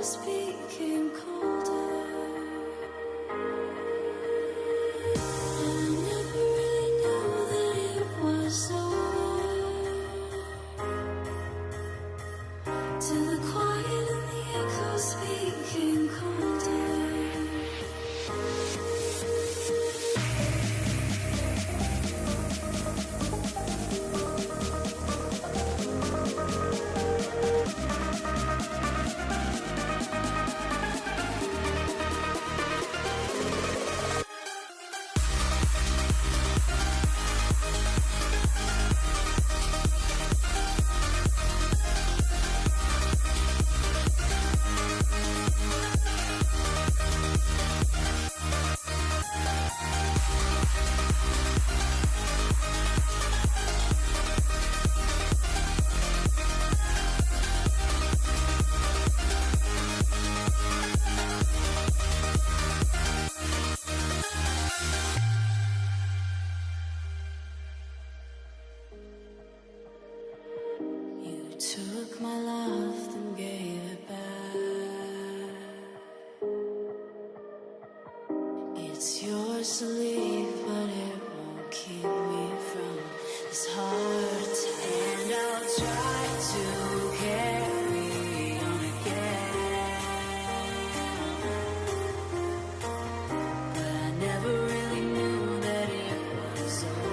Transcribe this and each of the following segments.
echoes became colder. I never really knew that it was over, till the quiet and the echoes became colder. Took my love, then gave it back. It's yours to leave, but it won't keep me from this heart attack. And I'll try to carry on again, but I never really knew that it was over.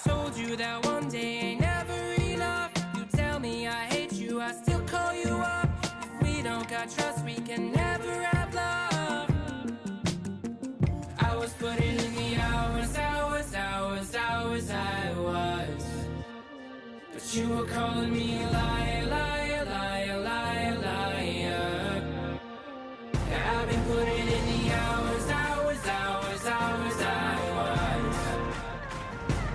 told you that one day ain't never enough. You tell me I hate you, I still call you up. If we don't got trust, we can never have love. I was putting in the hours, I was. But you were calling me a liar, liar, liar, liar, liar. Yeah, I've been putting in the hours, I was.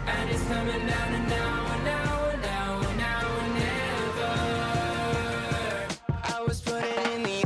And it's coming down to now and now and now and now and never. I was putting in the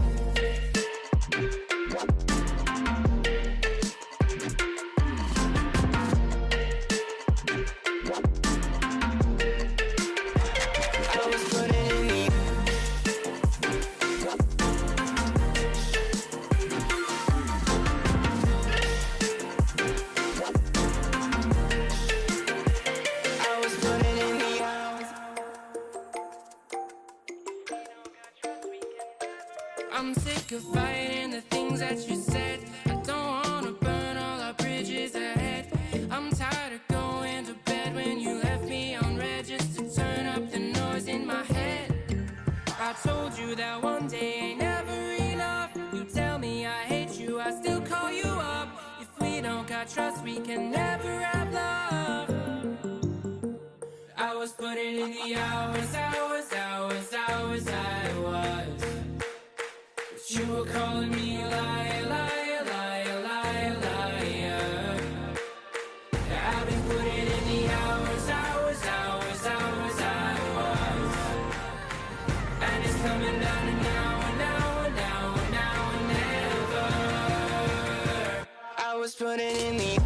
I'm sick of fighting the things that you said. I don't wanna burn all our bridges ahead. I'm tired of going to bed when you left me on red just to turn up the noise in my head. I told you that one day ain't never enough. You tell me I hate you, I still call you up. If we don't got trust, we can never have love. I was putting in the hours, I was. You were calling me a liar, liar, liar, liar, liar. Yeah, I've been putting in the hours, I was. And it's coming down to now and now and now and now and never. I was putting in the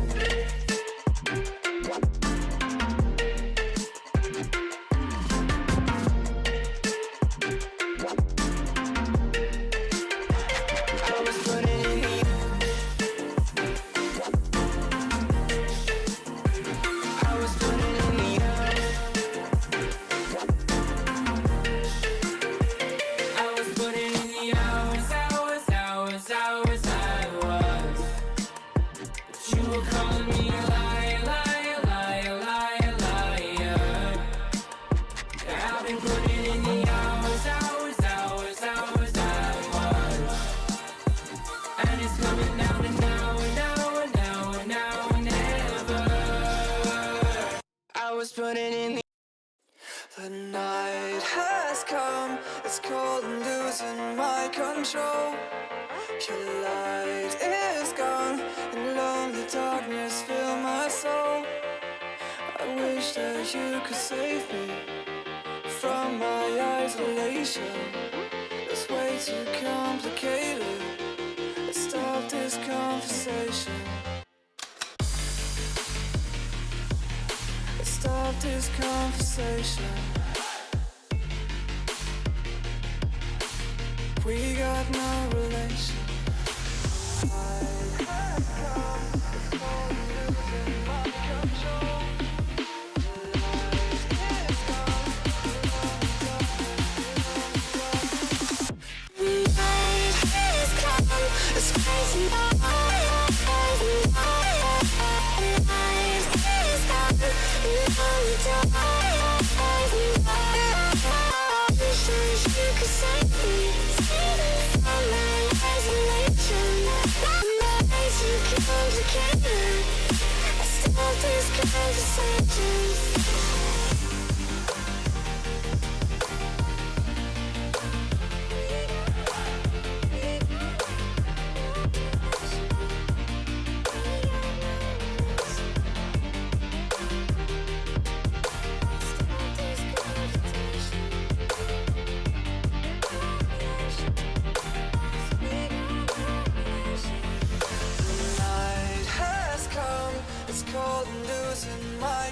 putting in the The night has come, it's cold and losing my control. Your light is gone, and lonely darkness fill my soul. I wish that you could save me from my isolation. It's way too complicated. Let's stop this conversation. Stop this conversation. We got no relation. I have come, it's cold and losing my control. The light is gone, the night has come, it's crazy.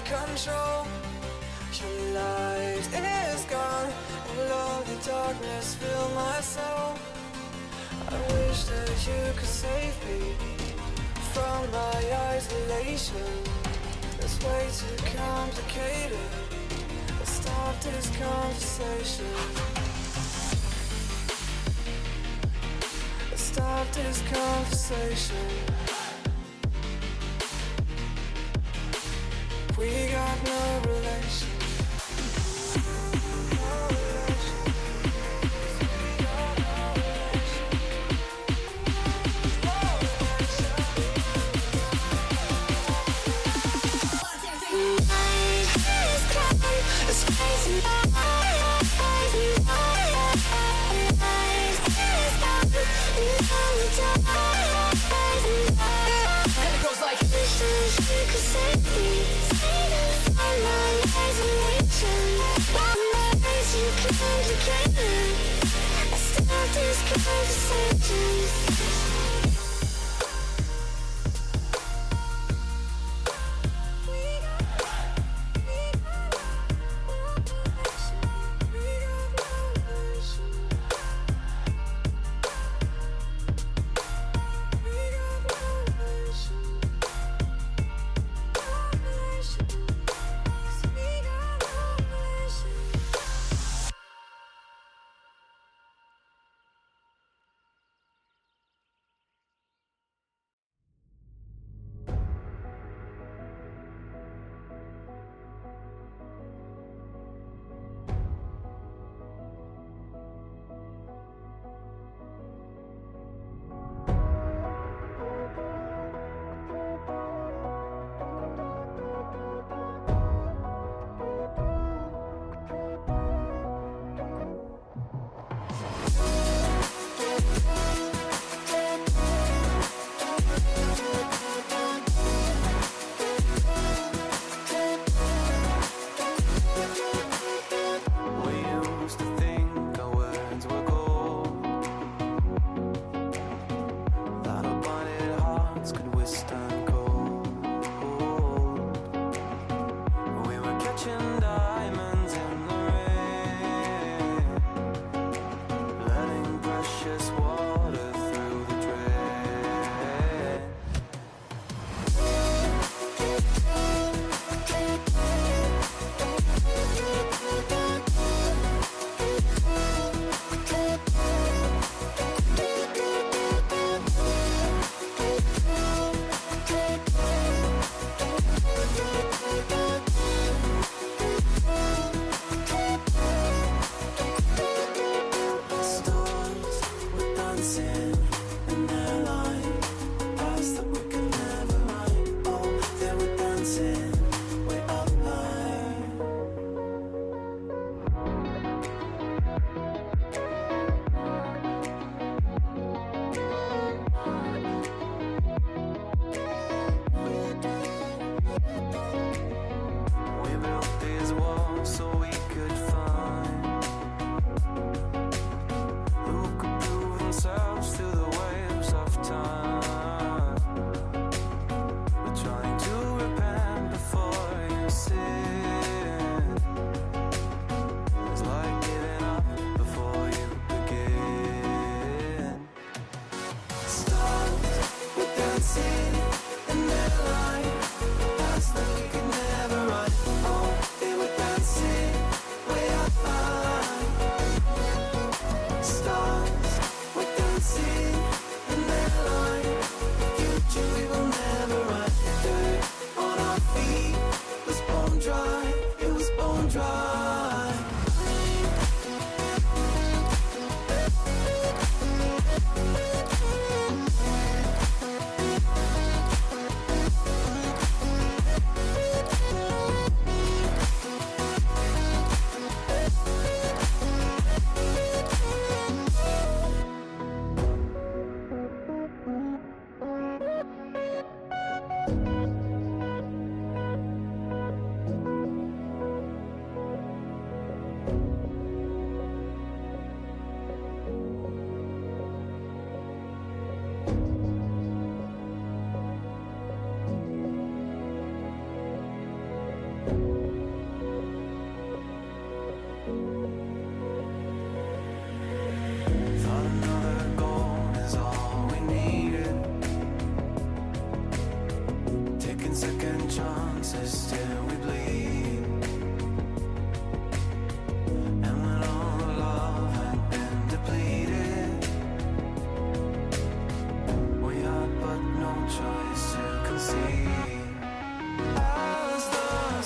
Control. Your light is gone, and lonely darkness fill my soul. I wish that you could save me from my isolation. It's way too complicated. Let's stop this conversation. Let's stop this conversation. We got no relation. No relation. We got no relation. No relation. Night has come. It's crazy. Night has come. And it goes like, wish you could save me. Find my isolation. My memories you complicated. I start these conversations. choice to concede. As the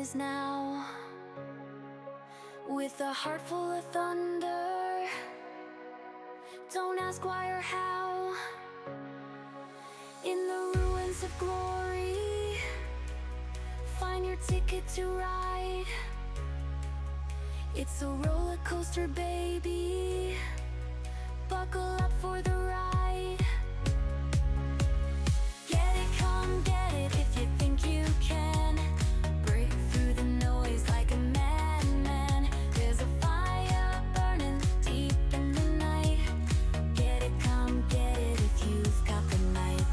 rise now, with a heart full of thunder. Don't ask why or how. In the ruins of glory, find your ticket to ride. It's a roller coaster, baby. Buckle up for the ride. Get it, come get it if you think you can. Break through the noise like a madman. There's a fire burning deep in the night. Get it, come get it if you've got the night.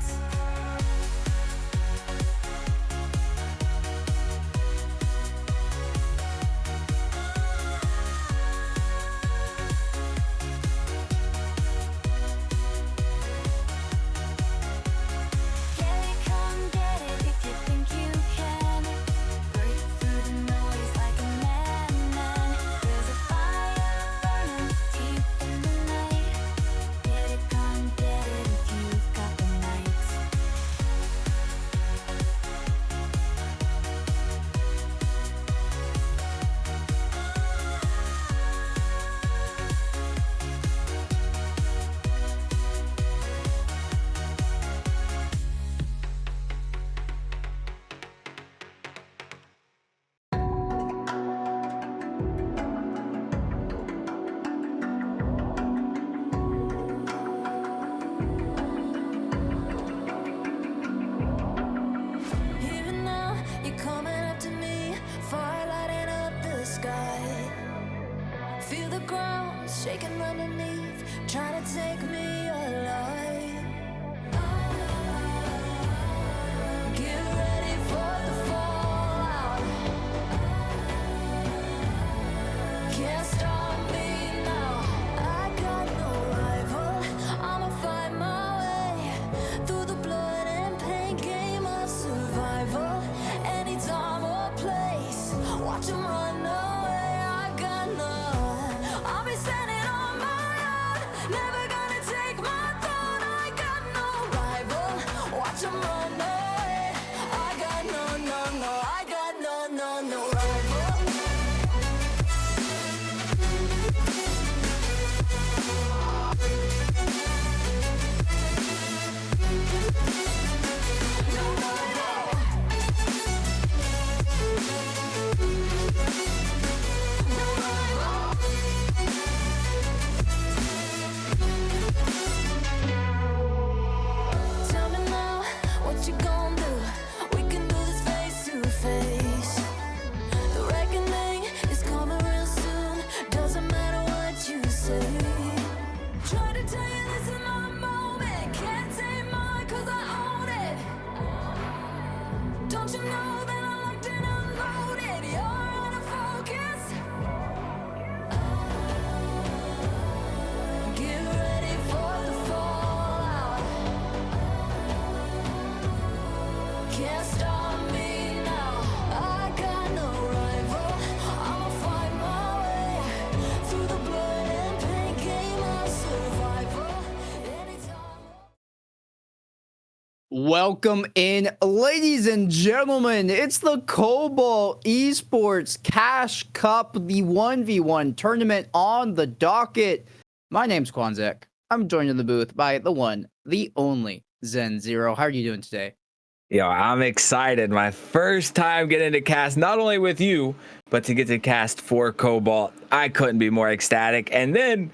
Feel the ground shaking underneath, trying to take me alive. Get ready for the fallout. Can't stop me now. I got no rival. I'ma find my way through the blood and pain game of survival. Anytime or place, watch 'em run away. I got none. I'll be standing on my own, never gonna take my throne. I got no rival, watch 'em run away. I got I got no rival. No rival. No rival. Tell me now, what you gonna do? We can do this face to face. The reckoning is coming real soon. Doesn't matter what you say. Try to tell you this is my moment. Can't take mine 'cause I own it. Don't you know that I'm locked and unloaded? You're out of focus. Get ready for the fallout. Can't stop me now. I got no rival. I'ma find my way through the blood and pain game of survival. Anytime. Welcome in, ladies and gentlemen. It's the Cobalt Esports Cash Cup, the 1v1 tournament on the docket. My name's Kwanzek. I'm joined in the booth by the one, the only Zen Zero. How are you doing today? Yo, I'm excited. My first time getting to cast, not only with you, but to get to cast for Cobalt. I couldn't be more ecstatic. And then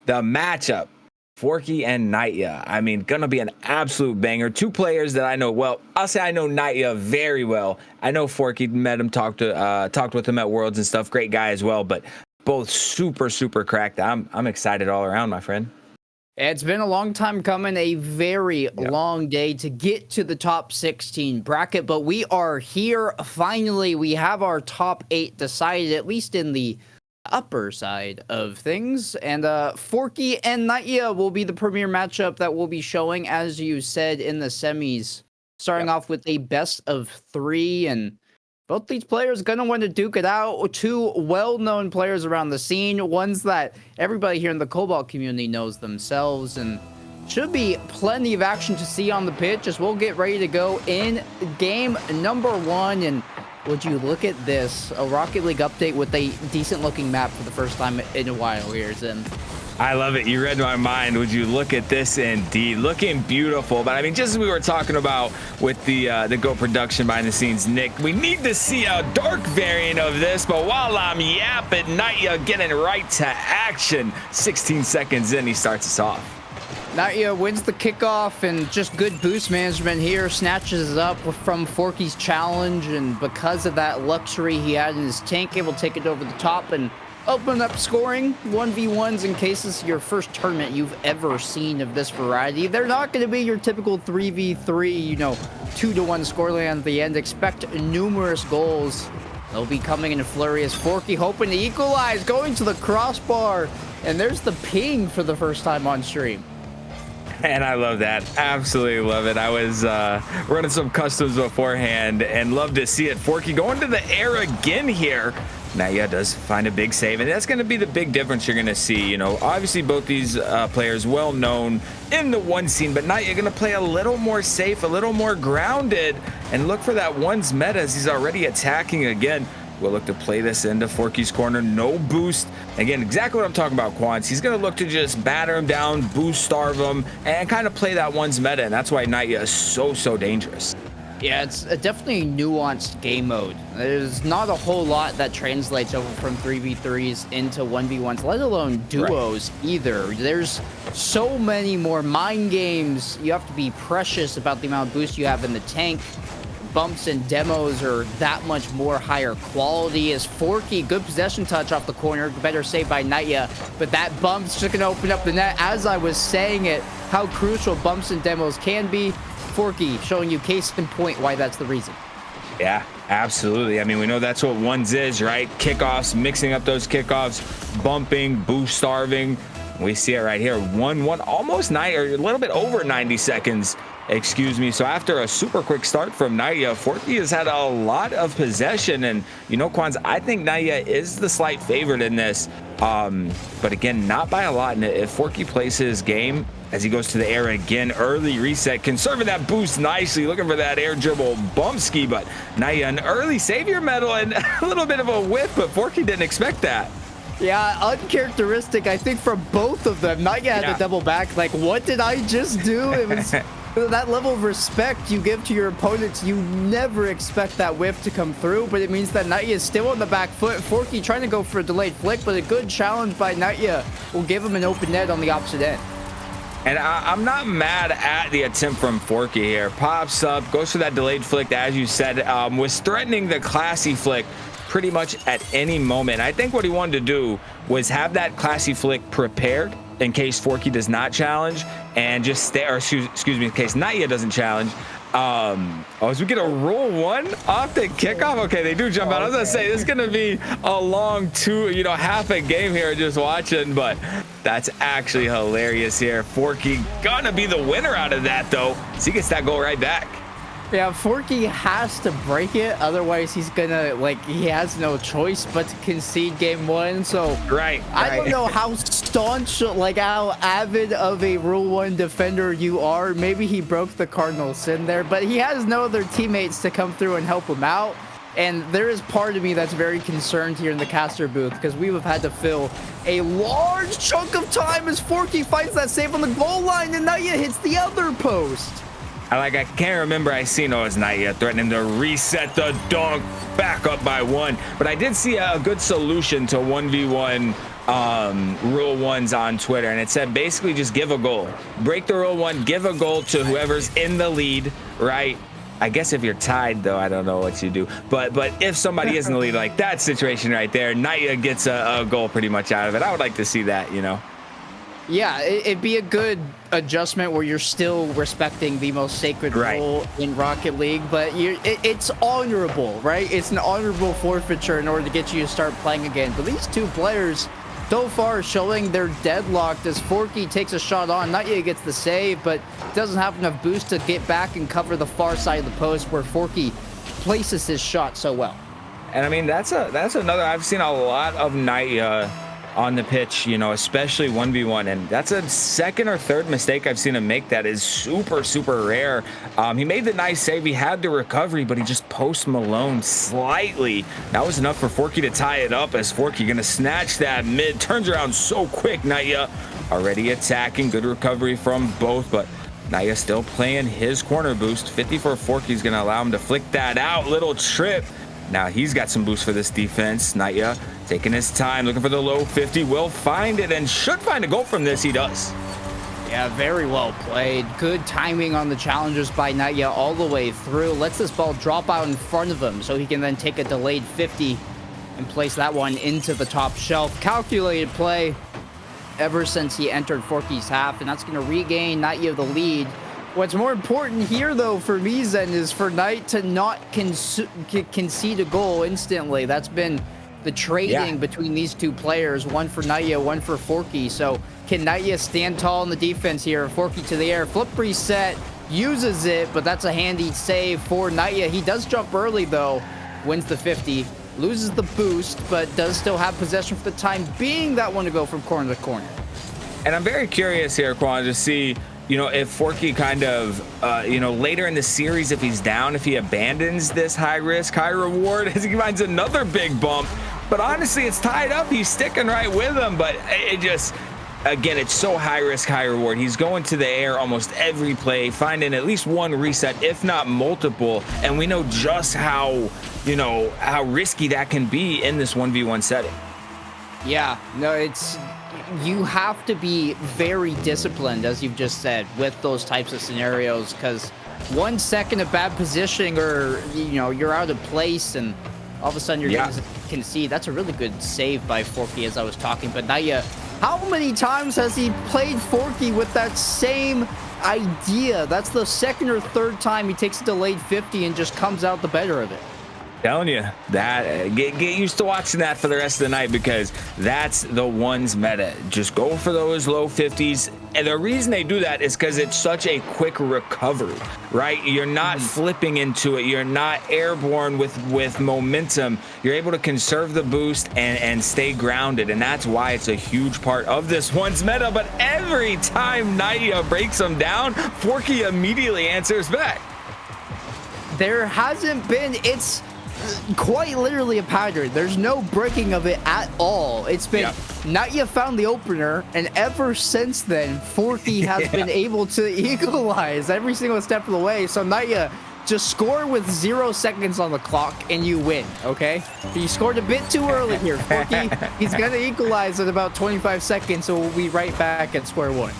the matchup, Forky and Nightya. I mean, gonna be an absolute banger. Two players that I know well. I'll say I know Nightya very well. I know Forky, met him, talked with him at Worlds and stuff. Great guy as well, but both super cracked. I'm excited all around, my friend. It's been a long time coming, a very long day to get to the top 16 bracket, but we are here. Finally, we have our top 8 decided, at least in the upper side of things. And Forky and Nightya will be the premier matchup that we'll be showing, as you said, in the semis. Starting off with a best of 3, and both these players gonna want to duke it out. Two well-known players around the scene, ones that everybody here in the Cobalt community knows themselves, and should be plenty of action to see on the pitch as we'll get ready to go in game number 1. And Would you look at this? A Rocket League update with a decent looking map for the first time in a while here, Zim. I love it. You read my mind. Would you look at this? Indeed, looking beautiful. But I mean, just as we were talking about with the Go production behind the scenes, Nick, we need to see a dark variant of this. But while I'm yapping, Naya getting right to action. 16 seconds in, he starts us off. Naya wins the kickoff, and just good boost management here. Snatches up from Forky's challenge, and because of that luxury he had in his tank, able to take it over the top and open up scoring 1v1s in case this is your first tournament you've ever seen of this variety. They're not going to be your typical 3v3, you know, 2-1 scoreline at the end. Expect numerous goals. They'll be coming in a flurry as Forky hoping to equalize, going to the crossbar, and there's the ping for the first time on stream. And I love that. Absolutely love it. I was running some customs beforehand and love to see it. Forky going to the air again here. Naya does find a big save, and that's going to be the big difference you're going to see. You know, obviously both these players well known in the one scene, but Naya going to play a little more safe, a little more grounded, and look for that one's meta as he's already attacking again. We'll look to play this into Forky's corner. No boost. Again, exactly what I'm talking about, Quans. He's going to look to just batter him down, boost starve him, and kind of play that one's meta, and that's why Naya is so dangerous. Yeah, it's definitely a nuanced game mode. There's not a whole lot that translates over from 3v3s into 1v1s, let alone duos either. There's so many more mind games. You have to be precious about the amount of boost you have in the tank. Bumps and demos are that much more higher quality. As Forky, good possession touch off the corner, better save by Naya, but that bump's just gonna open up the net. As I was saying it, how crucial bumps and demos can be. Forky showing you case in point why that's the reason. Yeah, absolutely. I mean, we know that's what ones is, right? Kickoffs, mixing up those kickoffs, bumping, boost starving. We see it right here. 1-1, almost 9 or a little bit over 90 seconds. Excuse me. So after a super quick start from Naya, Forky has had a lot of possession, and you know, Quans, I think Naya is the slight favorite in this, but again, not by a lot. And if Forky plays his game as he goes to the air again, early reset, conserving that boost nicely, looking for that air dribble bump ski, but Naya an early savior medal and a little bit of a whiff, but Forky didn't expect that. Yeah, uncharacteristic, I think, for both of them. Naya had to double back, like, what did I just do? It was that level of respect you give to your opponents. You never expect that whiff to come through, but it means that Naya is still on the back foot. Forky trying to go for a delayed flick, but a good challenge by Naya will give him an open net on the opposite end. And I'm not mad at the attempt from Forky here. Pops up, goes for that delayed flick, as you said, was threatening the classy flick pretty much at any moment. I think what he wanted to do was have that classy flick prepared in case Forky does not challenge, and just stay, or excuse me, in case Naya doesn't challenge. As we get a roll one off the kickoff. Okay, they do jump out. I was gonna say this is gonna be a long half a game here just watching, but that's actually hilarious here. Forky gonna be the winner out of that though, so he gets that goal right back. Yeah, Forky has to break it, otherwise he's gonna, he has no choice but to concede game one. So right. I don't know how staunch, how avid of a Rule 1 defender you are. Maybe he broke the cardinal sin there, but he has no other teammates to come through and help him out. And there is part of me that's very concerned here in the caster booth, because we have had to fill a large chunk of time as Forky finds that save on the goal line, and Naya hits the other post. I can't remember I seen as Naya threatening to reset the dunk back up by 1, but I did see a good solution to 1v1 rule 1s on Twitter, and it said basically just give a goal, break the rule 1, give a goal to whoever's in the lead, right? I guess if you're tied though, I don't know what you do, but if somebody is in the lead, like that situation right there, Naya gets a goal pretty much out of it. I would like to see that, Yeah, it'd be a good adjustment where you're still respecting the most sacred role in Rocket League, but it's honorable, right? It's an honorable forfeiture in order to get you to start playing again. But these two players so far showing they're deadlocked as Forky takes a shot on. Naya gets the save, but doesn't have enough boost to get back and cover the far side of the post where Forky places his shot so well. And I mean, that's another, I've seen a lot of Naya on the pitch, you know, especially 1v1. And that's a second or third mistake I've seen him make that is super, super rare. He made the nice save. He had the recovery, but he just post Malone slightly. That was enough for Forky to tie it up, as Forky going to snatch that mid. Turns around so quick. Naya already attacking. Good recovery from both, but Naya still playing his corner boost. 50 for Forky is going to allow him to flick that out. Little trip. Now he's got some boost for this defense. Naya taking his time, looking for the low 50. Will find it and should find a goal from this. He does. Yeah, very well played. Good timing on the challenges by Naya all the way through. Lets this ball drop out in front of him so he can then take a delayed 50 and place that one into the top shelf. Calculated play ever since he entered Forky's half, and that's going to regain Naya the lead. What's more important here, though, for me, Zen, is for Knight to not concede a goal instantly. That's been the trading between these two players, one for Naya, one for Forky. So can Naya stand tall in the defense here? Forky to the air, flip reset, uses it, but that's a handy save for Naya. He does jump early, though, wins the 50, loses the boost, but does still have possession for the time being. That one to go from corner to corner. And I'm very curious here, Quan, to see, you know, if Forky kind of, you know, later in the series, if he's down, if he abandons this high risk, high reward, as he finds another big bump. But honestly, it's tied up. He's sticking right with him. But it just, again, it's so high risk, high reward. He's going to the air almost every play, finding at least one reset, if not multiple. And we know just how, you know, how risky that can be in this 1v1 setting. Yeah, no, it's, you have to be very disciplined, as you've just said, with those types of scenarios, because 1 second of bad positioning, or, you know, you're out of place and all of a sudden you're going to concede. That's a really good save by Forky, as I was talking. But Naya, how many times has he played Forky with that same idea? That's the second or third time he takes a delayed 50 and just comes out the better of it. Telling you that, get used to watching that for the rest of the night, because that's the one's meta. Just go for those low 50s. And the reason they do that is because it's such a quick recovery, right? You're not flipping into it. You're not airborne with momentum. You're able to conserve the boost and stay grounded. And that's why it's a huge part of this one's meta. But every time Naya breaks them down, Forky immediately answers back. There hasn't been, it's quite literally a pattern. There's no breaking of it at all. It's been Naya found the opener, and ever since then, Forky has been able to equalize every single step of the way. So Naya, just score with 0 seconds on the clock and you win, okay? You scored a bit too early here, Forky. He's gonna equalize in about 25 seconds, so we'll be right back at square one.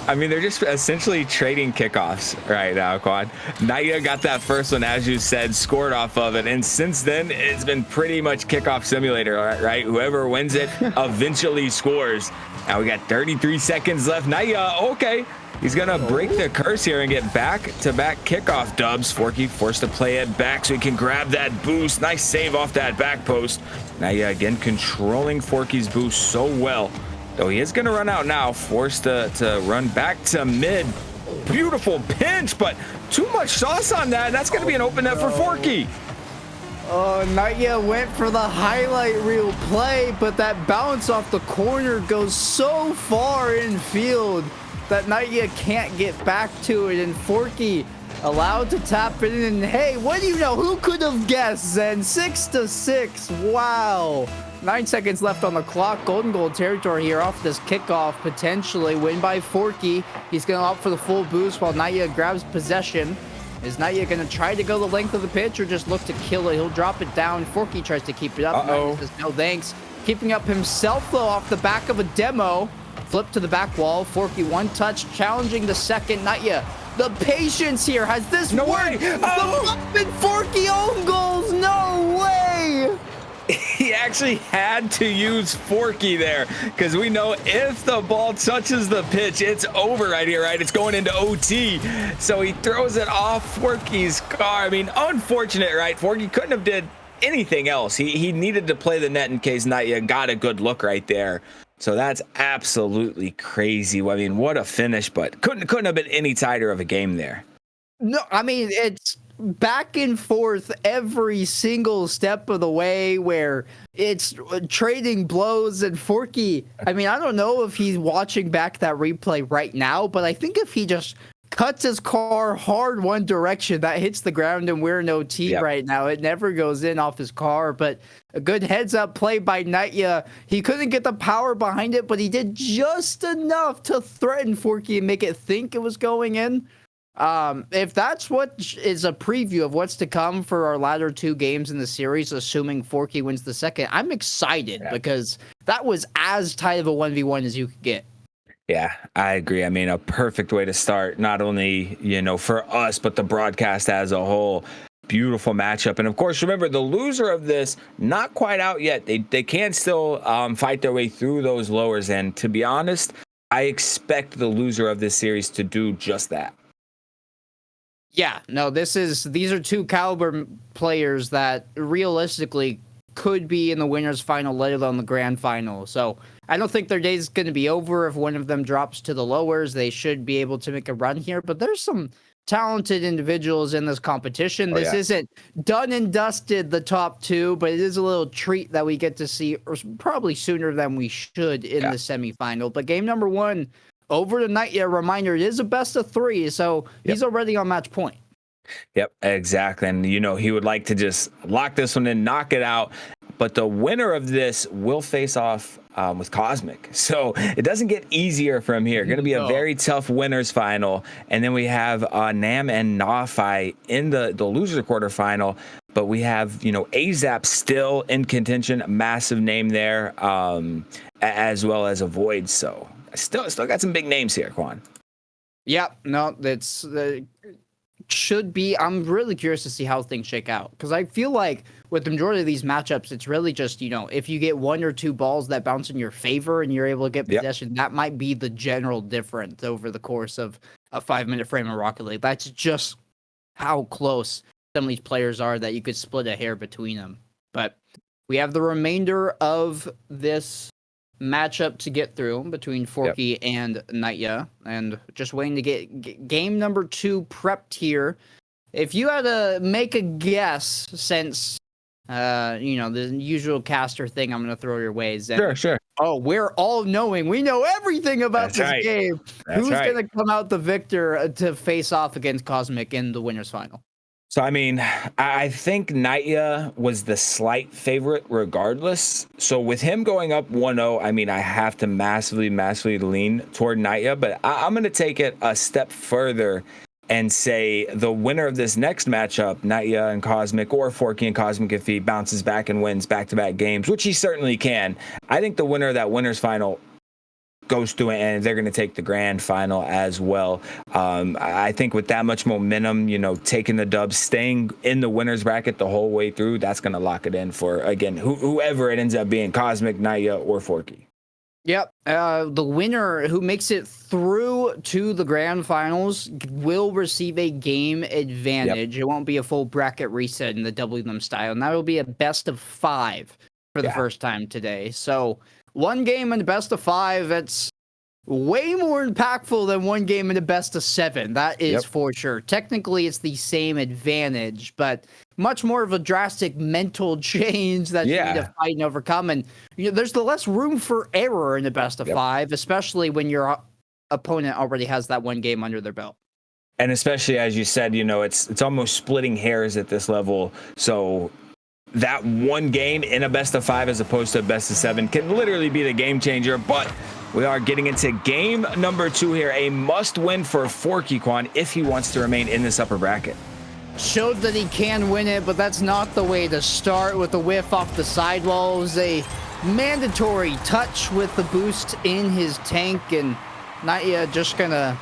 I mean, they're just essentially trading kickoffs right now, Quad. Naya got that first one, as you said, scored off of it. And since then, it's been pretty much kickoff simulator, right? Whoever wins it eventually scores. Now we got 33 seconds left. Naya, okay. He's going to break the curse here and get back-to-back kickoff dubs. Forky forced to play it back so he can grab that boost. Nice save off that back post. Naya, again, controlling Forky's boost so well. Though he is going to run out now, forced to run back to mid. Beautiful pinch, but too much sauce on that. That's going to be an open net for Forky. Oh, Naya went for the highlight reel play, but that bounce off the corner goes so far in field that Naya can't get back to it. And Forky allowed to tap it in. And hey, what do you know? Who could have guessed, Zen? 6-6. Wow. 9 seconds left on the clock. Golden goal territory here off this kickoff. Potentially win by Forky. He's going to opt for the full boost while Naya grabs possession. Is Naya going to try to go the length of the pitch or just look to kill it? He'll drop it down. Forky tries to keep it up. Naya says no thanks. Keeping up himself, though, off the back of a demo. Flip to the back wall. Forky one touch, challenging the second. Naya, the patience here. Has this worked? The Forky own goals. No way. He actually had to use Forky there, because we know if the ball touches the pitch, it's over right here, right? It's going into OT. So he throws it off Forky's car. I mean, unfortunate, right? Forky couldn't have did anything else. He needed to play the net in case Naya got a good look right there. So that's absolutely crazy. I mean, what a finish, but couldn't have been any tighter of a game there. No, I mean, it's back and forth every single step of the way where it's trading blows. And Forky, I mean, I don't know if he's watching back that replay right now, but I think if he just cuts his car hard one direction, that hits the ground, and we're in OT right now. It never goes in off his car, but a good heads-up play by Nightya. He couldn't get the power behind it, but he did just enough to threaten Forky and make it think it was going in. If that's what is a preview of what's to come for our latter 2 games in the series, assuming Forky wins the second, I'm excited because that was as tight of a 1v1 as you could get. Yeah, I agree. I mean, a perfect way to start, not only, for us, but the broadcast as a whole. Beautiful matchup. And of course, remember, the loser of this, not quite out yet. They can still fight their way through those lowers. And to be honest, I expect the loser of this series to do just that. Yeah, no, these are 2 caliber players that realistically could be in the winners final, let alone the grand final. So I don't think their day is going to be over. If one of them drops to the lowers, they should be able to make a run here. But there's some talented individuals in this competition. This isn't done and dusted, the top 2, but it is a little treat that we get to see probably sooner than we should in the semifinal. But game number 1 over tonight, a reminder, it is a best of 3, so he's already on match point. Yep, exactly. And, he would like to just lock this one in, knock it out. But the winner of this will face off with Cosmic. So it doesn't get easier from here. Going to be a very tough winners final. And then we have Nam and Nafi in the loser quarterfinal. But we have, AZAP still in contention, massive name there, as well as a Void. So still got some big names here, Quan. Yep, no, that's should be. I'm really curious to see how things shake out, because I feel like with the majority of these matchups, it's really just, if you get 1 or 2 balls that bounce in your favor and you're able to get possession, that might be the general difference over the course of a 5-minute frame of Rocket League. That's just how close some of these players are that you could split a hair between them. But we have the remainder of this matchup to get through between Forky and Nightya, and just waiting to get game number 2 prepped here. If you had to make a guess, since the usual caster thing, I'm going to throw your ways. Sure. Oh, we're all knowing. We know everything about this game. Who's going to come out the victor to face off against Cosmic in the winners final? So, I mean, I think Nightya was the slight favorite regardless. So with him going up 1-0, I mean, I have to massively lean toward Nightya. But I'm going to take it a step further and say the winner of this next matchup, Nightya and Cosmic, or Forky and Cosmic, if he bounces back and wins back-to-back games, which he certainly can, I think the winner of that winners final goes through it, and they're going to take the grand final as well. I think with that much momentum, taking the dub, staying in the winners bracket the whole way through, that's going to lock it in for, again, whoever it ends up being, Cosmic, Nightya, or Forky. Yep. The winner who makes it through to the grand finals will receive a game advantage. It won't be a full bracket reset in the WM style, and that will be a best of 5 for the first time today. So 1 game in the best of 5, that's way more impactful than 1 game in the best of 7. That is for sure. Technically, it's the same advantage, but much more of a drastic mental change that you need to fight and overcome. And there's the less room for error in the best of 5, especially when your opponent already has that 1 game under their belt. And especially, as you said, it's almost splitting hairs at this level. So that 1 game in a best of 5 as opposed to a best of 7 can literally be the game changer. But we are getting into game number 2 here. A must win for Forky, Quan, if he wants to remain in this upper bracket. Showed that he can win it, but that's not the way to start with the whiff off the sidewalls. A mandatory touch with the boost in his tank, and Nightya just gonna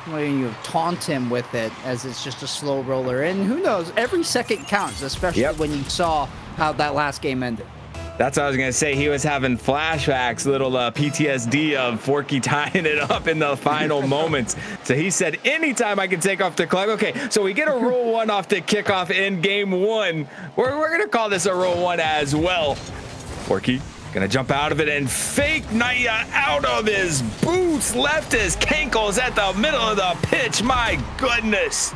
taunt him with it as it's just a slow roller. And who knows, every second counts, especially when you saw how that last game ended. That's what I was going to say. He was having flashbacks, little PTSD of Forky tying it up in the final moments. So he said, anytime I can take off the clock. Okay, so we get a roll 1 off the kickoff in game 1. We're going to call this a roll 1 as well. Forky going to jump out of it and fake Nightya out of his boots. Left his cankles at the middle of the pitch. My goodness.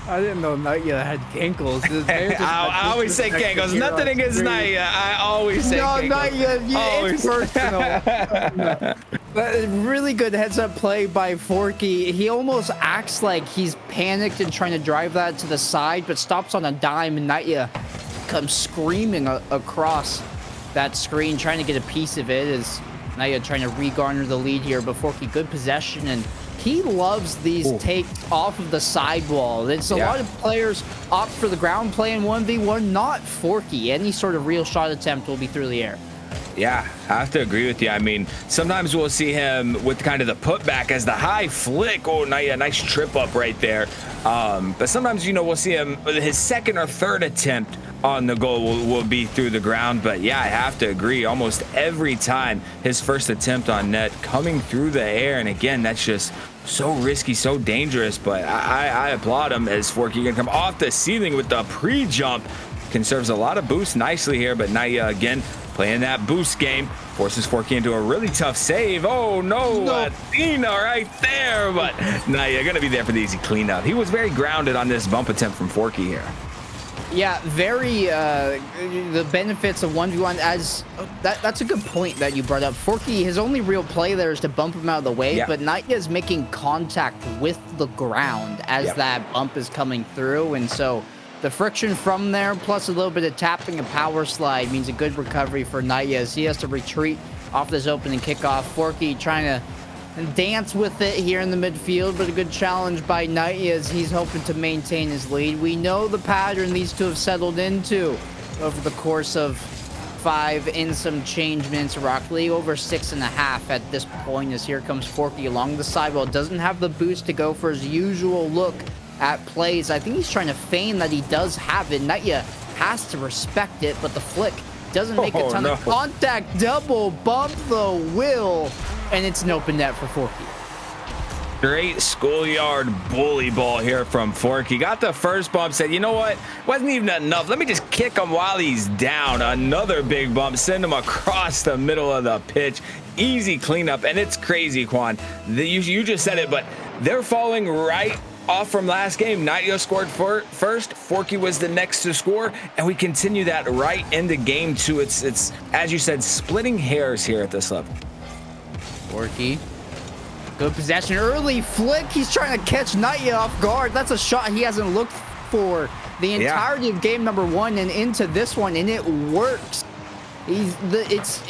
I didn't know Naya had cankles. I always say Kankles. Nothing against Naya. I always say Kankles. Naya, it's personal. But really good heads-up play by Forky. He almost acts like he's panicked and trying to drive that to the side, but stops on a dime, and Naya comes screaming across that screen, trying to get a piece of it. As Naya trying to re-garner the lead here, but Forky, good possession, and he loves these takes off of the sidewall. It's a lot of players opt for the ground play in 1v1, not Forky. Any sort of real shot attempt will be through the air. Yeah, I have to agree with you. I mean, sometimes we'll see him with kind of the putback as the high flick. Oh, nice trip up right there. But sometimes, you know, we'll see him, his second or third attempt on the goal will be through the ground. But yeah, I have to agree. Almost every time his first attempt on net coming through the air. And again, that's just so risky, so dangerous. But I applaud him as Forky can come off the ceiling with the pre-jump. Conserves a lot of boost nicely here, but Naya again playing that boost game, forces Forky into a really tough save. Oh no, Athena right there, but Naya gonna be there for the easy cleanup. He was very grounded on this bump attempt from Forky here. Yeah, very the benefits of 1v1 as that's a good point that you brought up. Forky, his only real play there is to bump him out of the way, but Naya is making contact with the ground as that bump is coming through, and so the friction from there, plus a little bit of tapping and power slide, means a good recovery for Naya as he has to retreat off this opening kickoff. Forky trying to dance with it here in the midfield, but a good challenge by Naya as he's hoping to maintain his lead. We know the pattern these two have settled into over the course of 5 and some change minutes. Rock League over 6.5 at this point as here comes Forky along the sidewall. Doesn't have the boost to go for his usual look at plays. I think he's trying to feign that he does have it. Naya has to respect it, but the flick doesn't make a ton of contact. Double bump the will, and it's an open net for Forky. Great schoolyard bully ball here from Forky. Got the first bump, said, you know what? Wasn't even enough. Let me just kick him while he's down. Another big bump, send him across the middle of the pitch. Easy cleanup, and it's crazy, Quan. You just said it, but they're falling right off from last game. Naya scored first, Forky was the next to score, and we continue that right into game 2. It's as you said, splitting hairs here at this level. Forky, good possession, early flick. He's trying to catch Naya off guard. That's a shot he hasn't looked for the entirety of game number 1 and into this one, and it works. That's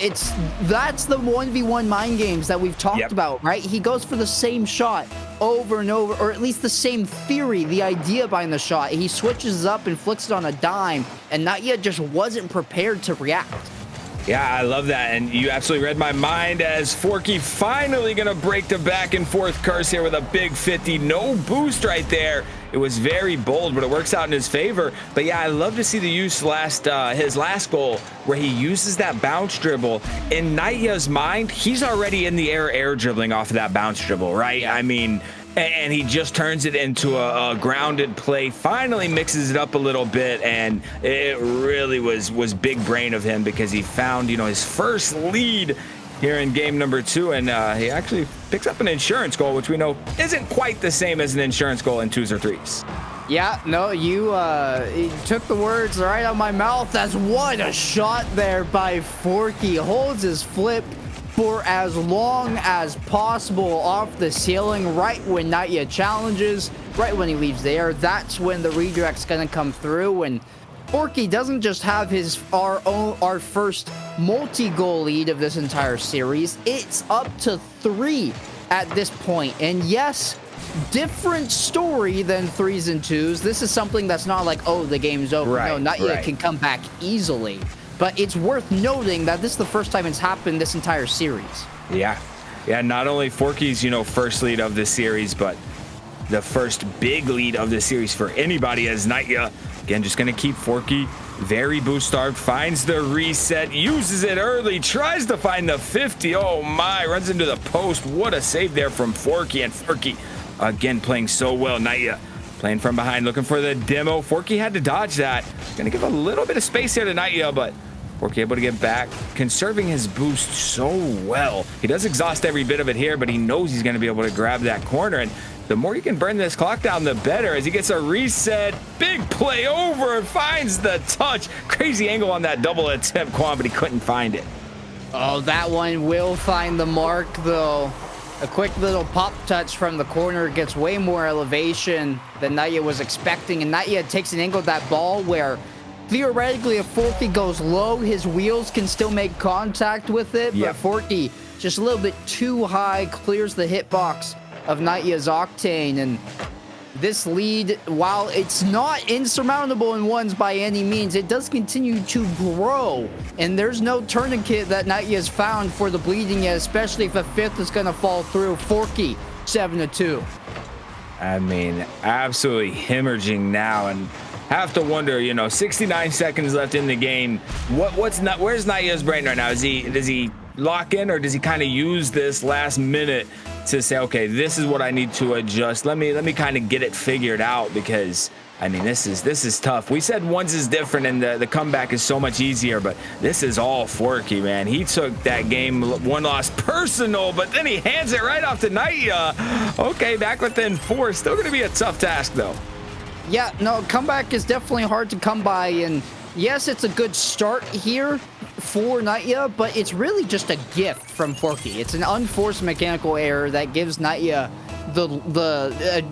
the 1v1 mind games that we've talked about, right? He goes for the same shot over and over, or at least the same theory, the idea behind the shot. He switches up and flicks it on a dime, and Naya just wasn't prepared to react. Yeah, I love that, and you absolutely read my mind as Forky finally gonna break the back and forth curse here with a big 50. No boost right there. It was very bold, but it works out in his favor. But yeah, I love to see the use his last goal where he uses that bounce dribble. In Naya's mind, he's already in the air dribbling off of that bounce dribble, right? I mean, and he just turns it into a grounded play, finally mixes it up a little bit, and it really was big brain of him because he found, you know, his first lead here in game number 2, and he actually picks up an insurance goal, which we know isn't quite the same as an insurance goal in 2s or 3s. Yeah, no, you took the words right out of my mouth. That's what a shot there by Forky. Holds his flip for as long as possible off the ceiling. Right when Naya challenges, right when he leaves there, that's when the redirect's gonna come through, and Forky doesn't just have our first multi-goal lead of this entire series. It's up to 3 at this point. And yes, different story than 3s and 2s. This is something that's not like, oh, the game's over. No, Naya can come back easily. But it's worth noting that this is the first time it's happened this entire series. Yeah, not only Forky's, you know, first lead of the series, but the first big lead of the series for anybody as Naya, again, just going to keep Forky very boost starved, finds the reset, uses it early, tries to find the 50. Oh my, runs into the post. What a save there from Forky, and Forky again playing so well. Naya playing from behind, looking for the demo. Forky had to dodge that. Going to give a little bit of space here to Naya, but Forky able to get back, conserving his boost so well. He does exhaust every bit of it here, but he knows he's going to be able to grab that corner, and the more you can burn this clock down, the better. As he gets a reset, big play over, finds the touch. Crazy angle on that double attempt, Quan, but he couldn't find it. Oh, that one will find the mark, though. A quick little pop touch from the corner gets way more elevation than Naya was expecting, and Naya takes an angle of that ball where theoretically if Forky goes low, his wheels can still make contact with it, but Forky just a little bit too high, clears the hitbox of Naya's Octane. And this lead, while it's not insurmountable in ones by any means, it does continue to grow, and there's no tourniquet that Naya's found for the bleeding yet, especially if a fifth is going to fall through. Forky 7-2. I mean, absolutely hemorrhaging now, and have to wonder, you know, 69 seconds left in the game. Where's Naya's brain right now? Does he lock in, or does he kind of use this last minute to say, okay, this is what I need to adjust? Let me kind of get it figured out, because I mean, this is tough. We said ones is different and the comeback is so much easier, but this is all Forky, man. He took that game one loss personal, but then he hands it right off to Naya. Okay, back within 4. Still going to be a tough task, though. Yeah, no, comeback is definitely hard to come by, and yes, it's a good start here for Naya, but it's really just a gift from Forky. It's an unforced mechanical error that gives Naya the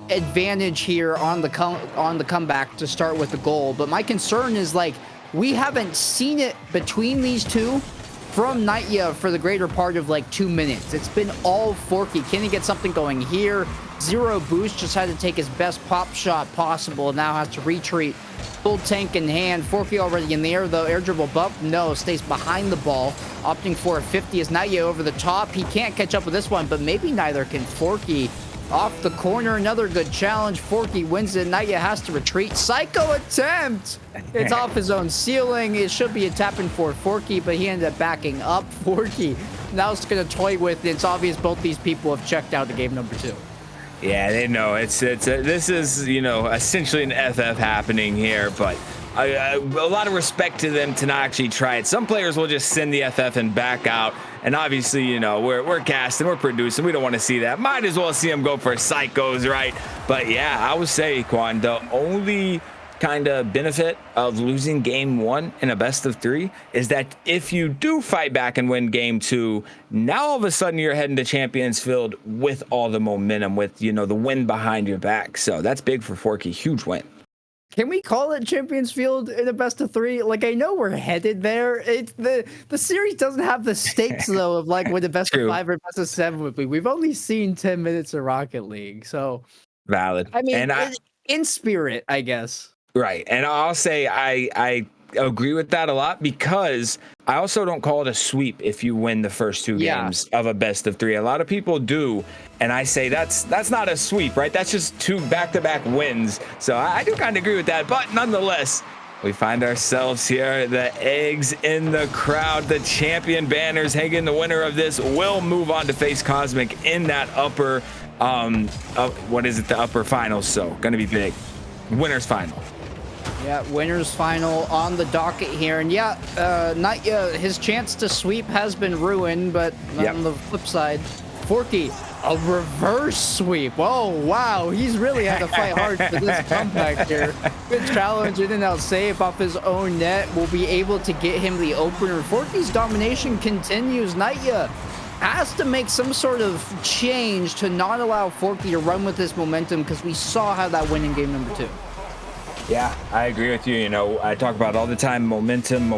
advantage here on the comeback to start with the goal. But my concern is, like, we haven't seen it between these two from Naya for the greater part of like 2 minutes. It's been all Forky. Can he get something going here? Zero boost, just had to take his best pop shot possible. Now has to retreat. Full tank in hand. Forky already in the air, though. Air dribble bump. No, stays behind the ball. Opting for a 50 is Naya over the top. He can't catch up with this one, but maybe neither can Forky. Off the corner, another good challenge. Forky wins it. Naya has to retreat. Psycho attempt! It's off his own ceiling. It should be a tap-in for Forky, but he ended up backing up. Forky now it's going to toy with it. It's obvious both these people have checked out the game number 2. Yeah, they know this is, you know, essentially an FF happening here, but a lot of respect to them to not actually try it. Some players will just send the FF and back out, and obviously, you know, we're casting, we're producing, we don't want to see that. Might as well see them go for psychos, right? But yeah, I would say, Quan, the only kind of benefit of losing game 1 in a best of 3 is that if you do fight back and win game 2, now all of a sudden you're heading to Champions Field with all the momentum, with, you know, the win behind your back. So that's big for Forky. Huge win. Can we call it Champions Field in a best of 3? Like, I know we're headed there. It's the series doesn't have the stakes though of like what the best of 5 or best of 7 would be. We've only seen 10 minutes of Rocket League, so valid. I mean, in spirit, I guess. Right, and I'll say I agree with that a lot, because I also don't call it a sweep if you win the first 2 games of a best of 3. A lot of people do, and I say that's not a sweep, right? That's just 2 back-to-back wins. So I do kind of agree with that, but nonetheless, we find ourselves here, the eggs in the crowd, the champion banners hanging. The winner of this will move on to face Cosmic in that upper, the upper finals. So gonna be big. Winners final. Yeah, winners final on the docket here. And yeah, his chance to sweep has been ruined, but on the flip side, Forky, a reverse sweep. Oh, wow. He's really had to fight hard for this comeback here. Good challenge, in and out save off his own net. Will be able to get him the opener. Forky's domination continues. Naya has to make some sort of change to not allow Forky to run with this momentum, because we saw how that win in game number 2. Yeah, I agree with you. You know, I talk about all the time, momentum.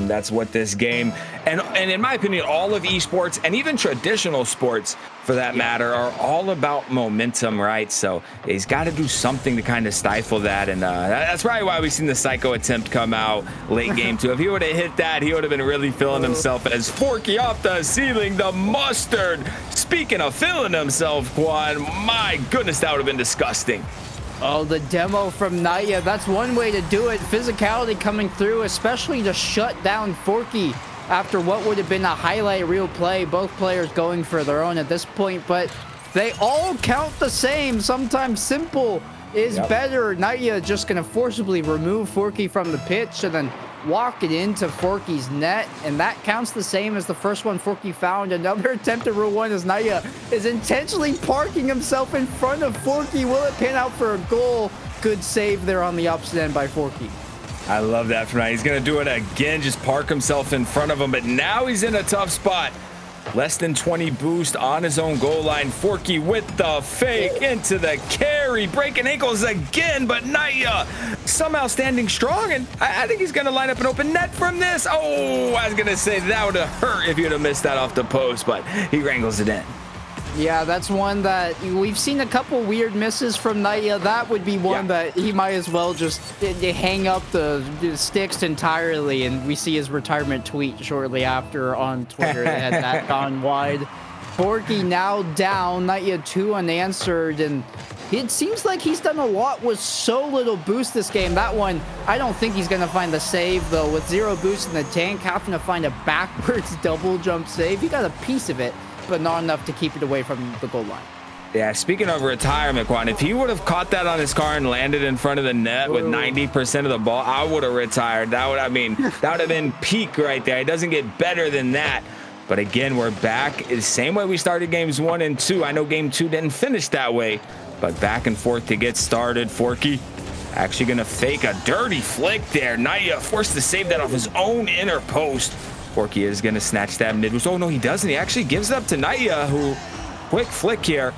That's what this game, and in my opinion, all of esports and even traditional sports for that matter are all about momentum, right? So he's got to do something to kind of stifle that, and that's probably why we've seen the psycho attempt come out late game 2. If he would have hit that, he would have been really feeling himself as Forky off the ceiling, the mustard. Speaking of feeling himself, Quan, my goodness, that would have been disgusting. Oh, the demo from Naya. That's one way to do it. Physicality coming through, especially to shut down Forky after what would have been a highlight reel play. Both players going for their own at this point, but they all count the same. Sometimes simple is better. Naya just going to forcibly remove Forky from the pitch, and then walk it into Forky's net, and that counts the same as the first one Forky found. Another attempt at rule one as Naya is intentionally parking himself in front of Forky. Will it pan out for a goal? Good save there on the opposite end by Forky. I love that from Naya. He's going to do it again, just park himself in front of him, but now he's in a tough spot. Less than 20 boost on his own goal line. Forky with the fake into the carry, breaking ankles again, but Naya somehow standing strong, and I think he's going to line up an open net from this. Oh, I was going to say that would have hurt if you'd have missed that off the post, but he wrangles it in. Yeah, that's one that we've seen a couple weird misses from Naya. That would be one that he might as well just hang up the sticks entirely, and we see his retirement tweet shortly after on Twitter. Had that gone wide. Forky now down, Naya 2 unanswered, and it seems like he's done a lot with so little boost this game. That one, I don't think he's going to find the save, though. With 0 boost in the tank, having to find a backwards double jump save. He got a piece of it, but not enough to keep it away from the goal line. Yeah, speaking of retirement, Quan, if he would have caught that on his car and landed in front of the net with 90% of the ball, I would have retired. That would have been peak right there. It doesn't get better than that. But again, we're back the same way we started games 1 and 2. I know game 2 didn't finish that way, but back and forth to get started. Forky actually going to fake a dirty flick there. Naya forced to save that off his own inner post. Forky is going to snatch that mid boost. Oh, no, he doesn't. He actually gives it up to Naya, who, quick flick here,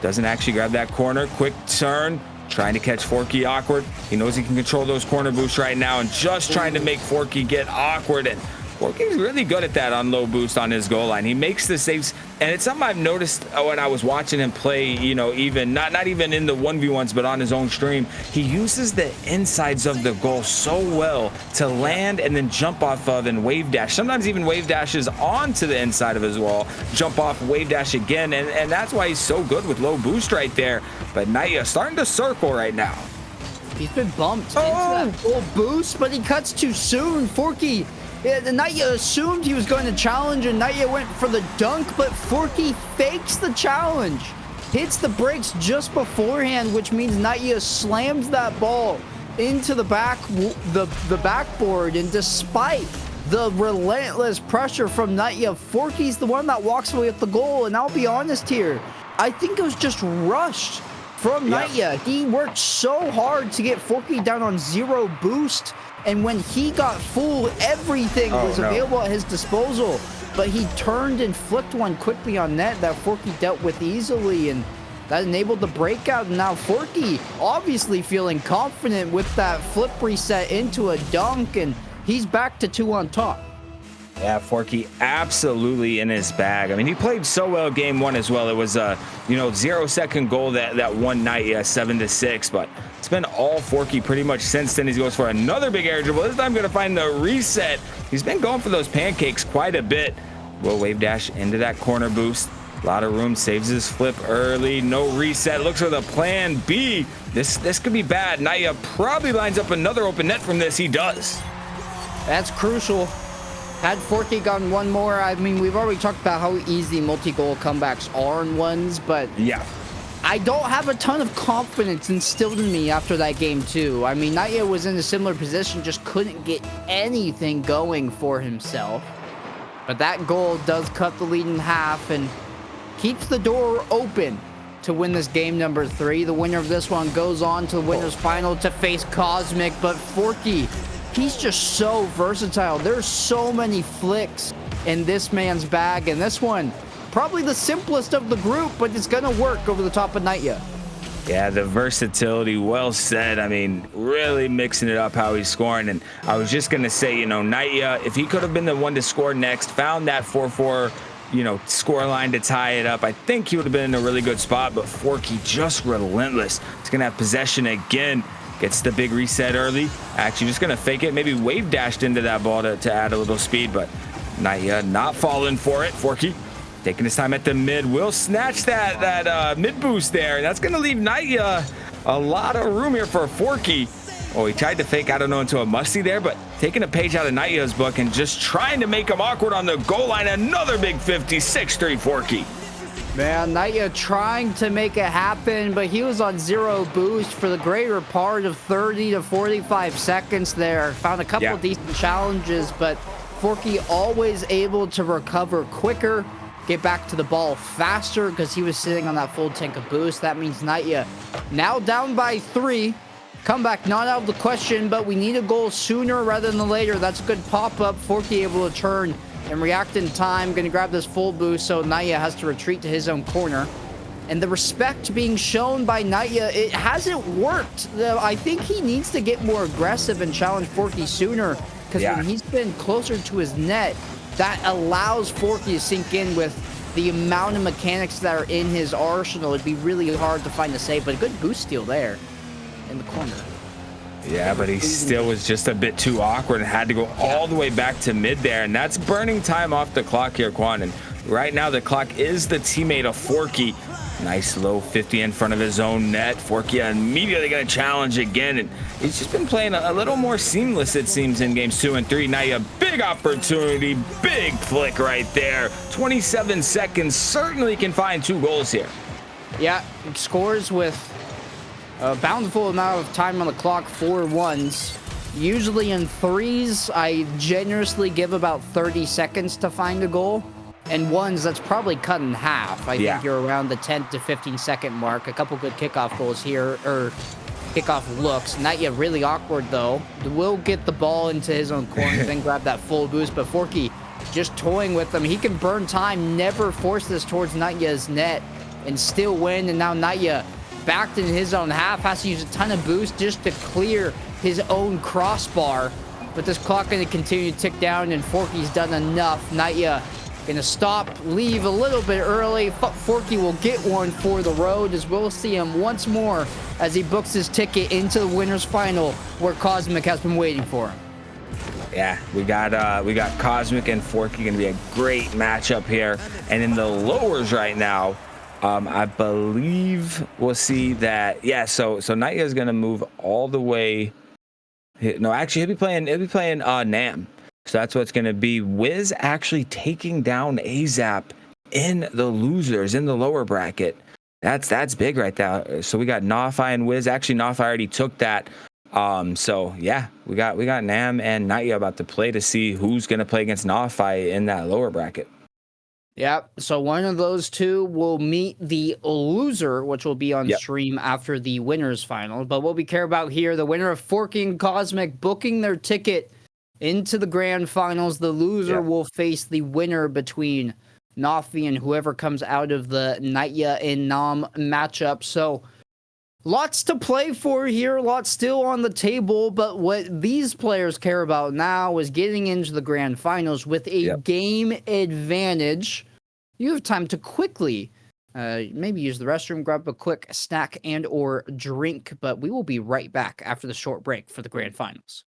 doesn't actually grab that corner. Quick turn, trying to catch Forky awkward. He knows he can control those corner boosts right now and just trying to make Forky get awkward. And Forky's really good at that on low boost on his goal line. He makes the saves, and it's something I've noticed when I was watching him play, you know, even not even in the 1v1s, but on his own stream. He uses the insides of the goal so well to land and then jump off of and wave dash. Sometimes even wave dashes onto the inside of his wall, jump off, wave dash again, and that's why he's so good with low boost right there. But Naya starting to circle right now. He's been bumped into that full boost, but he cuts too soon. Forky, Naya assumed he was going to challenge, and Naya went for the dunk, but Forky fakes the challenge. Hits the brakes just beforehand, which means Naya slams that ball into the backboard, and despite the relentless pressure from Naya, Forky's the one that walks away with the goal. And I'll be honest here, I think it was just rushed from Naya. He worked so hard to get Forky down on 0 boost, and when he got full, everything was available at his disposal. But he turned and flicked one quickly on net that Forky dealt with easily, and that enabled the breakout. And now Forky obviously feeling confident with that flip reset into a dunk, and he's back to 2 on top. Yeah, Forky absolutely in his bag. I mean, he played so well game 1 as well. It was a 0-second goal that one night, 7-6. But it's been all Forky pretty much since then. He goes for another big air dribble. This time going to find the reset. He's been going for those pancakes quite a bit. Will wave dash into that corner boost. A lot of room, saves his flip early. No reset. Looks for the plan B. This could be bad. Naya probably lines up another open net from this. He does. That's crucial. Had Forky gotten one more, I mean, we've already talked about how easy multi-goal comebacks are in ones, but yeah, I don't have a ton of confidence instilled in me after that game too. I mean, Naya was in a similar position, just couldn't get anything going for himself. But that goal does cut the lead in half and keeps the door open to win this game number 3. The winner of this one goes on to the winner's final to face Cosmic, but Forky, he's just so versatile. There's so many flicks in this man's bag, and this one, probably the simplest of the group, but it's gonna work over the top of Naya. Yeah, the versatility, well said. I mean, really mixing it up how he's scoring. And I was just gonna say, Naya, if he could have been the one to score next, found that 4-4, score line to tie it up, I think he would have been in a really good spot. But Forky just relentless. He's gonna have possession again. Gets the big reset early. Actually just gonna fake it. Maybe wave dashed into that ball to add a little speed, but Naya not falling for it. Forky taking his time at the mid. Will snatch that mid boost there. And that's gonna leave Naya a lot of room here for Forky. Oh, he tried to fake, I don't know, into a musty there, but taking a page out of Naya's book and just trying to make him awkward on the goal line. Another big 50, 6-3 Forky. Man, Naya trying to make it happen, but he was on 0 boost for the greater part of 30 to 45 seconds there. Found a couple of decent challenges, but Forky always able to recover quicker, get back to the ball faster because he was sitting on that full tank of boost. That means Naya now down by 3. Comeback not out of the question, but we need a goal sooner rather than later. That's a good pop-up. Forky able to turn and react in time. Going to grab this full boost, so Naya has to retreat to his own corner. And the respect being shown by Naya, it hasn't worked. I think he needs to get more aggressive and challenge Forky sooner, because when he's been closer to his net, that allows Forky to sink in with the amount of mechanics that are in his arsenal. It'd be really hard to find a save, but a good boost steal there in the corner. Yeah, but he still was just a bit too awkward and had to go all the way back to mid there. And that's burning time off the clock here, Quan. And right now the clock is the teammate of Forky. Nice low 50 in front of his own net. Forky immediately going to challenge again. And he's just been playing a little more seamless, it seems, in games 2 and 3. Now you have big opportunity, big flick right there. 27 seconds, certainly can find 2 goals here. Yeah, scores with a bountiful amount of time on the clock, 4 ones. Usually in 3s, I generously give about 30 seconds to find a goal. And 1s, that's probably cut in half. I think you're around the 10 to 15 second mark. A couple good kickoff goals here, or kickoff looks. Not yet really awkward, though. Will get the ball into his own corner, then grab that full boost. But Forky just toying with him. He can burn time, never force this towards Naya's net, and still win. And now Naya, backed in his own half, has to use a ton of boost just to clear his own crossbar. But this clock going to continue to tick down, and Forky's done enough. Naya going to stop, leave a little bit early. Forky will get one for the road, as we'll see him once more as he books his ticket into the winner's final, where Cosmic has been waiting for him. Yeah, we got Cosmic and Forky going to be a great matchup here. And in the lowers right now, I believe we'll see that. Yeah, so Naya is going to move all the way. No, actually, he'll be playing Nam. So that's what's going to be. Wiz actually taking down AZAP in the losers in the lower bracket. That's big right there. So we got Nafi and Wiz. Actually, Nafi already took that. So yeah, we got Nam and Naya about to play to see who's going to play against Nafi in that lower bracket. Yep. So one of those two will meet the loser, which will be on stream after the winners final. But what we care about here, the winner of Forky and Cosmic booking their ticket into the grand finals. The loser will face the winner between Nafi and whoever comes out of the Naya and Nam matchup. So lots to play for here, lots still on the table, but what these players care about now is getting into the grand finals with a game advantage. You have time to quickly maybe use the restroom, grab a quick snack and or drink, but we will be right back after the short break for the grand finals.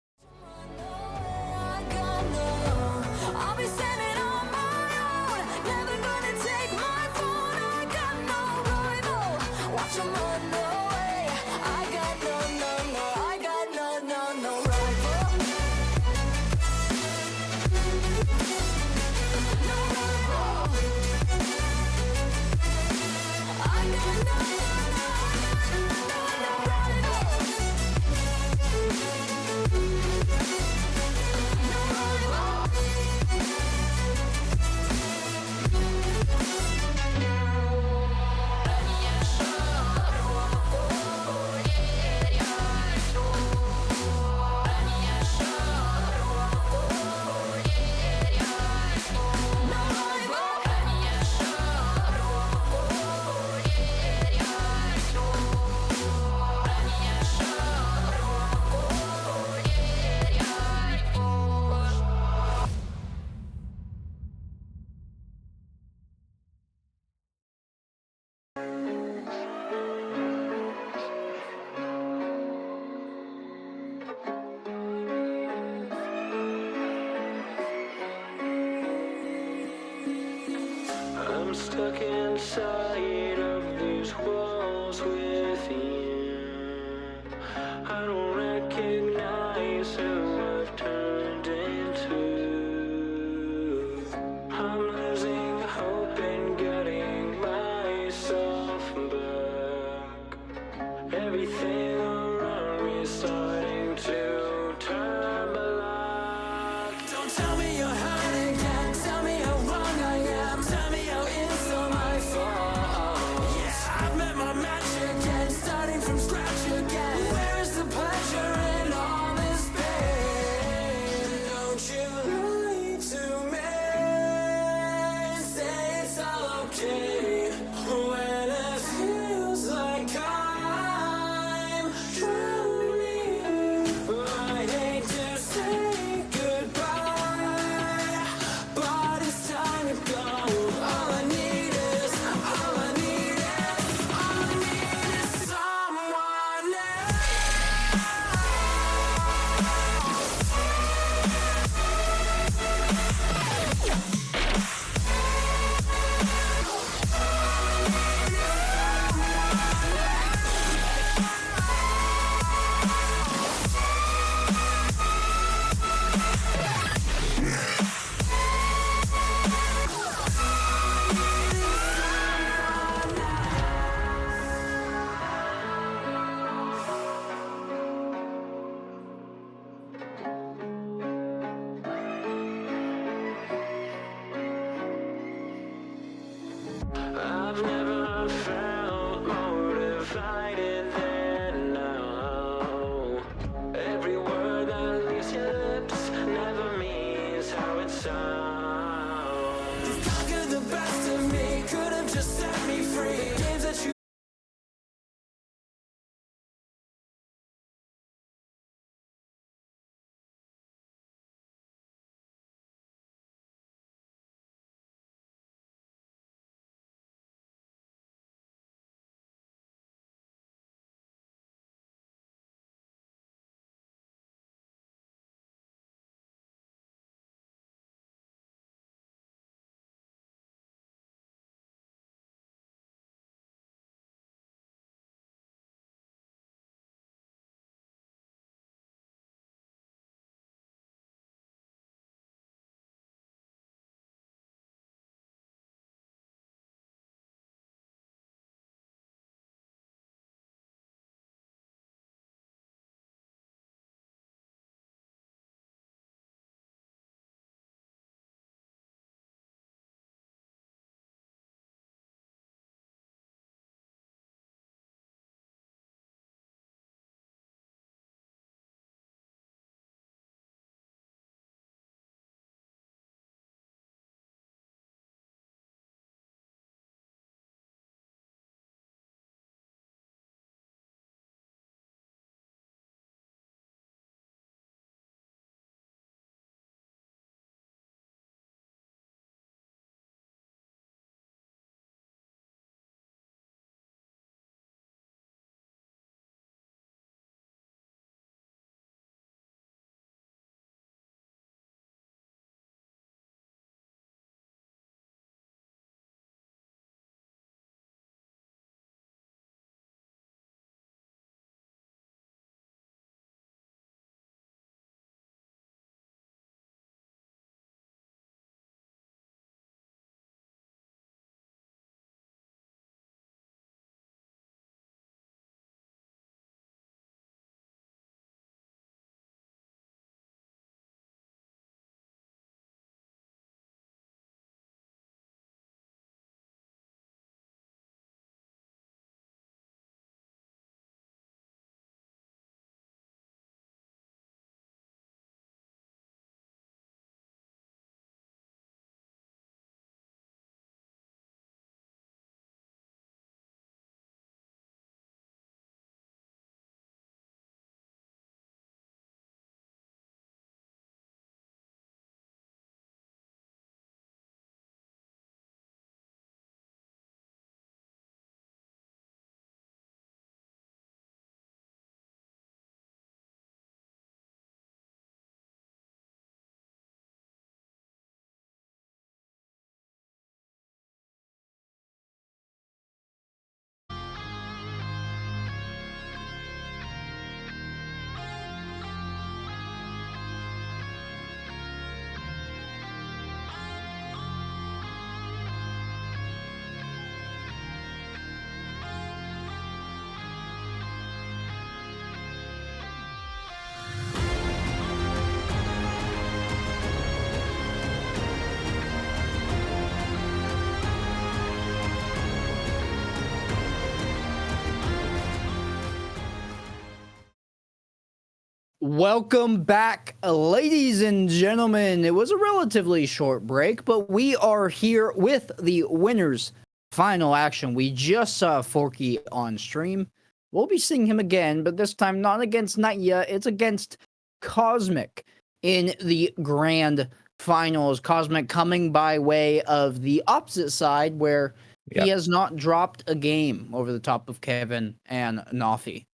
Welcome back, ladies and gentlemen. It was a relatively short break, but we are here with the winners' final action. We just saw Forky on stream. We'll be seeing him again, but this time not against Naya. It's against Cosmic in the grand finals. Cosmic coming by way of the opposite side, where he has not dropped a game over the top of Kevin and Nafi.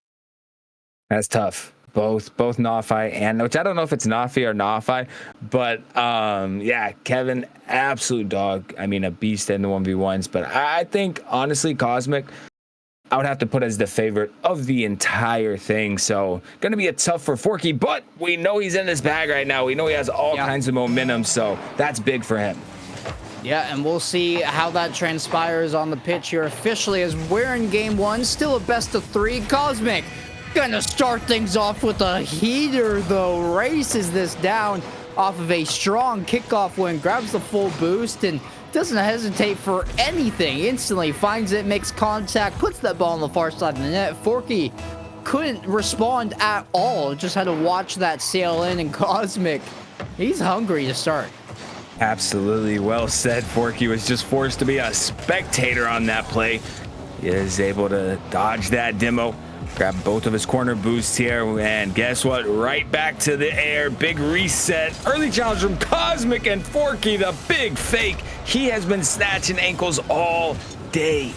That's tough. Both Nafi and, which I don't know if it's Nafi or Nafi, but yeah, Kevin, absolute dog. I mean, a beast in the 1v1s, but I think honestly, Cosmic, I would have to put as the favorite of the entire thing. So gonna be a tough for Forky, but we know he's in his bag right now. We know he has all kinds of momentum, so that's big for him. Yeah, and we'll see how that transpires on the pitch here officially as we're in game one. Still a best of three. Cosmic gonna start things off with a heater, though. Races this down off of a strong kickoff win. Grabs the full boost and doesn't hesitate for anything. Instantly finds it, makes contact, puts that ball on the far side of the net. Forky couldn't respond at all. Just had to watch that sail in, and Cosmic, he's hungry to start. Absolutely well said. Forky was just forced to be a spectator on that play. He is able to dodge that demo, grab both of his corner boosts here, and guess what? Right back to the air. Big reset. Early challenge from Cosmic, and Forky, the big fake. He has been snatching ankles all day.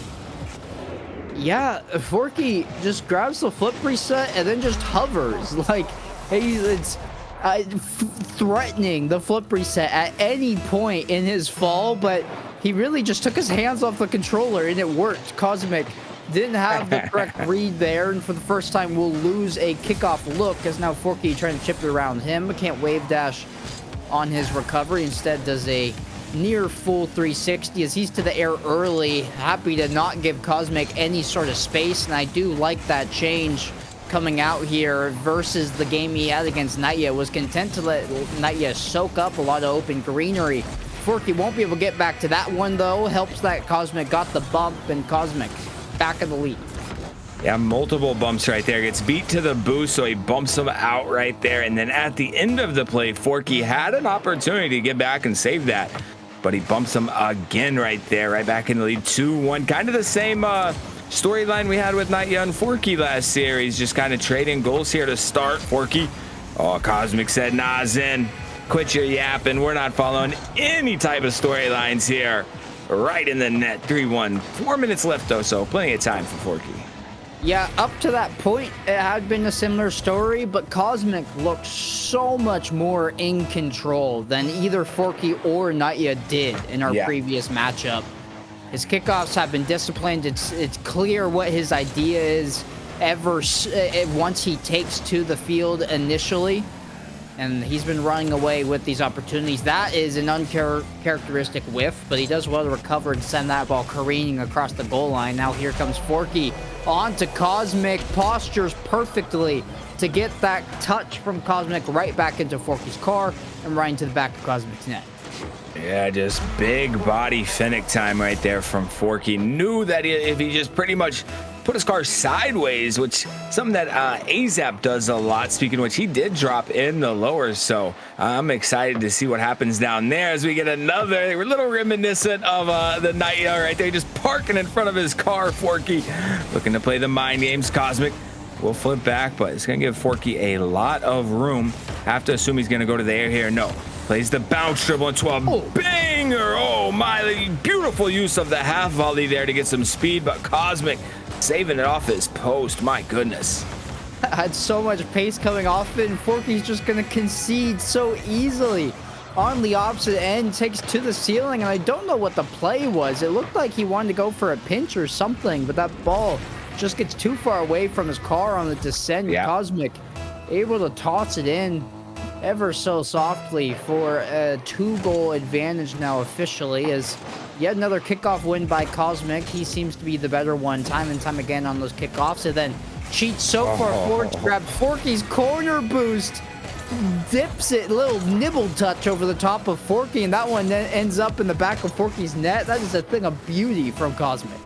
Yeah, Forky just grabs the flip reset and then just hovers. Like, it's threatening the flip reset at any point in his fall, but he really just took his hands off the controller and it worked. Cosmic didn't have the correct read there, and for the first time we'll lose a kickoff look as now Forky trying to chip it around him. Can't wave dash on his recovery, instead does a near full 360 as he's to the air early. Happy to not give Cosmic any sort of space, and I do like that change coming out here versus the game he had against Naya. Was content to let Naya soak up a lot of open greenery. Forky won't be able to get back to that one, though. Helps that Cosmic got the bump, and Cosmic back in the lead. Yeah, multiple bumps right there. Gets beat to the boost, so he bumps him out right there. And then at the end of the play, Forky had an opportunity to get back and save that, but he bumps him again right there, right back in the lead. 2-1. Kind of the same storyline we had with Naya and Forky last series, just kind of trading goals here to start. Forky, oh, Cosmic said, nah, Zen, quit your yapping. We're not following any type of storylines here. Right in the net. 3-1. 4 minutes left, though, so plenty of time for Forky. Yeah, up to that point, it had been a similar story, but Cosmic looked so much more in control than either Forky or Naya did in our previous matchup. His kickoffs have been disciplined. It's clear what his idea is once he takes to the field initially, and he's been running away with these opportunities. That is an uncharacteristic whiff, but he does well to recover and send that ball careening across the goal line. Now here comes Forky on to Cosmic, postures perfectly to get that touch from Cosmic right back into Forky's car and right into the back of Cosmic's net. Yeah, just big body Fennec time right there from Forky. Knew that if he just pretty much put his car sideways, which something that AZAP does a lot, speaking of which, he did drop in the lower, so I'm excited to see what happens down there as we get another little reminiscent of the Naya right there, just parking in front of his car. Forky looking to play the mind games. Cosmic will flip back, but it's going to give Forky a lot of room. Have to assume he's going to go to the air here. No. Plays the bounce dribble into a banger. Oh, my. Beautiful use of the half volley there to get some speed, but Cosmic saving it off his post. My goodness. Had so much pace coming off it, and Forky's just going to concede so easily. On the opposite end, takes to the ceiling, and I don't know what the play was. It looked like he wanted to go for a pinch or something, but that ball just gets too far away from his car on the descent. Yeah. Cosmic able to toss it in ever so softly for a 2-goal advantage now officially, as yet another kickoff win by Cosmic. He seems to be the better one time and time again on those kickoffs, and then cheats so far forward to grab Forky's corner boost, dips it, little nibble touch over the top of Forky, and that one then ends up in the back of Forky's net. That is a thing of beauty from Cosmic.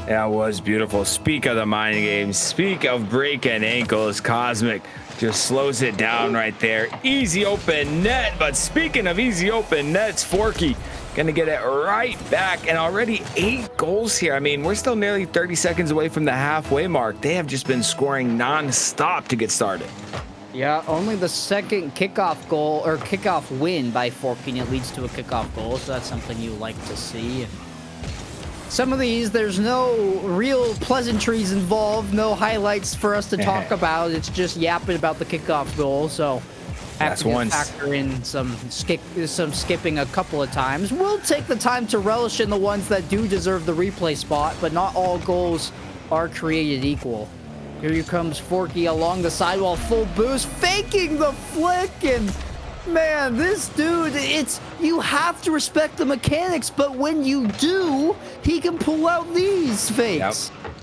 That was beautiful. Speak of the mind games. Speak of breaking ankles. Cosmic just slows it down right there. Easy open net. But speaking of easy open nets, Forky gonna get it right back, and already 8 goals here. I mean, we're still nearly 30 seconds away from the halfway mark. They have just been scoring non-stop to get started. Yeah, only the second kickoff goal or kickoff win by Forky, and it leads to a kickoff goal, so that's something you like to see. Some of these, there's no real pleasantries involved, no highlights for us to talk about. It's just yapping about the kickoff goal, so have to factor in some skipping a couple of times. We'll take the time to relish in the ones that do deserve the replay spot, but not all goals are created equal. Here comes Forky along the sidewall, full boost, faking the flick, and man, this dude, you have to respect the mechanics, but when you do, he can pull out these fakes. Yep.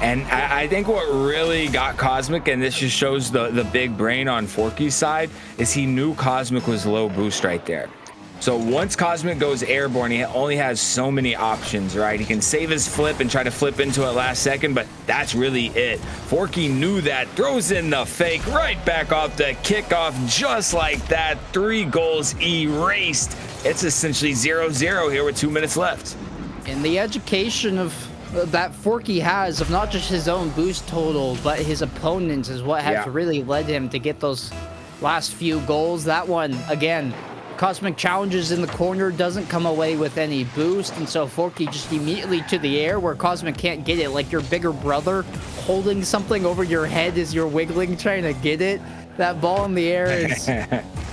And I think what really got Cosmic, and this just shows the big brain on Forky's side, is he knew Cosmic was low boost right there. So once Cosmic goes airborne, he only has so many options, right? He can save his flip and try to flip into it last second, but that's really it. Forky knew that, throws in the fake right back off the kickoff, just like that. 3 goals erased. It's essentially 0-0 here with 2 minutes left. And the education of that Forky has of not just his own boost total, but his opponents is what has really led him to get those last few goals. That one, again, Cosmic challenges in the corner, doesn't come away with any boost, and so Forky just immediately to the air where Cosmic can't get it, like your bigger brother holding something over your head as you're wiggling trying to get it. That ball in the air is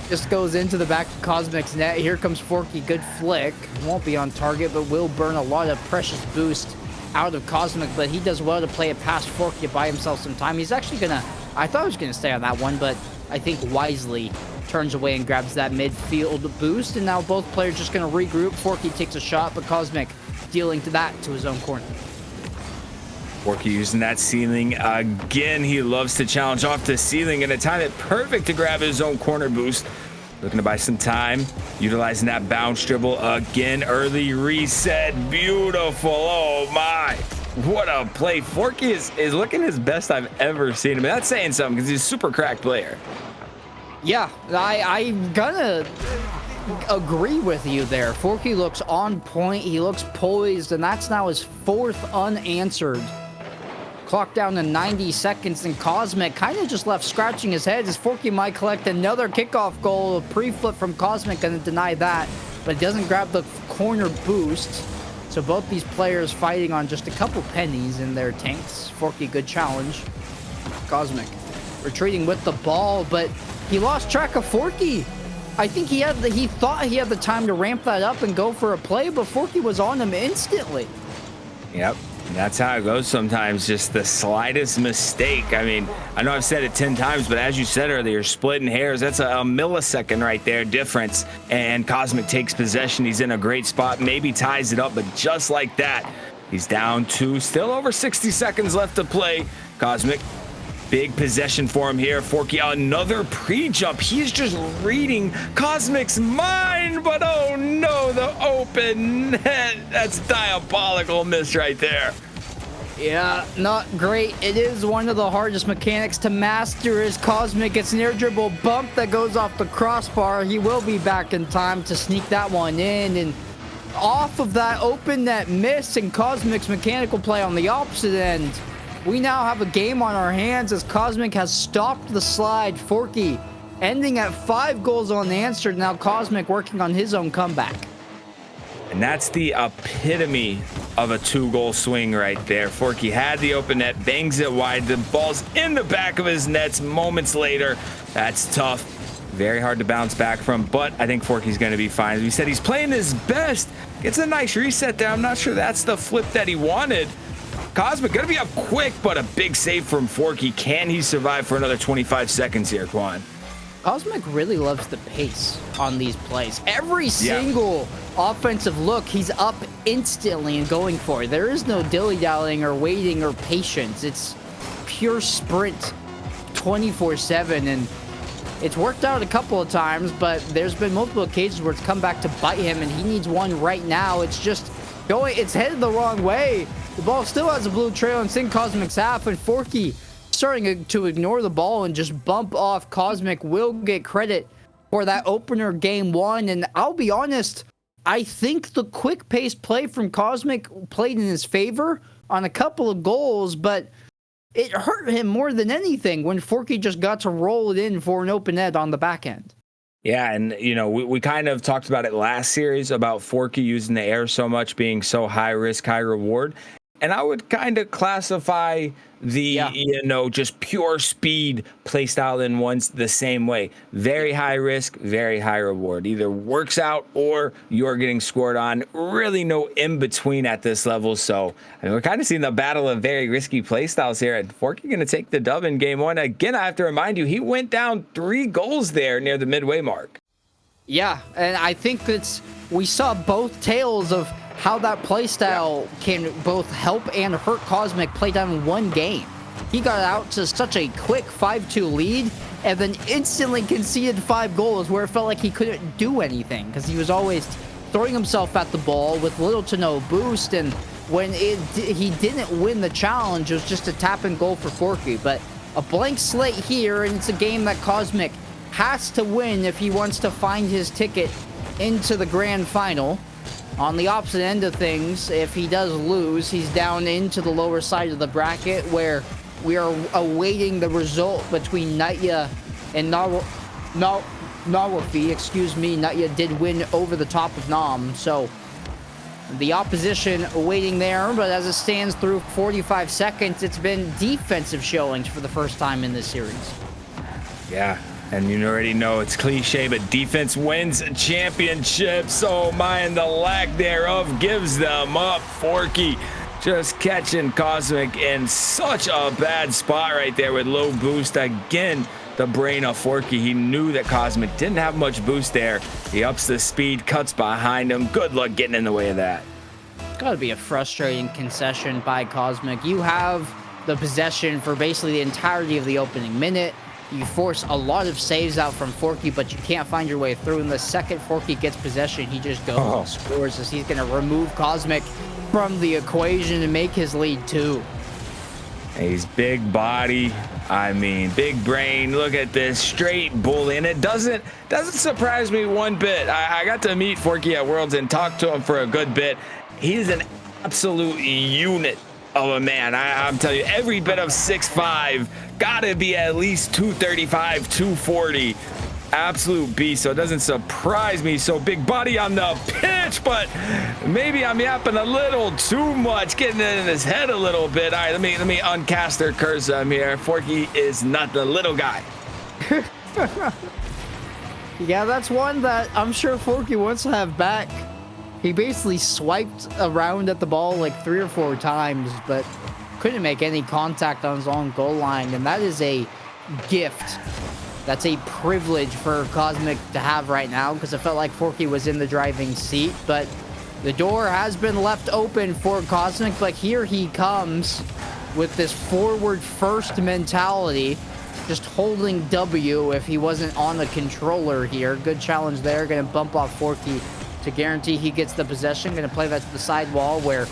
just goes into the back of Cosmic's net. Here comes Forky, good flick. Won't be on target, but will burn a lot of precious boost out of Cosmic, but he does well to play it past Forky to buy himself some time. He's actually gonna, I thought he was gonna stay on that one, but I think wisely turns away and grabs that midfield boost, and now both players just going to regroup. Forky takes a shot, but Cosmic dealing to that to his own corner. Forky using that ceiling again. He loves to challenge off the ceiling, and a time it perfect to grab his own corner boost. Looking to buy some time, utilizing that bounce dribble again. Early reset, beautiful. Oh my, what a play. Forky is looking his best I've ever seen him. That's saying something because he's a super cracked player. Yeah, I'm gonna agree with you there. Forky looks on point, he looks poised, and that's now his 4th unanswered. Clock down to 90 seconds, and Cosmic kind of just left scratching his head as Forky might collect another kickoff goal. A pre-flip from Cosmic, gonna deny that, but it doesn't grab the corner boost. So both these players fighting on just a couple pennies in their tanks. Forky, good challenge. Cosmic retreating with the ball, but he lost track of Forky. I think he thought he had the time to ramp that up and go for a play, but Forky was on him instantly. Yep, that's how it goes sometimes. Just the slightest mistake. I mean, I know I've said it 10 times, but as you said earlier, splitting hairs, that's a millisecond right there difference. And Cosmic takes possession. He's in a great spot, maybe ties it up, but just like that, he's down 2. Still over 60 seconds left to play. Cosmic, big possession for him here. Forky, another pre-jump. He's just reading Cosmic's mind, but oh no, the open net. That's diabolical miss right there. Yeah, not great. It is one of the hardest mechanics to master as Cosmic gets an air dribble bump that goes off the crossbar. He will be back in time to sneak that one in, and off of that open net miss and Cosmic's mechanical play on the opposite end, we now have a game on our hands as Cosmic has stopped the slide. Forky ending at 5 goals unanswered. Now Cosmic working on his own comeback. And that's the epitome of a 2-goal swing right there. Forky had the open net, bangs it wide. The ball's in the back of his nets moments later. That's tough. Very hard to bounce back from, but I think Forky's going to be fine. As we said, he's playing his best. Gets a nice reset there. I'm not sure that's the flip that he wanted. Cosmic gonna be up quick, but a big save from Forky. Can he survive for another 25 seconds here, Quan? Cosmic really loves the pace on these plays. Every single offensive look, he's up instantly and going for it. There is no dilly-dallying or waiting or patience. It's pure sprint 24/7, and it's worked out a couple of times, but there's been multiple occasions where it's come back to bite him, and he needs one right now. It's just going, it's headed the wrong way. The ball still has a blue trail and Sin Cosmic's half, and Forky starting to ignore the ball and just bump off. Cosmic will get credit for that opener game 1, and I'll be honest, I think the quick-paced play from Cosmic played in his favor on a couple of goals, but it hurt him more than anything when Forky just got to roll it in for an open net on the back end. Yeah, and we kind of talked about it last series about Forky using the air so much, being so high risk, high reward. And I would kind of classify the, just pure speed play style in ones the same way. Very high risk, very high reward. Either works out or you're getting scored on. Really no in between at this level. So we're kind of seeing the battle of very risky play styles here. And Forky going to take the dub in game 1. Again, I have to remind you, he went down 3 goals there near the midway mark. Yeah, and I think we saw both tales of how that playstyle can both help and hurt Cosmic play down in one game. He got out to such a quick 5-2 lead and then instantly conceded 5 goals where it felt like he couldn't do anything because he was always throwing himself at the ball with little to no boost, and when he didn't win the challenge, it was just a tap and goal for Forky. But a blank slate here, and it's a game that Cosmic has to win if he wants to find his ticket into the grand final. On the opposite end of things, if he does lose, he's down into the lower side of the bracket where we are awaiting the result between Natya and Nawafi. Excuse me, Natya did win over the top of Nam, so the opposition waiting there. But as it stands through 45 seconds, it's been defensive showings for the first time in this series. Yeah. And you already know it's cliche, but defense wins championships. Oh my, and the lack thereof gives them up. Forky just catching Cosmic in such a bad spot right there with low boost. Again, the brain of Forky. He knew that Cosmic didn't have much boost there. He ups the speed, cuts behind him. Good luck getting in the way of that. Gotta be a frustrating concession by Cosmic. You have the possession for basically the entirety of the opening minute. You force a lot of saves out from Forky, but you can't find your way through. And the second Forky gets possession, he just goes and scores, as he's going to remove Cosmic from the equation and make his lead 2. He's big body. I mean, big brain. Look at this straight bully, and it doesn't surprise me one bit. I got to meet Forky at Worlds and talk to him for a good bit. He's an absolute unit of a man. I'm telling you, every bit of 6'5", gotta be at least 235, 240. Absolute beast. So it doesn't surprise me. So big body on the pitch, but maybe I'm yapping a little too much, getting it in his head a little bit. All right, let me uncaster curse him here. Forky is not the little guy. Yeah, that's one that I'm sure Forky wants to have back. He basically swiped around at the ball like 3 or 4 times, but couldn't make any contact on his own goal line. And that is a gift. That's a privilege for Cosmic to have right now, because it felt like Forky was in the driving seat. But the door has been left open for Cosmic, but here he comes with this forward first mentality, just holding W if he wasn't on the controller here. Good challenge there. Going to bump off Forky to guarantee he gets the possession. Going to play that to the sidewall where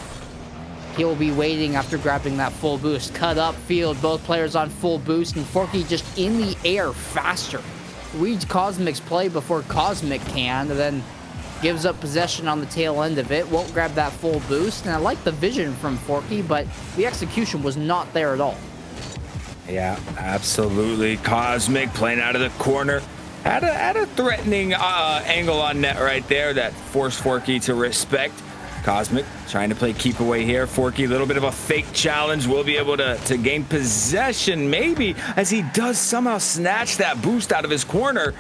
he'll be waiting after grabbing that full boost. Cut up field, both players on full boost, and Forky just in the air faster. Reads Cosmic's play before Cosmic can, and then gives up possession on the tail end of it. Won't grab that full boost, and I like the vision from Forky, but the execution was not there at all. Yeah, absolutely. Cosmic playing out of the corner. Had a threatening angle on net right there that forced Forky to respect. Cosmic trying to play keep away here. Forky, a little bit of a fake challenge. Will be able to gain possession maybe, as he does somehow snatch that boost out of his corner.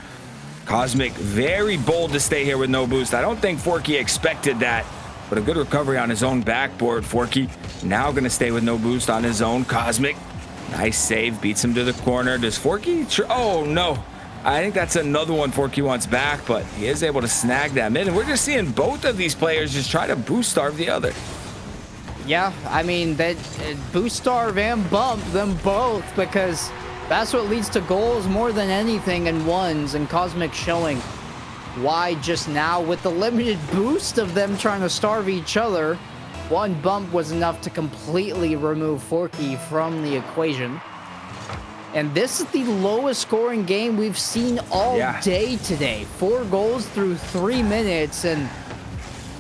Cosmic very bold to stay here with no boost. I don't think Forky expected that, but a good recovery on his own backboard. Forky now going to stay with no boost on his own. Cosmic, nice save, beats him to the corner. Does Forky? Oh no. I think that's another one Forky wants back, but he is able to snag that mid. And we're just seeing both of these players just try to boost starve the other. Yeah, I mean, that boost starve and bump them both, because that's what leads to goals more than anything in ones. And Cosmic showing why just now with the limited boost of them trying to starve each other, One bump was enough to completely remove Forky from the equation. And this is the lowest scoring game we've seen all day today. 4 goals through 3 minutes, and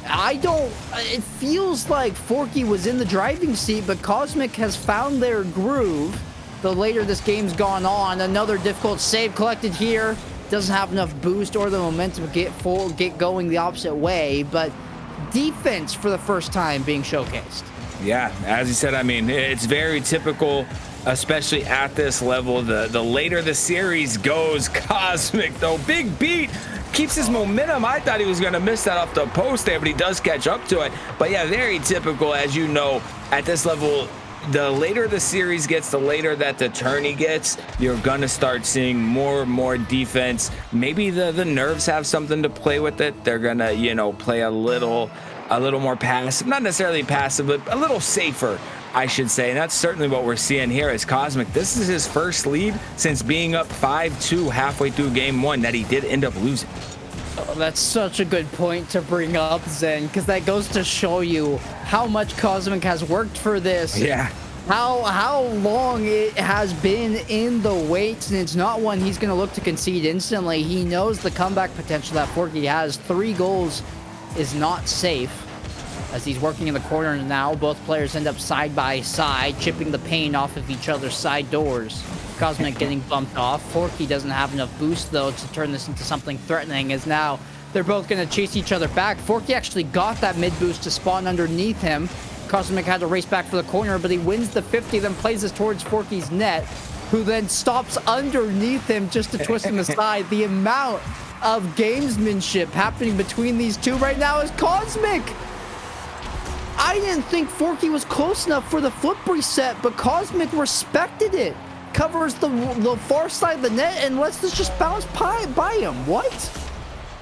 it feels like Forky was in the driving seat, but Cosmic has found their groove. The later this game's gone on, another difficult save collected here. Doesn't have enough boost or the momentum to get going the opposite way, but defense for the first time being showcased. Yeah, as you said, I mean, it's very typical, especially at this level. The later the series goes, Cosmic, though, big beat, keeps his momentum. I thought he was going to miss that off the post there, but he does catch up to it. But yeah, very typical, as you know, at this level. The later the series gets, the later that the tourney gets, you're going to start seeing more and more defense. Maybe the nerves have something to play with it. They're going to, you know, play a little more passive, not necessarily passive, but a little safer, I should say. And that's certainly what we're seeing here as Cosmic. This is his first lead since being up 5-2 halfway through game 1 that he did end up losing. Oh, that's such a good point to bring up, Zen, because that goes to show you how much Cosmic has worked for this. Yeah. How long it has been in the wait, and it's not one he's going to look to concede instantly. He knows the comeback potential that Forky has. 3 goals is not safe. As he's working in the corner now, both players end up side by side, chipping the paint off of each other's side doors. Cosmic getting bumped off. Forky doesn't have enough boost, though, to turn this into something threatening, as now they're both going to chase each other back. Forky actually got that mid boost to spawn underneath him. Cosmic had to race back for the corner, but he wins the 50, then plays this towards Forky's net, who then stops underneath him just to twist him aside. The amount of gamesmanship happening between these two right now is Cosmic. I didn't think Forky was close enough for the flip reset, but Cosmic respected it. Covers the far side of the net and lets this just bounce by him. What?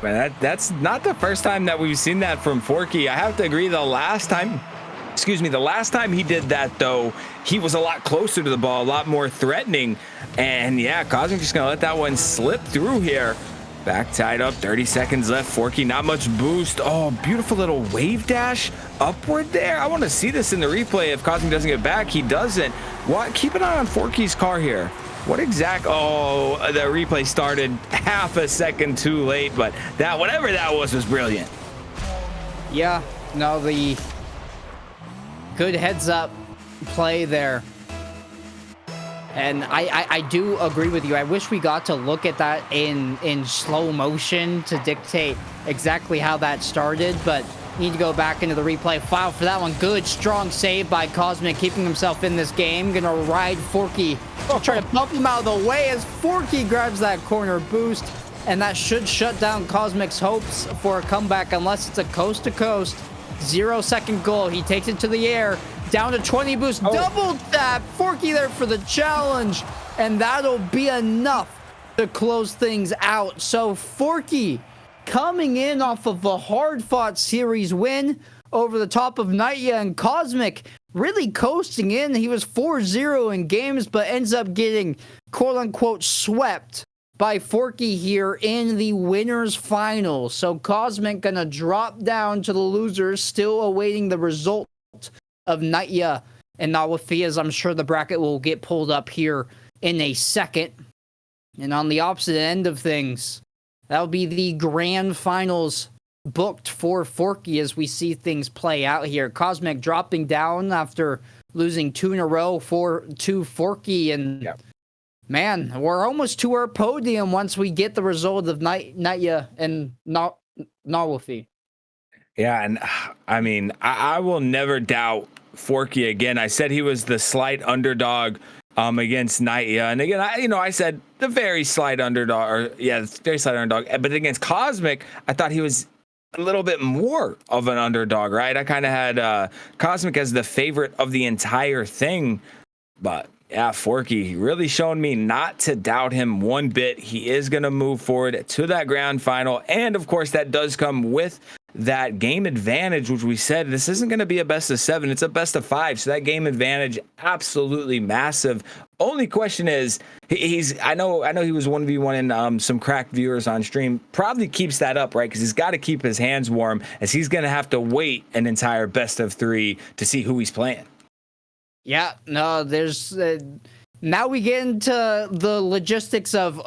Man, that's not the first time that we've seen that from Forky. I have to agree, the last time he did that, though, he was a lot closer to the ball, a lot more threatening. And yeah, Cosmic just gonna let that one slip through here. Back tied up, 30 seconds left. Forky, not much boost. Oh, beautiful little wave dash upward there. I want to see this in the replay. If Cosmic doesn't get back, he doesn't. What? Keep an eye on Forky's car here. What exact? Oh, the replay started half a second too late, but that, whatever that was brilliant. Yeah, no, the good heads up play there. And I do agree with you. I wish we got to look at that in slow motion to dictate exactly how that started, but need to go back into the replay file for that one. Good, strong save by Cosmic, keeping himself in this game. Gonna ride Forky. Try to bump him out of the way as Forky grabs that corner boost, and that should shut down Cosmic's hopes for a comeback unless it's a coast-to-coast 0-second goal. He takes it to the air. Down to 20 boost, double tap. Forky there for the challenge, and that'll be enough to close things out. So Forky coming in off of a hard-fought series win over the top of Nightya, and Cosmic really coasting in. He was 4-0 in games, but ends up getting quote-unquote swept by Forky here in the winners final. So Cosmic gonna drop down to the losers, still awaiting the result of Nightya and Nawafi, as I'm sure the bracket will get pulled up here in a second. And on the opposite end of things, that'll be the grand finals booked for Forky as we see things play out here. Cosmic dropping down after losing 2 in a row to Forky, and man, we're almost to our podium once we get the result of Nightya and Nawafi. Yeah, and I mean, I will never doubt Forky again. I said he was the slight underdog against Nightya, and again, I said the very slight underdog, very slight underdog. But against Cosmic, I thought he was a little bit more of an underdog, right? I kind of had Cosmic as the favorite of the entire thing, but yeah, Forky really showing me not to doubt him one bit. He is going to move forward to that grand final, and of course, that does come with that game advantage, which we said this isn't going to be a best of 7, it's a best of 5. So that game advantage, absolutely massive. Only question is, I know he was 1v1 in some cracked viewers on stream. Probably keeps that up, right? Because he's got to keep his hands warm, as he's going to have to wait an entire best of 3 to see who he's playing. Yeah, no, there's now we get into the logistics of,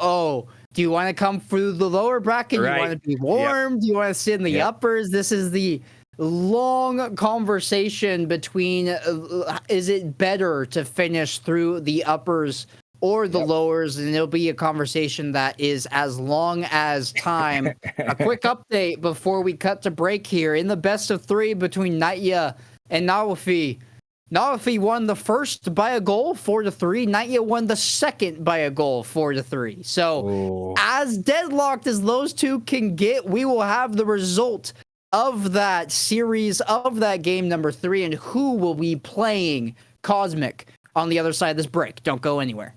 do you want to come through the lower bracket? Right. Do you want to be warm? Yep. Do you want to sit in the uppers? This is the long conversation between is it better to finish through the uppers or the lowers? And it'll be a conversation that is as long as time. A quick update before we cut to break here. In the best of 3 between Naya and Nawafi, Nawafi won the first by a goal, 4-3. Naya won the second by a goal, 4-3. So, as deadlocked as those two can get, we will have the result of that series, of that game number 3, and who will be playing Cosmic on the other side of this break. Don't go anywhere.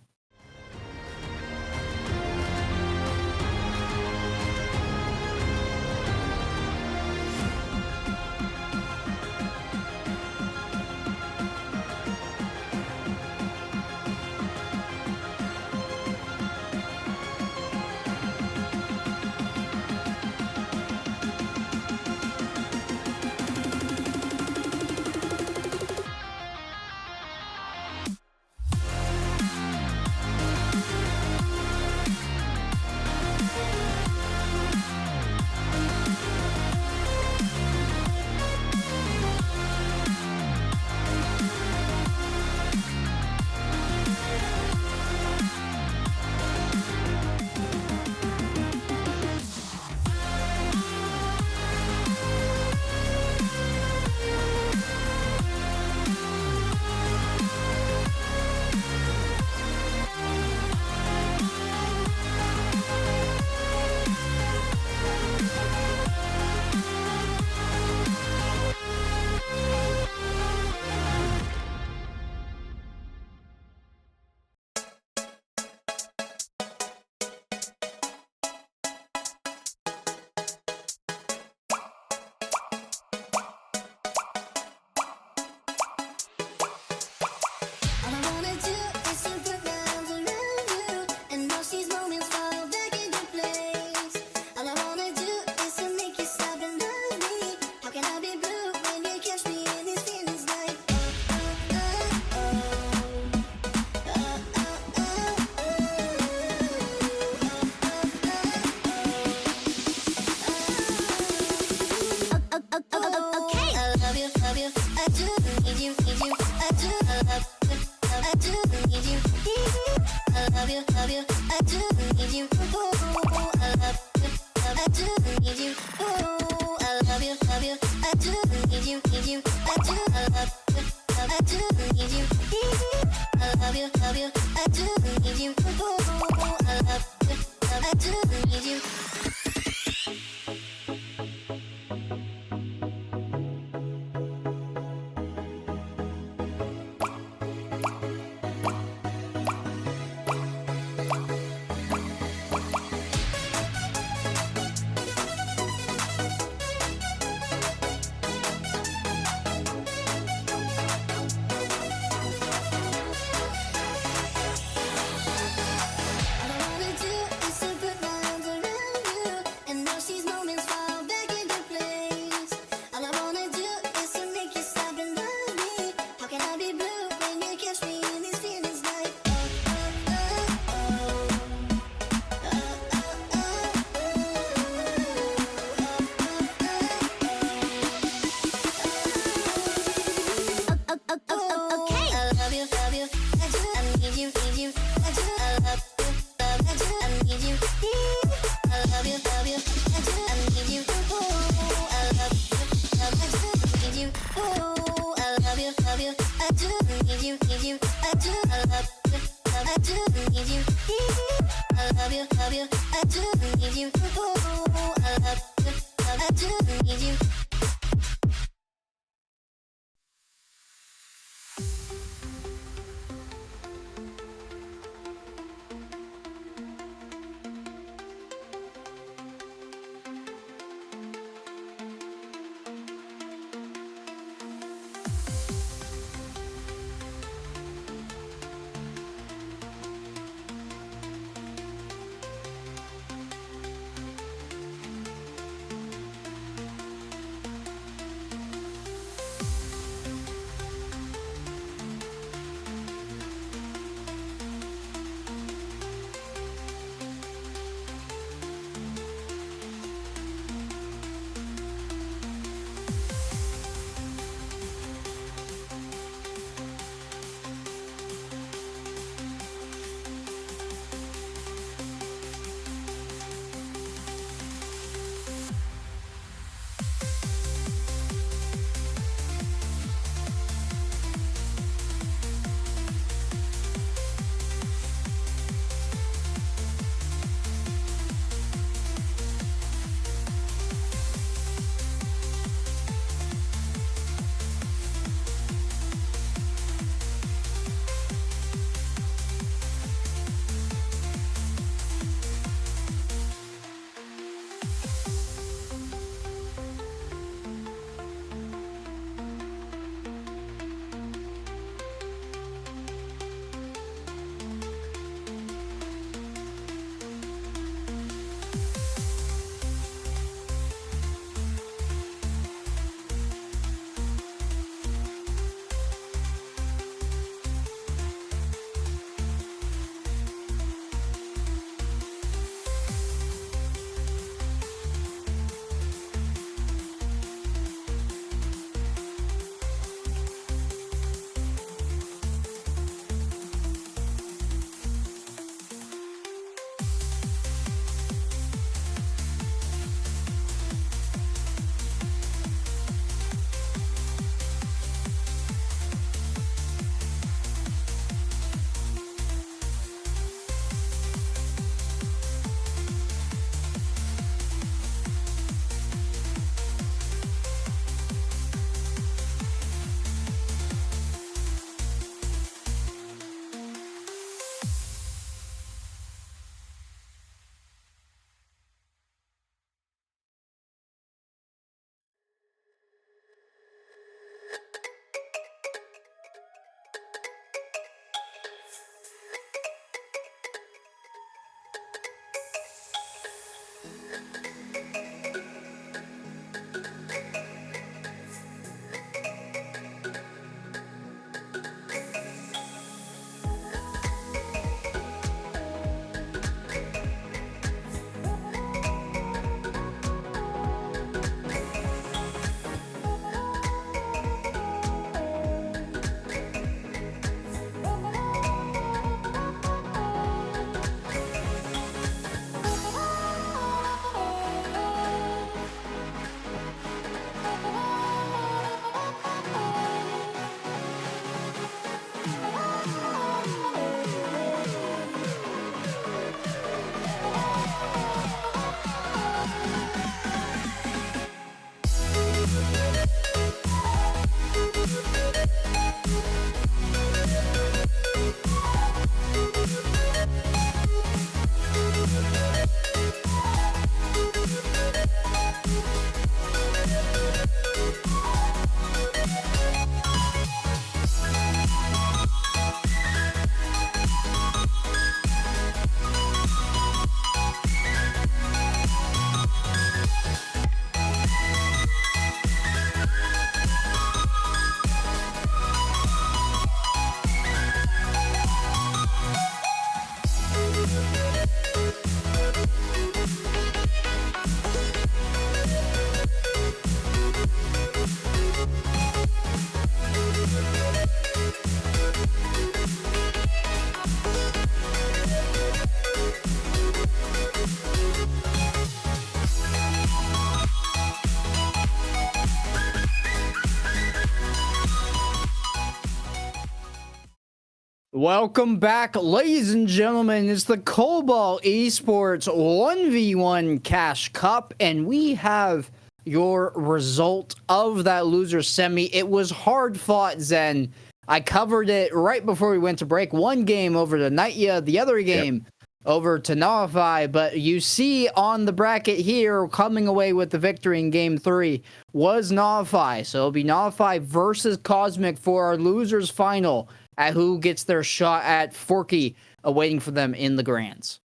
Welcome back, ladies and gentlemen. It's the Cobalt Esports 1v1 Cash Cup, and we have your result of that loser semi. It was hard fought, Zen. I covered it right before we went to break. One game over to Nightya, the other game over to Nullify, but you see on the bracket here, coming away with the victory in game 3 was Nullify. So it'll be Nullify versus Cosmic for our losers final, at who gets their shot at Forky awaiting for them in the grands.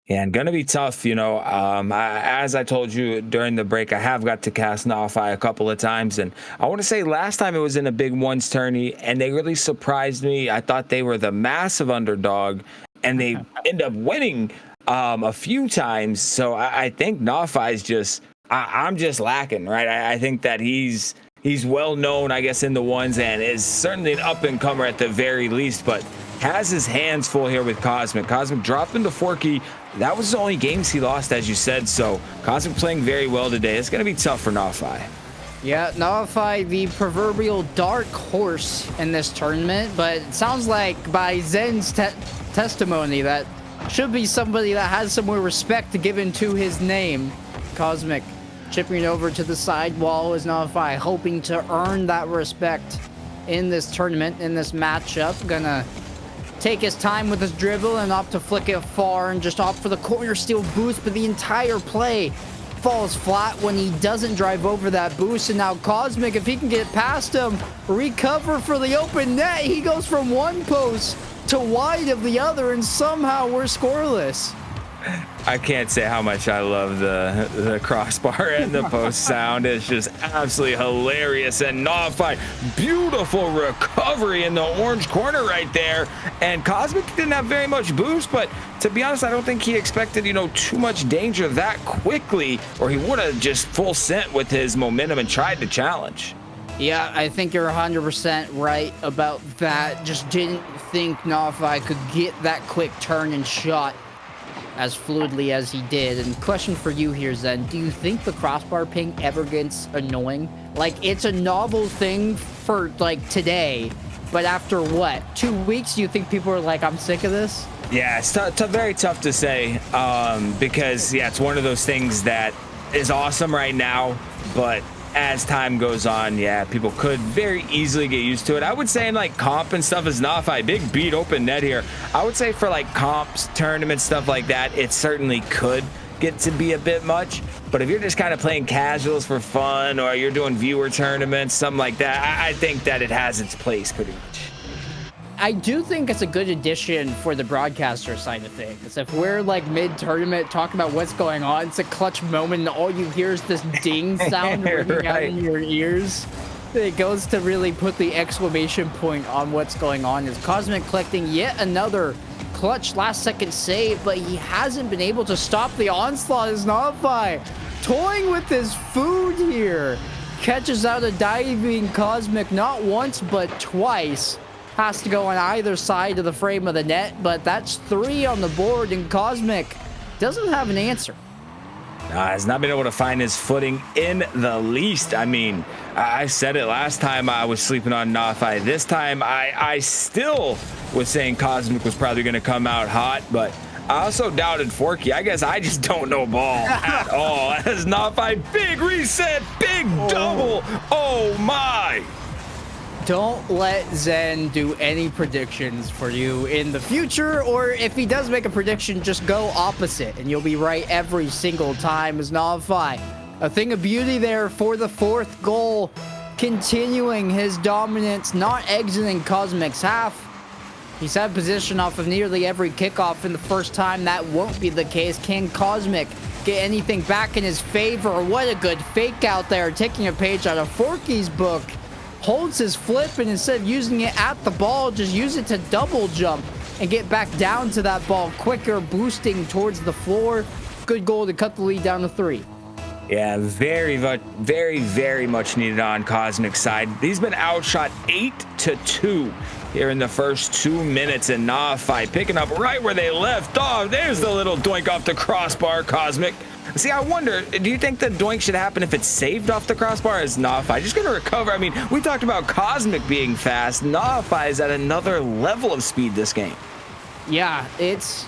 Yeah, and gonna be tough, you know. As I told you during the break, I have got to cast Nullify a couple of times, and I want to say last time it was in a big ones tourney, and they really surprised me. I thought they were the massive underdog, and they end up winning a few times. So I think Nullify is just, I'm just lacking, right? I think that he's well known, I guess, in the ones, and is certainly an up and comer at the very least, but has his hands full here with Cosmic. Cosmic dropped into Forky. That was the only games he lost, as you said. So Cosmic playing very well today. It's going to be tough for Nullify. Yeah, Nullify, the proverbial dark horse in this tournament, but it sounds like by Zen's testimony that should be somebody that has some more respect given to his name. Cosmic chipping over to the side wall is Nullify, hoping to earn that respect in this tournament, in this matchup. Gonna take his time with his dribble and opt to flick it far and just opt for the corner steal boost, but the entire play falls flat when he doesn't drive over that boost. And now Cosmic, if he can get past him, recover for the open net, he goes from one post to wide of the other, and somehow we're scoreless. I can't say how much I love the crossbar and the post sound. It's just absolutely hilarious. And Nullify, beautiful recovery in the orange corner right there. And Cosmic didn't have very much boost, but to be honest, I don't think he expected, you know, too much danger that quickly, or he would have just full sent with his momentum and tried to challenge. Yeah, I think you're 100% right about that. Just didn't think Nullify could get that quick turn and shot as fluidly as he did. And question for you here, Zen, do you think the crossbar ping ever gets annoying? Like, it's a novel thing for like today, but after what, 2 weeks, do you think people are like, I'm sick of this? Yeah, it's very tough to say, because yeah, it's one of those things that is awesome right now, but as time goes on, yeah, people could very easily get used to it. I would say in like comp and stuff is Nullify, big beat open net here. I would say for like comps, tournaments, stuff like that, it certainly could get to be a bit much. But if you're just kind of playing casuals for fun, or you're doing viewer tournaments, something like that, I think that it has its place pretty much. I do think it's a good addition for the broadcaster side of things. If we're like mid-tournament talking about what's going on, it's a clutch moment and all you hear is this ding sound ringing out in your ears. It goes to really put the exclamation point on what's going on. Is Cosmic collecting yet another clutch last-second save, but he hasn't been able to stop the onslaught. Is Nodify toying with his food here. Catches out a diving Cosmic not once, but twice. Has to go on either side of the frame of the net, but that's 3 on the board, and Cosmic doesn't have an answer. Has not been able to find his footing in the least. I mean, I said it last time I was sleeping on Nodify. This time, I still was saying Cosmic was probably going to come out hot, but I also doubted Forky. I guess I just don't know ball at all. As Nodify, big reset, big double. Oh my. Don't let Zen do any predictions for you in the future, or if he does make a prediction, just go opposite, and you'll be right every single time. As Nodify, a thing of beauty there for the 4th goal, continuing his dominance, not exiting Cosmic's half. He's had position off of nearly every kickoff in the first time. That won't be the case. Can Cosmic get anything back in his favor? What a good fake out there, taking a page out of Forky's book. Holds his flip, and instead of using it at the ball, just use it to double jump and get back down to that ball quicker, boosting towards the floor. Good goal to cut the lead down to 3. Yeah, very much needed on Cosmic's side. He's been outshot 8-2 here in the first 2 minutes, and Nodify picking up right where they left off. There's the little doink off the crossbar, Cosmic. See, I wonder, do you think the doink should happen if it's saved off the crossbar? Is Nodify just going to recover? I mean, we talked about Cosmic being fast. Nodify is at another level of speed this game. Yeah,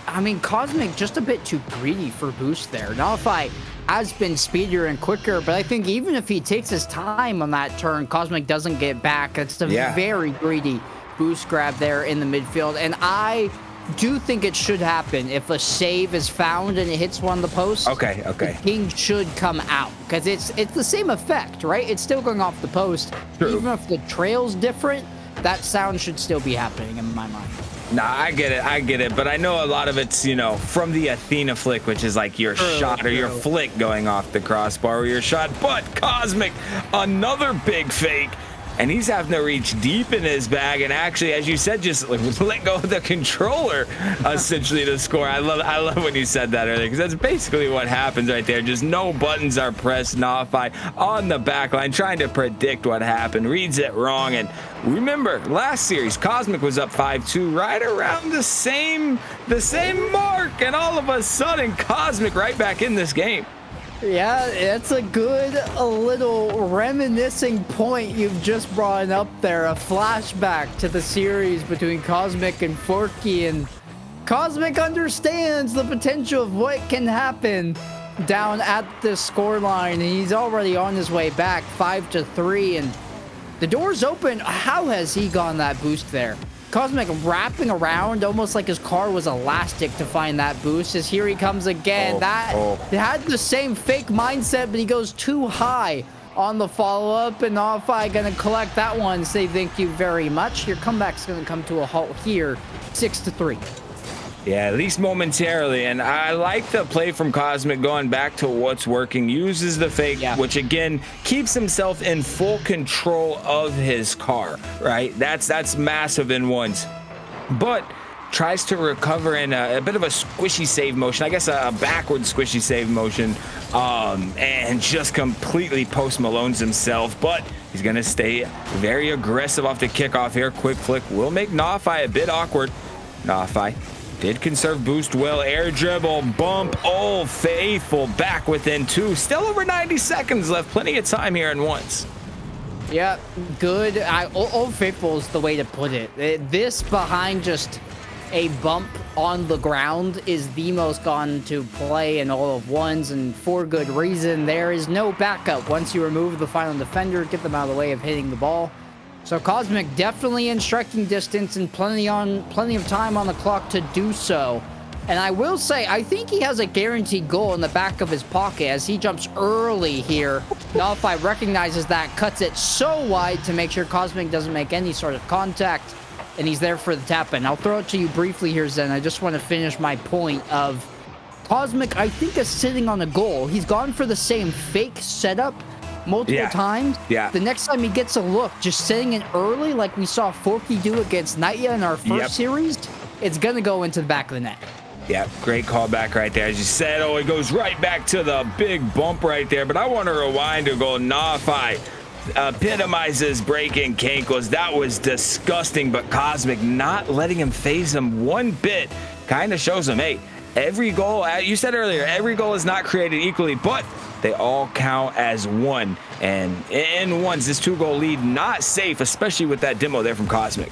I mean, Cosmic just a bit too greedy for boost there. Nodify has been speedier and quicker, but I think even if he takes his time on that turn, Cosmic doesn't get back. It's a very greedy boost grab there in the midfield, and I do think it should happen if a save is found and it hits one of the posts. Okay. The king should come out because it's the same effect, right? It's still going off the post. True. Even if the trail's different, that sound should still be happening in my mind. Nah, I get it, but I know a lot of it's, from the Athena flick, which is like your shot or your flick going off the crossbar or your shot, but Cosmic, another big fake. And he's having to reach deep in his bag and actually, as you said, just let go of the controller, essentially, to score. I love when you said that earlier, because that's basically what happens right there. Just no buttons are pressed. Nodify on the back line, trying to predict what happened, reads it wrong. And remember, last series, Cosmic was up 5-2, right around the same mark, and all of a sudden, Cosmic right back in this game. Yeah, it's a little reminiscing point you've just brought up there. A flashback to the series between Cosmic and Forky, and Cosmic understands the potential of what can happen down at the scoreline, and he's already on his way back, 5-3, and the door's open. How has he gone that boost there? Cosmic wrapping around almost like his car was elastic to find that boost. As here he comes again. It had the same fake mindset, but he goes too high on the follow-up, and Nodify gonna collect that one. Say thank you very much. Your comeback's gonna come to a halt here, 6-3. Yeah, at least momentarily. And I like the play from Cosmic going back to what's working. Uses the fake, which again keeps himself in full control of his car, right? That's massive in ones. But tries to recover in a bit of a squishy save motion, I guess a backward squishy save motion, and just completely Post Malone's himself. But he's going to stay very aggressive off the kickoff here. Quick flick will make Nodify a bit awkward. Nodify did conserve boost well. Air dribble, bump, Old Faithful back within 2. Still over 90 seconds left. Plenty of time here in once. Yeah, good. Old Faithful is the way to put it. This behind just a bump on the ground is the most gone to play in all of ones, and for good reason. There is no backup once you remove the final defender, get them out of the way of hitting the ball. So Cosmic definitely in striking distance and plenty of time on the clock to do so. And I will say, I think he has a guaranteed goal in the back of his pocket as he jumps early here. Nodify recognizes that, cuts it so wide to make sure Cosmic doesn't make any sort of contact. and he's there for the tap in. I'll throw it to you briefly here, Zen. I just want to finish my point of Cosmic, I think, is sitting on a goal. He's gone for the same fake setup multiple times. Yeah. The next time he gets a look, just setting it early like we saw Forky do against Naya in our first series, it's going to go into the back of the net. Yeah, great callback right there. As you said, it goes right back to the big bump right there. But I want to rewind to go, Nafi epitomizes breaking Cankles. That was disgusting, but Cosmic not letting him phase him one bit kind of shows him, hey, every goal, you said earlier, every goal is not created equally, but they all count as one. And in ones, this 2-goal lead, not safe, especially with that demo there from Cosmic.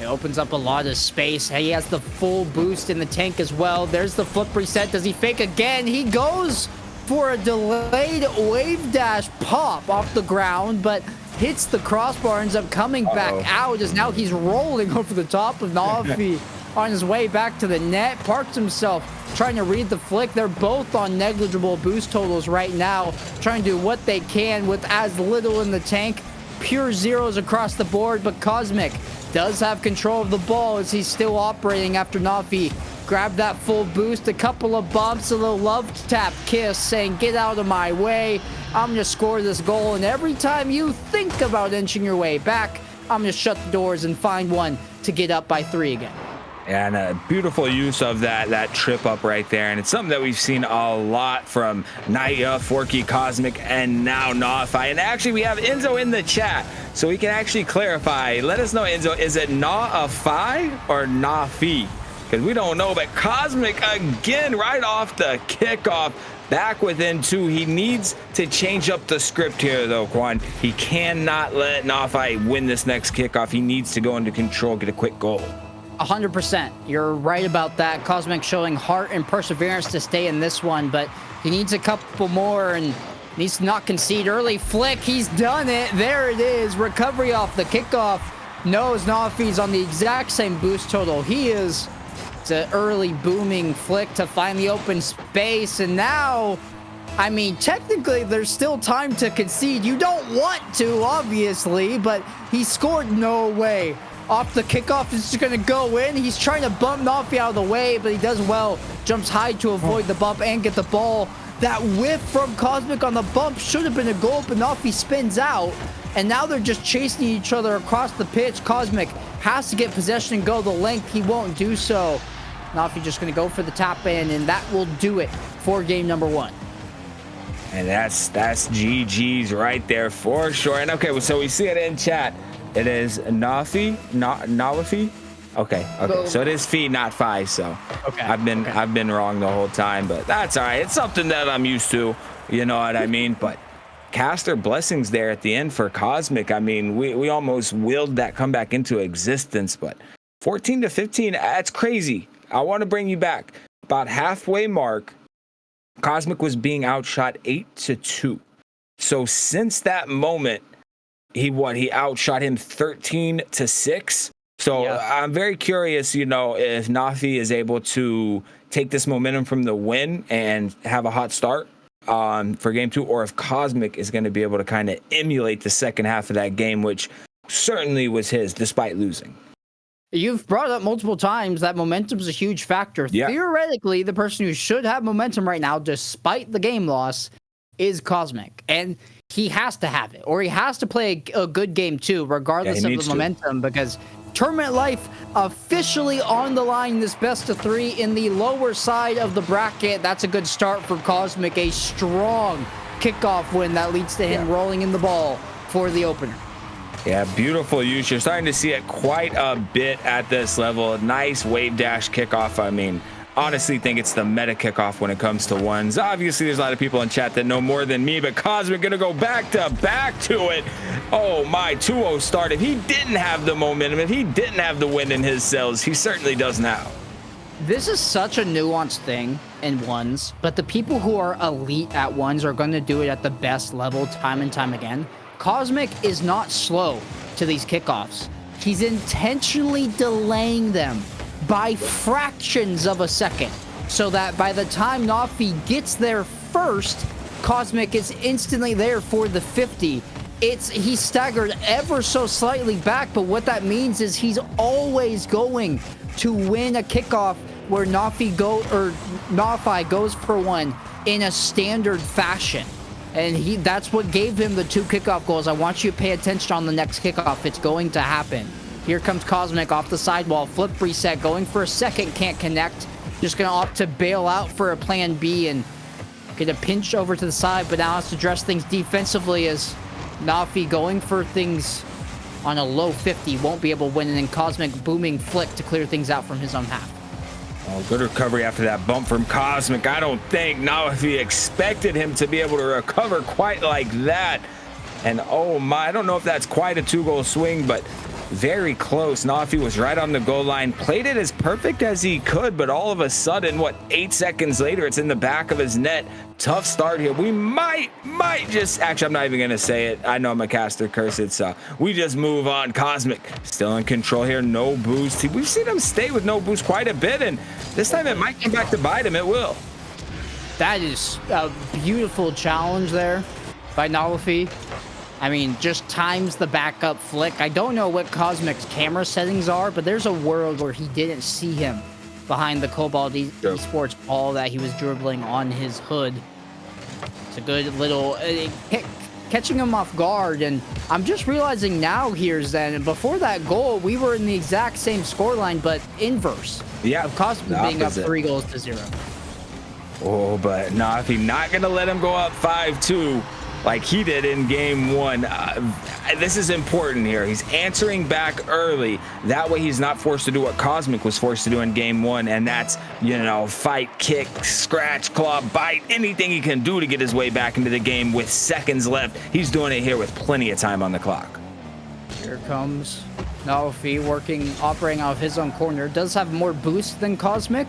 It opens up a lot of space. He has the full boost in the tank as well. There's the flip reset. Does he fake again? He goes for a delayed wave dash pop off the ground, but hits the crossbar, ends up coming back out as now he's rolling over the top of Nafi on his way back to the net. Parks himself trying to read the flick. They're both on negligible boost totals right now, trying to do what they can with as little in the tank. Pure zeros across the board, but Cosmic does have control of the ball as he's still operating after Nafi grabbed that full boost. A couple of bumps, a little love tap kiss saying, get out of my way. I'm going to score this goal. And every time you think about inching your way back, I'm going to shut the doors and find one to get up by 3 again. And a beautiful use of that trip up right there. And it's something that we've seen a lot from Naya, Forky, Cosmic, and now Nafi. And actually, we have Enzo in the chat, so we can actually clarify. Let us know, Enzo, is it Nafi or Nafi? Because we don't know, but Cosmic, again, right off the kickoff, back within 2. He needs to change up the script here, though, Quan. He cannot let Nafi win this next kickoff. He needs to go into control, get a quick goal. 100%. You're right about that. Cosmic showing heart and perseverance to stay in this one, but he needs a couple more and needs to not concede. Early flick. He's done it. There it is. Recovery off the kickoff. Knows Nafi's on the exact same boost total he is. It's an early booming flick to find the open space. And now, I mean, technically, there's still time to concede. You don't want to, obviously, but he scored no way. Off the kickoff, is just going to go in. He's trying to bump Nafi out of the way, but he does well. Jumps high to avoid the bump and get the ball. That whiff from Cosmic on the bump should have been a goal, but Nafi spins out. And now they're just chasing each other across the pitch. Cosmic has to get possession and go the length. He won't do so. Nafi just going to go for the tap in, and that will do it for game number 1. And that's GG's right there for sure. And okay, so we see it in chat. It is Nafi. Okay. So it is Fee, not Fi. So I've been wrong the whole time, but that's all right. It's something that I'm used to. You know what I mean? But caster blessings there at the end for Cosmic. I mean, we almost willed that comeback into existence, but 14-15. That's crazy. I want to bring you back about halfway mark. Cosmic was being outshot 8-2. So since that moment, he outshot him 13-6. So I'm very curious, if Nafi is able to take this momentum from the win and have a hot start for game 2, or if Cosmic is going to be able to kind of emulate the second half of that game, which certainly was his despite losing. You've brought up multiple times that momentum is a huge factor. Yeah. Theoretically, the person who should have momentum right now, despite the game loss, is Cosmic. And he has to have it, or he has to play a good game too, regardless of the momentum, because tournament life officially on the line, this best of 3 in the lower side of the bracket. That's a good start for Cosmic, a strong kickoff win that leads to him rolling in the ball for the opener. Yeah, beautiful use. You're starting to see it quite a bit at this level. Nice wave dash kickoff. I mean, honestly think it's the meta kickoff when it comes to ones. Obviously, there's a lot of people in chat that know more than me, but Cosmic gonna go back to it. Oh my, 2-0 start. If he didn't have the momentum, if he didn't have the win in his cells, he certainly does now. This is such a nuanced thing in ones, but the people who are elite at ones are going to do it at the best level time and time again. Cosmic is not slow to these kickoffs. He's intentionally delaying them by fractions of a second, so that by the time Nafi gets there first, Cosmic is instantly there for the 50. He staggered ever so slightly back, but what that means is he's always going to win a kickoff where Nafi goes for one in a standard fashion. And that's what gave him the 2 kickoff goals. I want you to pay attention on the next kickoff. It's going to happen. Here comes Cosmic off the sidewall. Flip reset, going for a second, can't connect. Just going to opt to bail out for a plan B and get a pinch over to the side, but now has to address things defensively as Nafi going for things on a low 50. Won't be able to win, and then Cosmic booming flick to clear things out from his own half. Oh, good recovery after that bump from Cosmic. I don't think Nafi expected him to be able to recover quite like that. And oh my, I don't know if that's quite a 2-goal swing, but very close. Nafi was right on the goal line, played it as perfect as he could, but all of a sudden, 8 seconds later, it's in the back of his net. Tough start here. We might just, actually, I'm not even gonna say it. I know I'm a caster, curse it, so we just move on. Cosmic still in control here, no boost. We've seen him stay with no boost quite a bit, and this time it might come back to bite him. It will. That is a beautiful challenge there by Nafi. I mean, just times the backup flick. I don't know what Cosmic's camera settings are, but there's a world where he didn't see him behind the Cobalt Esports ball that he was dribbling on his hood. It's a good little catching him off guard, and I'm just realizing now here, Zen, before that goal, we were in the exact same scoreline, but inverse. Yeah, of Cosmic being up 3-0. Oh, but Nafi not gonna let him go up 5-2. Like he did in game 1. This is important here. He's answering back early. That way he's not forced to do what Cosmic was forced to do in game 1, and that's, fight, kick, scratch, claw, bite, anything he can do to get his way back into the game with seconds left. He's doing it here with plenty of time on the clock. Here comes Nafi operating out of his own corner. Does have more boost than Cosmic,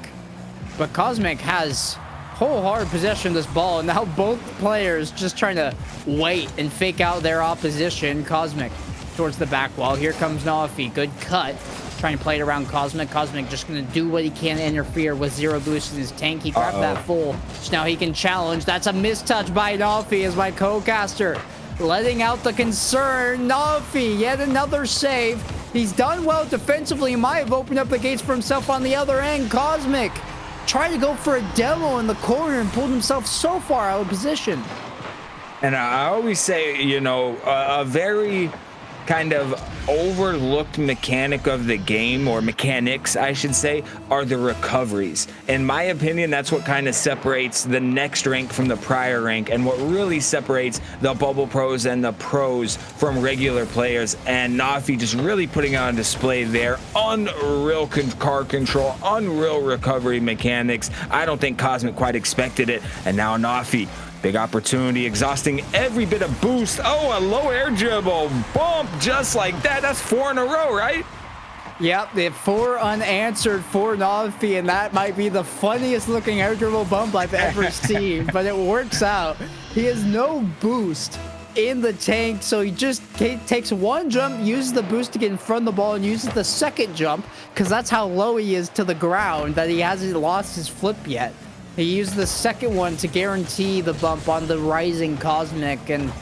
but Cosmic has whole hard possession of this ball, and now both players just trying to wait and fake out their opposition. Cosmic towards the back wall. Here comes Nafi. Good cut. Trying to play it around Cosmic. Cosmic just going to do what he can to interfere with 0 boost in his tank. He grabbed that full. So now he can challenge. That's a mistouch by Nafi as my co-caster letting out the concern. Nafi, yet another save. He's done well defensively. He might have opened up the gates for himself on the other end. Cosmic tried to go for a demo in the corner and pulled himself so far out of position. And I always say, a very kind of overlooked mechanic of the game, or mechanics, I should say, are the recoveries. In my opinion, that's what kind of separates the next rank from the prior rank, and what really separates the bubble pros and the pros from regular players. And Nafi just really putting on display there. Unreal car control, unreal recovery mechanics. I don't think Cosmic quite expected it, and now Nafi, big opportunity, exhausting every bit of boost. Oh, a low air dribble bump just like that. That's 4 in a row, right? Yep, the 4 unanswered for Nafi, and that might be the funniest looking air dribble bump I've ever seen, but it works out. He has no boost in the tank, so he just takes 1 jump, uses the boost to get in front of the ball, and uses the 2nd jump, because that's how low he is to the ground, that he hasn't lost his flip yet. He used the 2nd one to guarantee the bump on the rising Cosmic, and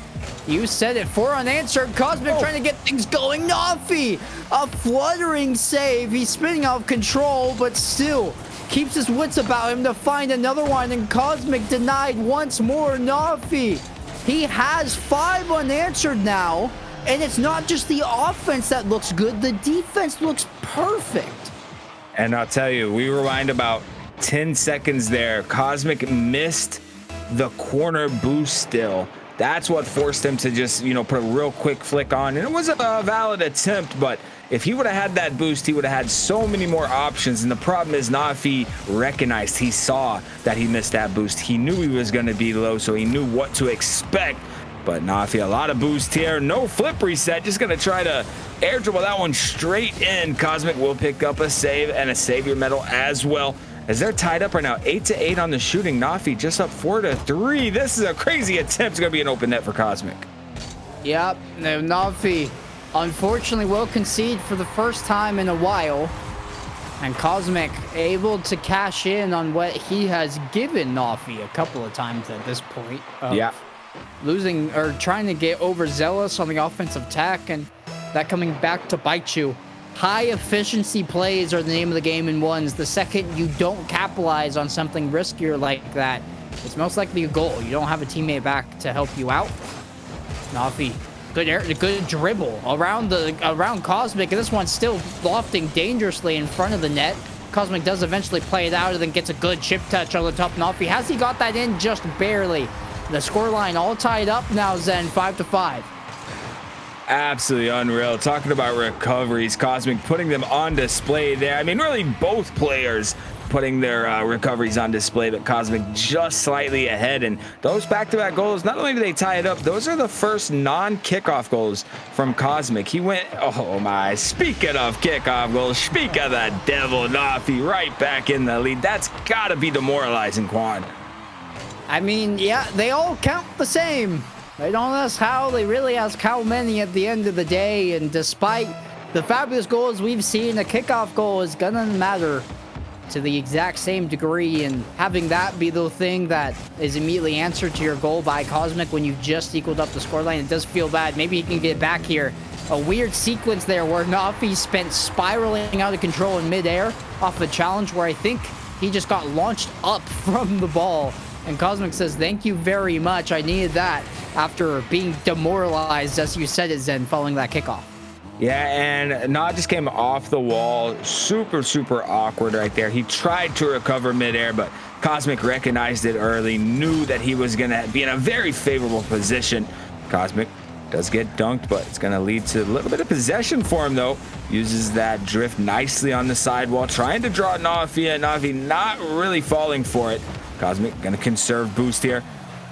you said it, 4 unanswered. Cosmic trying to get things going. Nafi, a fluttering save. He's spinning out of control, but still keeps his wits about him to find another one, and Cosmic denied once more. Nafi, he has 5 unanswered now, and it's not just the offense that looks good, the defense looks perfect. And I'll tell you, we rewind about 10 seconds there. Cosmic missed the corner boost still. That's what forced him to just, put a real quick flick on. And it was a valid attempt, but if he would have had that boost, he would have had so many more options. And the problem is Nafi recognized, he saw that he missed that boost. He knew he was going to be low, so he knew what to expect. But Nafi, a lot of boost here. No flip reset. Just going to try to air dribble that one straight in. Cosmic will pick up a save and a savior medal as well, as they're tied up right now, 8-8 on the shooting. Nafi just up 4-3. This is a crazy attempt. It's going to be an open net for Cosmic. Yep, no, Nafi unfortunately will concede for the first time in a while. And Cosmic able to cash in on what he has given Nafi a couple of times at this point. losing or trying to get overzealous on the offensive attack, and that coming back to bite you. High efficiency plays are the name of the game in ones. The second you don't capitalize on something riskier like that, it's most likely a goal. You don't have a teammate back to help you out. Nafi, good dribble around Cosmic, and this one's still lofting dangerously in front of the net. Cosmic does eventually play it out and then gets a good chip touch on the top. Nafi, has he got that in? Just barely. The scoreline all tied up now, Zen, 5-5. Absolutely unreal. Talking about recoveries, Cosmic putting them on display there. I mean, really both players putting their recoveries on display, but Cosmic just slightly ahead. And those back-to-back goals, not only do they tie it up, those are the first non-kickoff goals from Cosmic. He went, oh my, speaking of kickoff goals, speak of the devil, Nafi right back in the lead. That's got to be demoralizing, Quan. I mean, yeah, they all count the same. They don't ask how, they really ask how many at the end of the day. And despite the fabulous goals we've seen, a kickoff goal is gonna matter to the exact same degree, and having that be the thing that is immediately answered to your goal by Cosmic when you just equaled up the scoreline, it does feel bad. Maybe he can get back here. A weird sequence there where Nafi spent spiraling out of control in midair off a challenge where I think he just got launched up from the ball. And Cosmic says, thank you very much. I needed that after being demoralized, as you said it, Zen, following that kickoff. Yeah, and Na just came off the wall. Super, super awkward right there. He tried to recover midair, but Cosmic recognized it early, knew that he was going to be in a very favorable position. Cosmic does get dunked, but it's going to lead to a little bit of possession for him, though. Uses that drift nicely on the sidewall, trying to draw Nafi, and Nafi not really falling for it. Cosmic going to conserve boost here.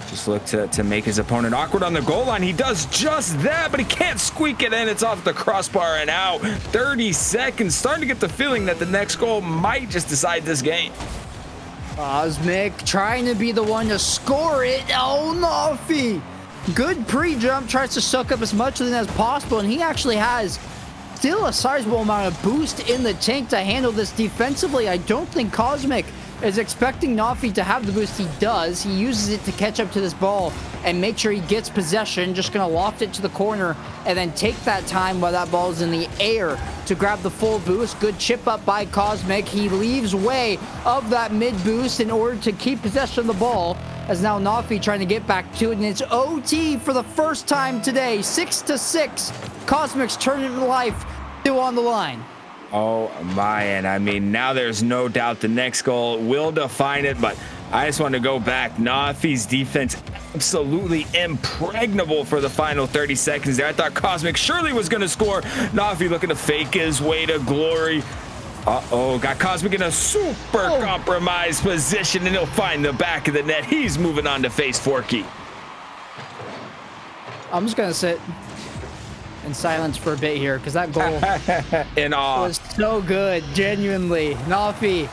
Just look to make his opponent awkward on the goal line. He does just that, but he can't squeak it in. It's off the crossbar and out. 30 seconds. Starting to get the feeling that the next goal might just decide this game. Cosmic trying to be the one to score it. Oh, Nafi. Good pre-jump. Tries to suck up as much of it as possible, and he actually has still a sizable amount of boost in the tank to handle this defensively. I don't think Cosmic is expecting Nafi to have the boost. He does. He uses it to catch up to this ball and make sure he gets possession. Just going to loft it to the corner and then take that time while that ball is in the air to grab the full boost. Good chip up by Cosmic. He leaves way of that mid boost in order to keep possession of the ball, as now Nafi trying to get back to it, and it's OT for the first time today. 6-6. Cosmic's tournament life still on the line. Oh my, and I mean, now there's no doubt the next goal will define it, but I just want to go back. Nafi's defense absolutely impregnable for the final 30 seconds there. I thought Cosmic surely was going to score. Nafi looking to fake his way to glory. Uh-oh, got Cosmic in a super compromised position, and he'll find the back of the net. He's moving on to face Forky. I'm just going to sit in silence for a bit here, because that goal in awe was so good, genuinely. Nafi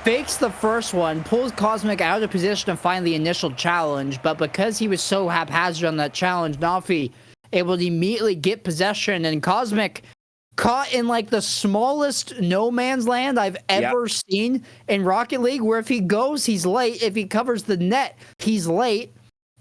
fakes the first one, pulls Cosmic out of position to find the initial challenge, but because he was so haphazard on that challenge, Nafi able to immediately get possession, and Cosmic caught in like the smallest no man's land I've ever seen in Rocket League, where if he goes, he's late. If he covers the net, he's late.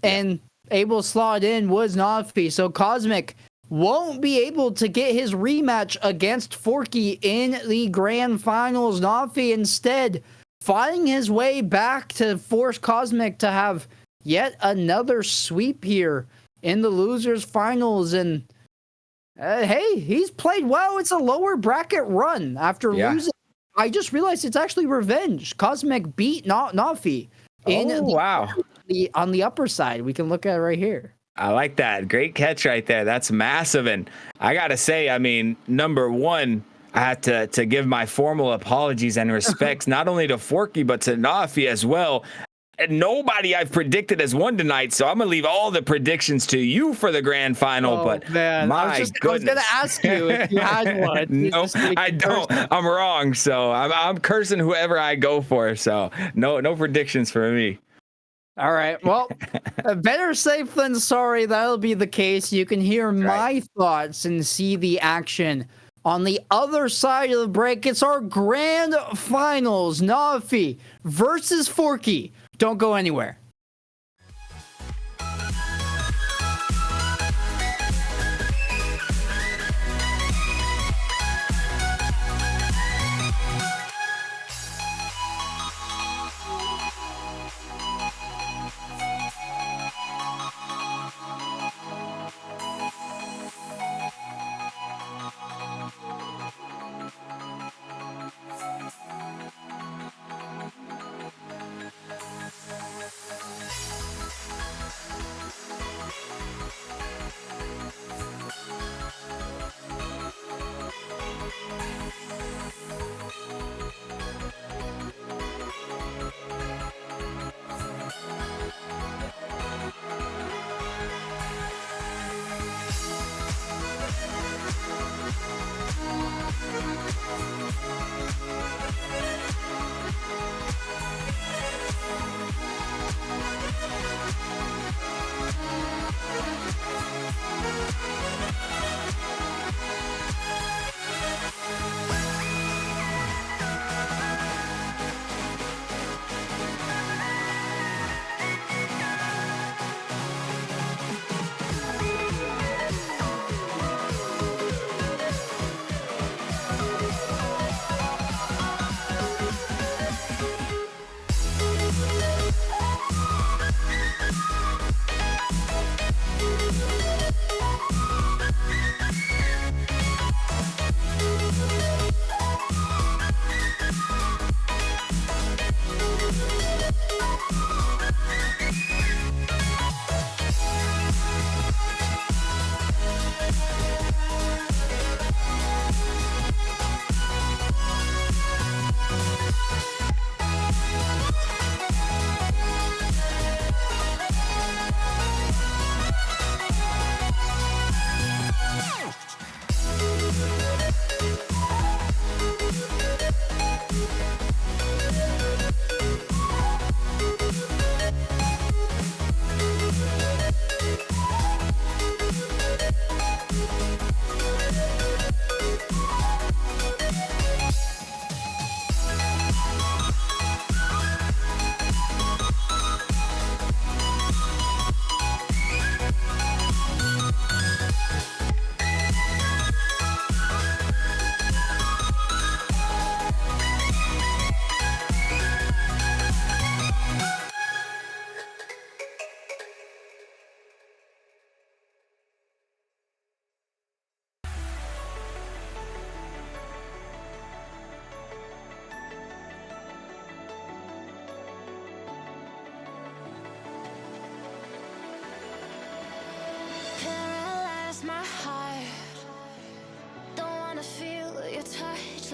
And able to slot in was Nafi. So Cosmic won't be able to get his rematch against Forky in the grand finals. Nafi instead finding his way back to force Cosmic to have yet another sweep here in the losers finals. And hey, he's played well. It's a lower bracket run after losing. I just realized it's actually revenge. Cosmic beat Nafi on the upper side. We can look at it right here. I like that. Great catch right there. That's massive. And I got to say, I mean, number one, I had to give my formal apologies and respects not only to Forky, but to Nafi as well. And nobody I've predicted has won tonight, so I'm going to leave all the predictions to you for the grand final. But man, I was going to ask you if you had one. No, I don't. I'm wrong. So I'm cursing whoever I go for. So no predictions for me. All right. Well, better safe than sorry. That'll be the case. You can hear my thoughts and see the action on the other side of the break. It's our grand finals. Nafi versus Forky. Don't go anywhere.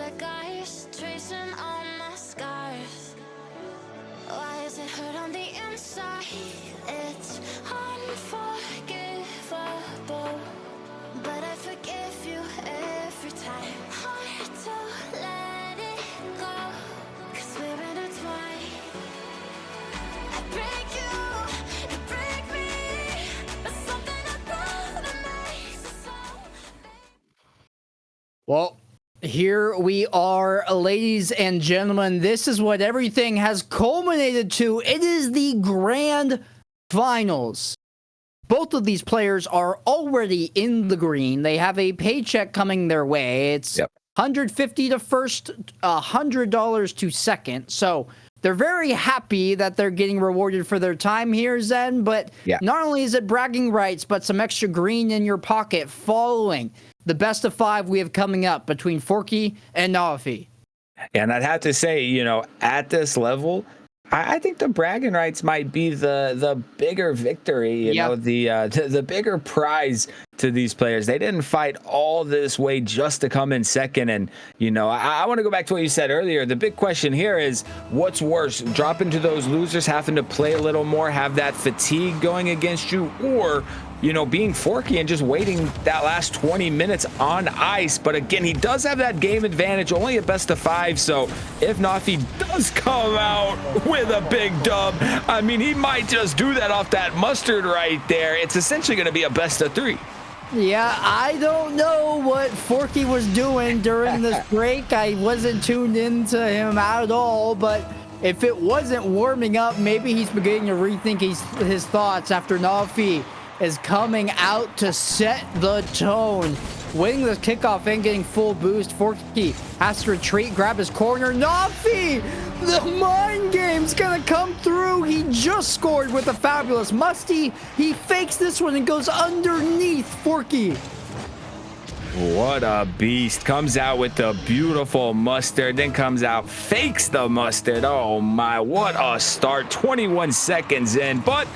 like ice, tracing all my scars. Why is it hurt on the inside? It's unforgivable, but I forgive you every time. Hard to let it go, 'cause we're intertwined. I break you, you break me, but something about it makes us so. Well, here we are, ladies and gentlemen. This is what everything has culminated to. It is the grand finals. Both of these players are already in the green. They have a paycheck coming their way. It's $150 to first, $100 to second. So they're very happy that they're getting rewarded for their time here, Zen. But not only is it bragging rights, but some extra green in your pocket following the best of 5 we have coming up between Forky and Nafi. And I'd have to say, you know, at this level, I think the bragging rights might be the bigger victory, you know, the bigger prize to these players. They didn't fight all this way just to come in second. And, you know, I want to go back to what you said earlier. The big question here is, what's worse, dropping to those losers, having to play a little more, have that fatigue going against you, or, you know, being Forky and just waiting that last 20 minutes on ice? But again, he does have that game advantage, only a best of 5. So if Nafi does come out with a big dub, I mean, he might just do that off that mustard right there. It's essentially going to be a best of 3. Yeah, I don't know what Forky was doing during this break. I wasn't tuned into him at all, but if it wasn't warming up, maybe he's beginning to rethink his thoughts after Nafi is coming out to set the tone. Winning this kickoff and getting full boost. Forky has to retreat, grab his corner. Nafi! The mind game's gonna come through. He just scored with a fabulous musty. He fakes this one and goes underneath Forky. What a beast. Comes out with the beautiful mustard, then comes out, fakes the mustard. Oh my, what a start. 21 seconds in, but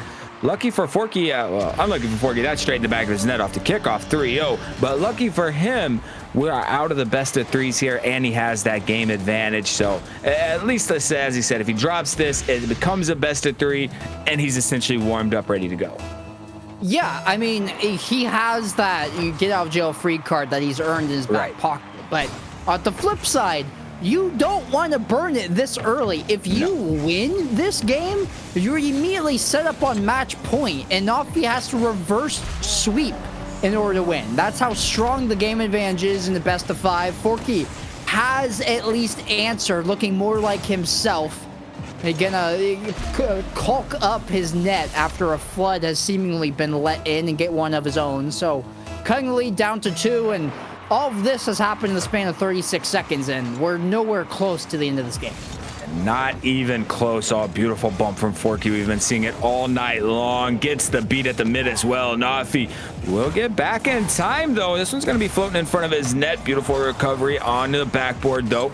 lucky for Forky, well, unlucky for Forky, that's straight in the back of his net off the kickoff, 3-0. But lucky for him, we are out of the best of 3s here, and he has that game advantage. So at least, let's say, as he said, if he drops this, it becomes a best of 3, and he's essentially warmed up, ready to go. Yeah, I mean, he has that you get out of jail free card that he's earned in his back pocket. But on the flip side, you don't want to burn it this early. If you win this game, you're immediately set up on match point, and Nafi has to reverse sweep in order to win. That's how strong the game advantage is in the best of 5. Forky has at least answered, looking more like himself. He's gonna caulk up his net after a flood has seemingly been let in and get one of his own. So cutting the lead down to 2, and all of this has happened in the span of 36 seconds, and we're nowhere close to the end of this game. Not even close. Oh, beautiful bump from Forky. We've been seeing it all night long. Gets the beat at the mid as well. Nafi will get back in time, though. This one's going to be floating in front of his net. Beautiful recovery onto the backboard, though.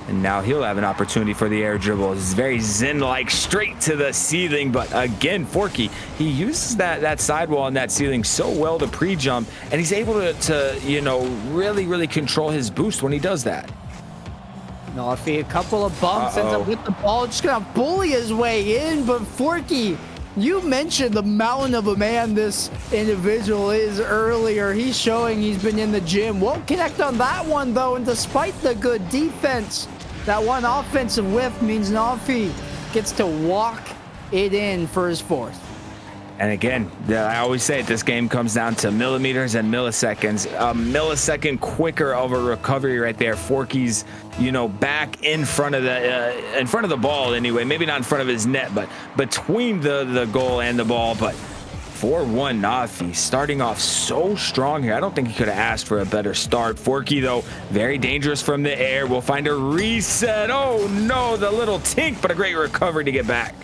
And now he'll have an opportunity for the air dribble. It's very Zen-like, straight to the ceiling. But again, Forky, he uses that sidewall and that ceiling so well to pre-jump, and he's able to you know, really control his boost when he does that. Nafi, a couple of bumps, ends up with the ball, just gonna bully his way in. But Forky, you mentioned the mountain of a man this individual is earlier. He's showing he's been in the gym. Won't connect on that one, though, and despite the good defense, that one offensive whiff means Nafi gets to walk it in for his 4th. And again, I always say it, this game comes down to millimeters and milliseconds. A millisecond quicker of a recovery right there. Forky's, you know, back in front of the ball anyway. Maybe not in front of his net, but between the goal and the ball. But 4-1 Nafi, starting off so strong here. I don't think he could have asked for a better start. Forky, though, very dangerous from the air. We'll find a reset. Oh no, the little tink, but a great recovery to get back.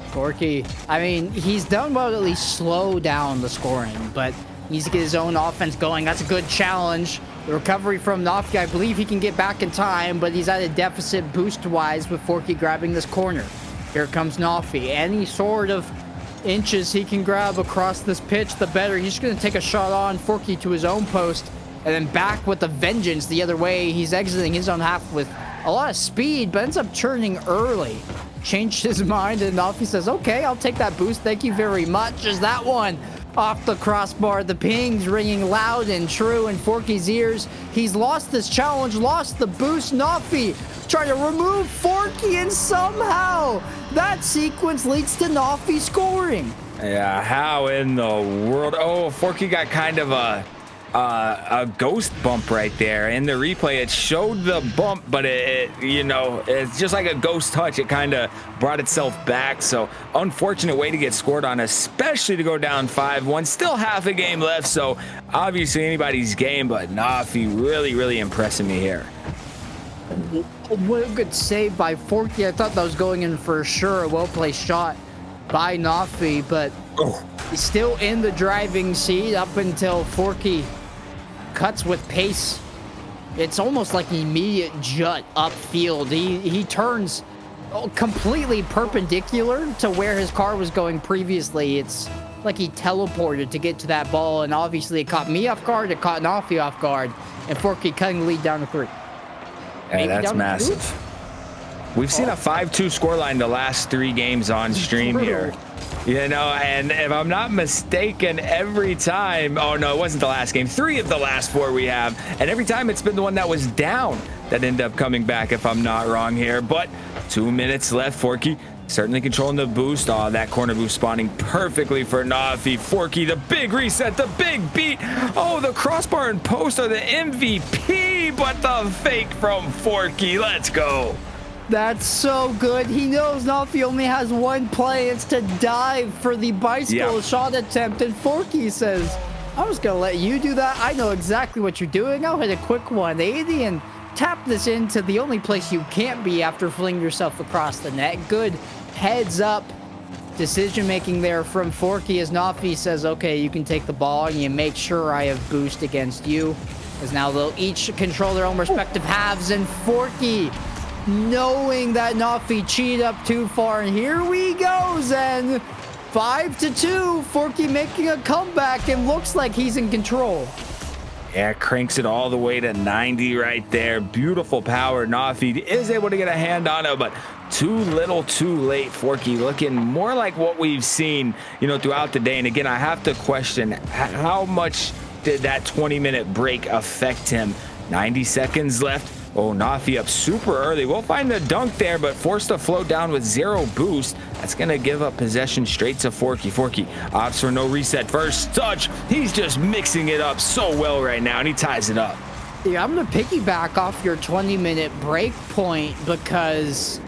Forky, I mean, he's done well to at least slow down the scoring, but needs to get his own offense going. That's a good challenge. The recovery from Nafi, I believe he can get back in time, but he's at a deficit boost-wise with Forky grabbing this corner. Here comes Nafi. Any sort of inches he can grab across this pitch, the better. He's just going to take a shot on Forky to his own post. and then back with the vengeance the other way. He's exiting his own half with a lot of speed, but ends up turning early. Changed his mind, and Nafi says, okay, I'll take that boost. Thank you very much. As that one off the crossbar, the pings ringing loud and true in Forky's ears. He's lost this challenge, lost the boost. Nafi trying to remove Forky, and somehow that sequence leads to Nafi scoring. Yeah, how in the world? Oh, Forky got kind of a ghost bump right there. In the replay, it showed the bump, but it's just like a ghost touch. It kind of brought itself back. So unfortunate way to get scored on, especially to go down 5-1. Still half a game left, so obviously anybody's game, but Nafi really impressing me here. What a good save by Forky. I thought that was going in for sure. A well-placed shot by Nafi, but he's still in the driving seat up until Forky cuts with pace. It's almost like an immediate jut upfield. He turns completely perpendicular to where his car was going previously. It's like he teleported to get to that ball, and obviously it caught me off guard, it caught Nafi off guard, and Forky cutting the lead down to 3. Yeah, that's massive. We've seen a 5-2 scoreline the last 3 games on stream here. And if I'm not mistaken, every time, oh no, it wasn't the last game, 3 of the last 4 we have, and every time it's been the one that was down that ended up coming back, if I'm not wrong here. But 2 minutes left. Forky certainly controlling the boost. Oh, that corner boost spawning perfectly for Nafi. Forky, the big reset, the big beat. Oh, the crossbar and post are the MVP, but the fake from Forky. Let's go. That's so good. He knows Nafi only has one play. It's to dive for the bicycle shot attempt. And Forky says, I'm just going to let you do that. I know exactly what you're doing. I'll hit a quick 180 and tap this into the only place you can't be after flinging yourself across the net. Good heads up decision making there from Forky as Nafi says, okay, you can take the ball and you make sure I have boost against you. As now they'll each control their own respective halves, and Forky knowing that Nafi cheated up too far, and here we go, Zen. 5-2, Forky making a comeback, and looks like he's in control. Yeah, cranks it all the way to 90 right there. Beautiful power. Nafi is able to get a hand on it, but too little too late. Forky looking more like what we've seen, throughout the day. And again, I have to question, how much did that 20-minute break affect him? 90 seconds left. Oh, Nafi up super early. We'll find the dunk there, but forced to float down with 0 boost. That's going to give up possession straight to Forky. Forky opts for no reset. First touch. He's just mixing it up so well right now, and he ties it up. Yeah, I'm going to piggyback off your 20-minute break point, because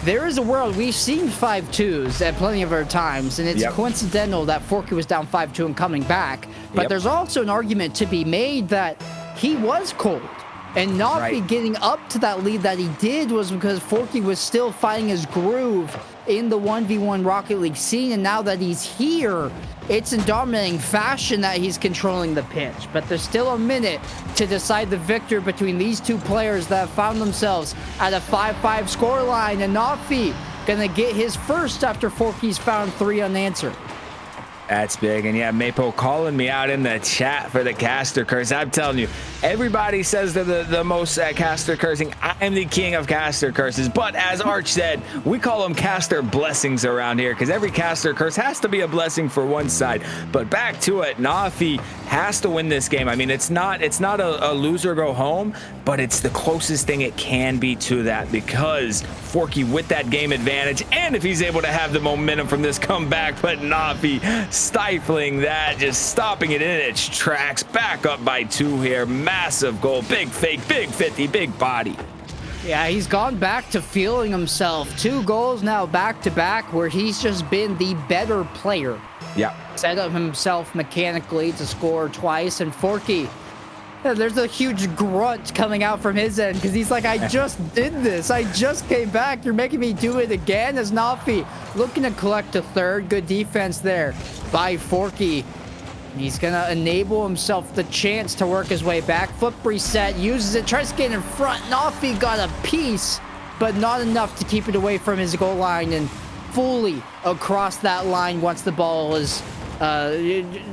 there is a world we've seen 5-2s at plenty of our times, and it's coincidental that Forky was down 5-2 and coming back. But there's also an argument to be made that he was cold. And Nafi getting up to that lead that he did was because Forky was still finding his groove in the 1v1 Rocket League scene. And now that he's here, it's in dominating fashion that he's controlling the pitch. But there's still a minute to decide the victor between these two players that have found themselves at a 5-5 scoreline. And Nafi gonna get his first after Forky's found 3 unanswered. That's big. And yeah, Mapo calling me out in the chat for the caster curse. I'm telling you, everybody says they're the most caster cursing. I'm the king of caster curses. But as Arch said, we call them caster blessings around here, because every caster curse has to be a blessing for one side. But back to it, Nafi has to win this game. I mean, it's not a loser go home, but it's the closest thing it can be to that, because Forky with that game advantage, and if he's able to have the momentum from this comeback, but Nafi stifling that, just stopping it in its tracks. Back up by 2 here. Massive goal. Big fake, big 50, big body. Yeah, he's gone back to feeling himself. 2 goals now back-to-back where he's just been the better player. Yeah. Set up himself mechanically to score twice. And Forky, there's a huge grunt coming out from his end, because he's like, I just did this. I just came back. You're making me do it again. As Nafi looking to collect a 3rd. Good defense there by Forky. He's going to enable himself the chance to work his way back. Flip reset, uses it, tries to get in front. Nafi got a piece, but not enough to keep it away from his goal line and fully across that line once the ball is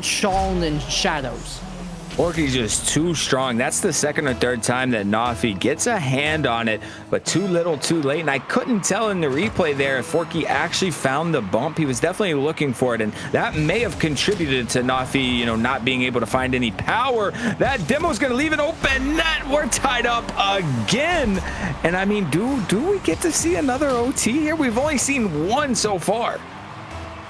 shown in shadows. Forky's just too strong. That's the second or third time that Nafi gets a hand on it, but too little, too late. And I couldn't tell in the replay there if Forky actually found the bump. He was definitely looking for it, and that may have contributed to Nafi, you know, not being able to find any power. That demo's going to leave an open net. We're tied up again. And I mean, do we get to see another OT here? We've only seen one so far.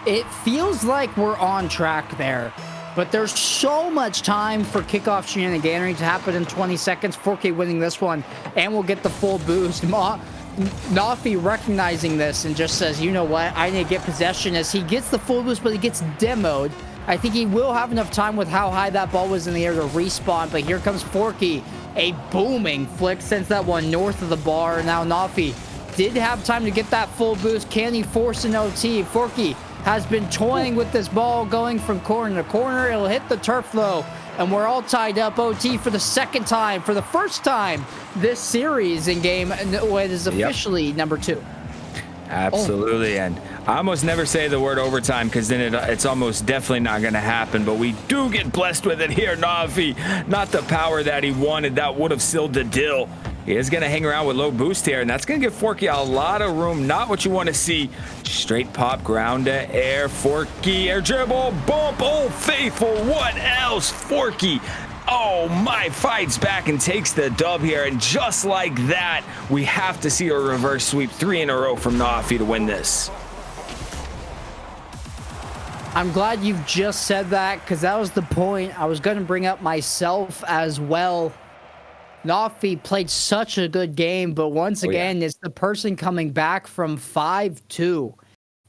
It feels like we're on track there. But there's so much time for kickoff shenaniganery to happen in 20 seconds. 4K winning this one, and we'll get the full boost. Nafi recognizing this and just says, you know what, I need to get possession as he gets the full boost, but he gets demoed. I think he will have enough time with how high that ball was in the air to respawn, but here comes Forky. A booming flick, sends that one north of the bar. Now Nafi did have time to get that full boost. Can he force an OT? Forky has been toying with this ball, going from corner to corner. It'll hit the turf though, and we're all tied up. OT for the second time, for the first time this series in game. It is officially number 2. Absolutely. And I almost never say the word overtime because then it's almost definitely not going to happen, but we do get blessed with it here. Nafi, not the power that he wanted. That would have sealed the deal. He is going to hang around with low boost here, and that's going to give Forky a lot of room. Not what you want to see. Straight pop, ground to air. Forky, air dribble, bump. Old Faithful, what else? Forky, oh my, fights back and takes the dub here. And just like that, we have to see a reverse sweep 3 in a row from Nafi to win this. I'm glad you've just said that, because that was the point I was going to bring up myself as well. Nafi played such a good game, but once again, it's the person coming back from 5-2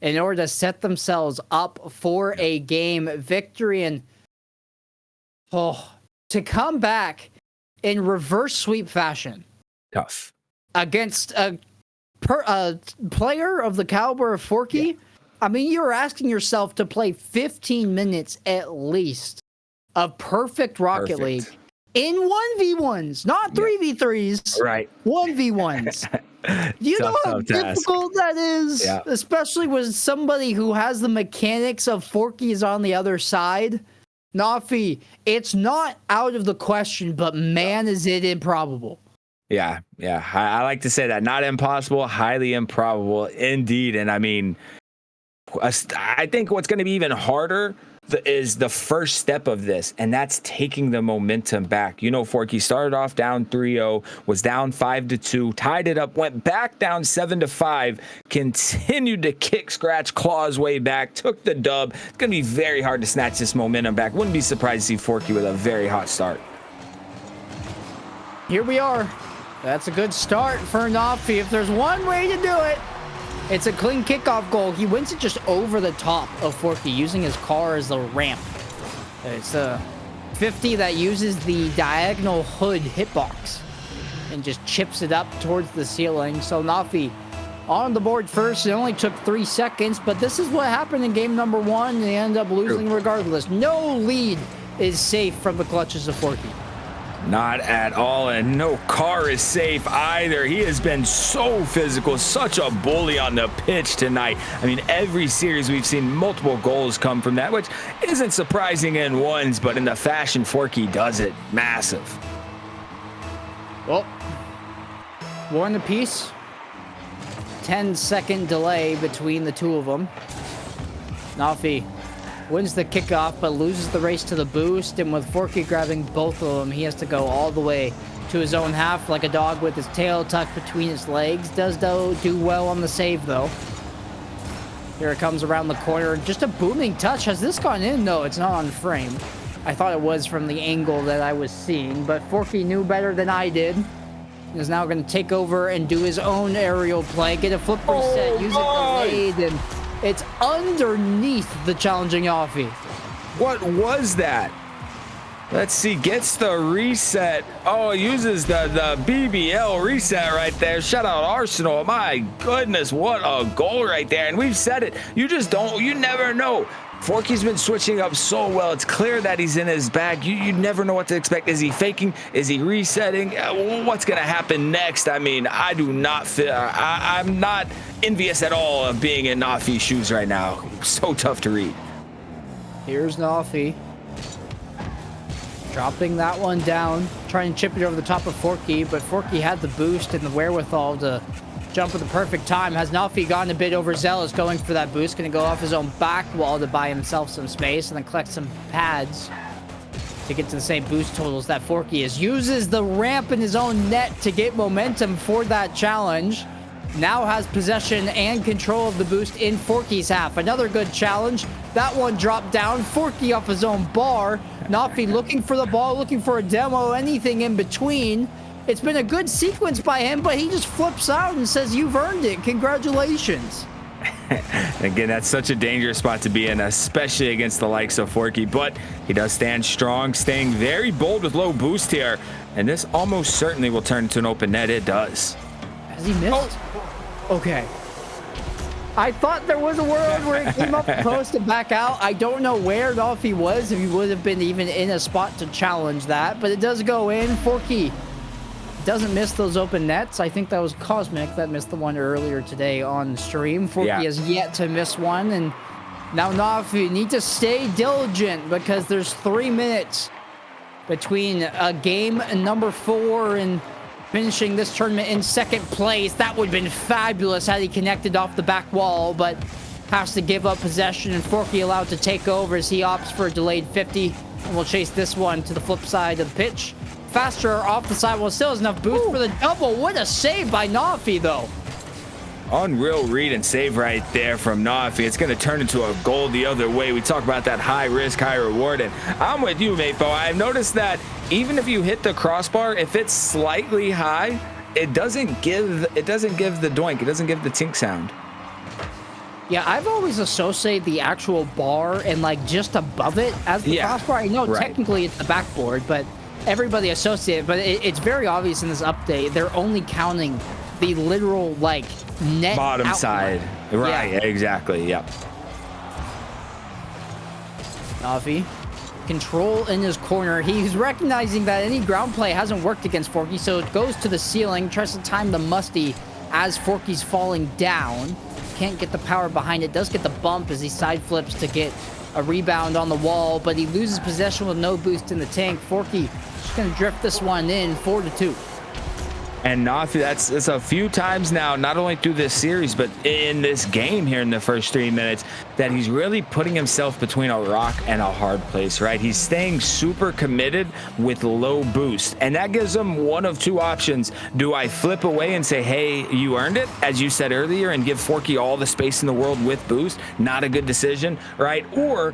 in order to set themselves up for a game victory. And to come back in reverse sweep fashion, tough, against a player of the caliber of Forky. Yeah. I mean, you're asking yourself to play 15 minutes at least of perfect Rocket League in 1v1s, not 3v3s. Right. 1v1s. Do you know how difficult that is? Yeah. Especially with somebody who has the mechanics of Forky's on the other side. Nafi, it's not out of the question, but man, is it improbable. Yeah. I like to say that. Not impossible, highly improbable indeed. And I mean, I think what's going to be even harder is the first step of this, and that's taking the momentum back. You know, Forky started off down 3-0, was down 5-2, tied it up, went back down 7-5, continued to kick, scratch, claw his way back, took the dub. It's going to be very hard to snatch this momentum back. Wouldn't be surprised to see Forky with a very hot start. Here we are. That's a good start for Nafi. If there's one way to do it, it's a clean kickoff goal. He wins it just over the top of Forky, using his car as the ramp. It's a 50 that uses the diagonal hood hitbox and just chips it up towards the ceiling. So Nafi on the board first. It only took 3 seconds, but this is what happened in game number 1. They end up losing regardless. No lead is safe from the clutches of Forky. Not at all, and no car is safe either. He has been so physical, such a bully on the pitch tonight. I mean, every series we've seen multiple goals come from that, which isn't surprising in ones, but in the fashion Forky does it, massive. Well, 1 apiece. 10-second delay between the two of them. Nafi wins the kickoff, but loses the race to the boost. And with Forky grabbing both of them, he has to go all the way to his own half like a dog with his tail tucked between his legs. Does do well on the save, though. Here it comes around the corner. Just a booming touch. Has this gone in? No, it's not on frame. I thought it was from the angle that I was seeing, but Forky knew better than I did. Is now going to take over and do his own aerial play. Get a flip reset, use it delayed, and it's underneath the challenging Nafi. What was that? Let's see, gets the reset. Oh, uses the BBL reset right there. Shout out Arsenal. My goodness, what a goal right there. And we've said it. You never know. Forky's been switching up so well. It's clear that he's in his bag. You never know what to expect. Is he faking? Is he resetting? What's going to happen next? I mean, I do not feel... I'm not envious at all of being in Nafi's shoes right now. So tough to read. Here's Nafi. Dropping that one down, trying to chip it over the top of Forky, but Forky had the boost and the wherewithal to jump at the perfect time. Has Nafi gotten a bit overzealous going for that boost? Going to go off his own back wall to buy himself some space and then collect some pads to get to the same boost totals that Forky is. Uses the ramp in his own net to get momentum for that challenge. Now has possession and control of the boost in Forky's half. Another good challenge. That one dropped down. Forky off his own bar. Nafi looking for the ball, looking for a demo, anything in between. It's been a good sequence by him, but he just flips out and says, "You've earned it. Congratulations." Again, that's such a dangerous spot to be in, especially against the likes of Forky, but he does stand strong, staying very bold with low boost here, and this almost certainly will turn into an open net. It does. Has he missed? Okay. I thought there was a world where he came up close to back out. I don't know where Nafi was, if he would have been even in a spot to challenge that, but it does go in. Forky doesn't miss those open nets. I think that was Cosmic that missed the one earlier today on stream. Forky has yet to miss one, and now Nafi need to stay diligent because there's 3 minutes between game number 4 and finishing this tournament in second place. That would have been fabulous had he connected off the back wall, but has to give up possession, and Forky allowed to take over as he opts for a delayed 50, and will chase this one to the flip side of the pitch. Faster off the side, well, still has enough boost for the double. What a save by Nafi, though. Unreal read and save right there from Nafi. It's going to turn into a goal the other way. We talk about that high risk, high reward, and I'm with you, Mapo. I've noticed that even if you hit the crossbar, if it's slightly high, it doesn't give the doink. It doesn't give the tink sound. Yeah, I've always associated the actual bar and like just above it as the crossbar. I know technically it's the backboard, but everybody associates it. But it's very obvious in this update. They're only counting the literal like net bottom outline. side. Right, exactly. Yep. Nafi, control in his corner. He's recognizing that any ground play hasn't worked against Forky, so it goes to the ceiling, tries to time the musty as Forky's falling down. Can't get the power behind it. Does get the bump as he side flips to get a rebound on the wall, but he loses possession with no boost in the tank. Forky just gonna drift this one in 4-2. And Nafi, that's a few times now, not only through this series, but in this game here in the first 3 minutes, that he's really putting himself between a rock and a hard place, right? He's staying super committed with low boost, and that gives him one of two options. Do I flip away and say, hey, you earned it, as you said earlier, and give Forky all the space in the world with boost? Not a good decision, right? Or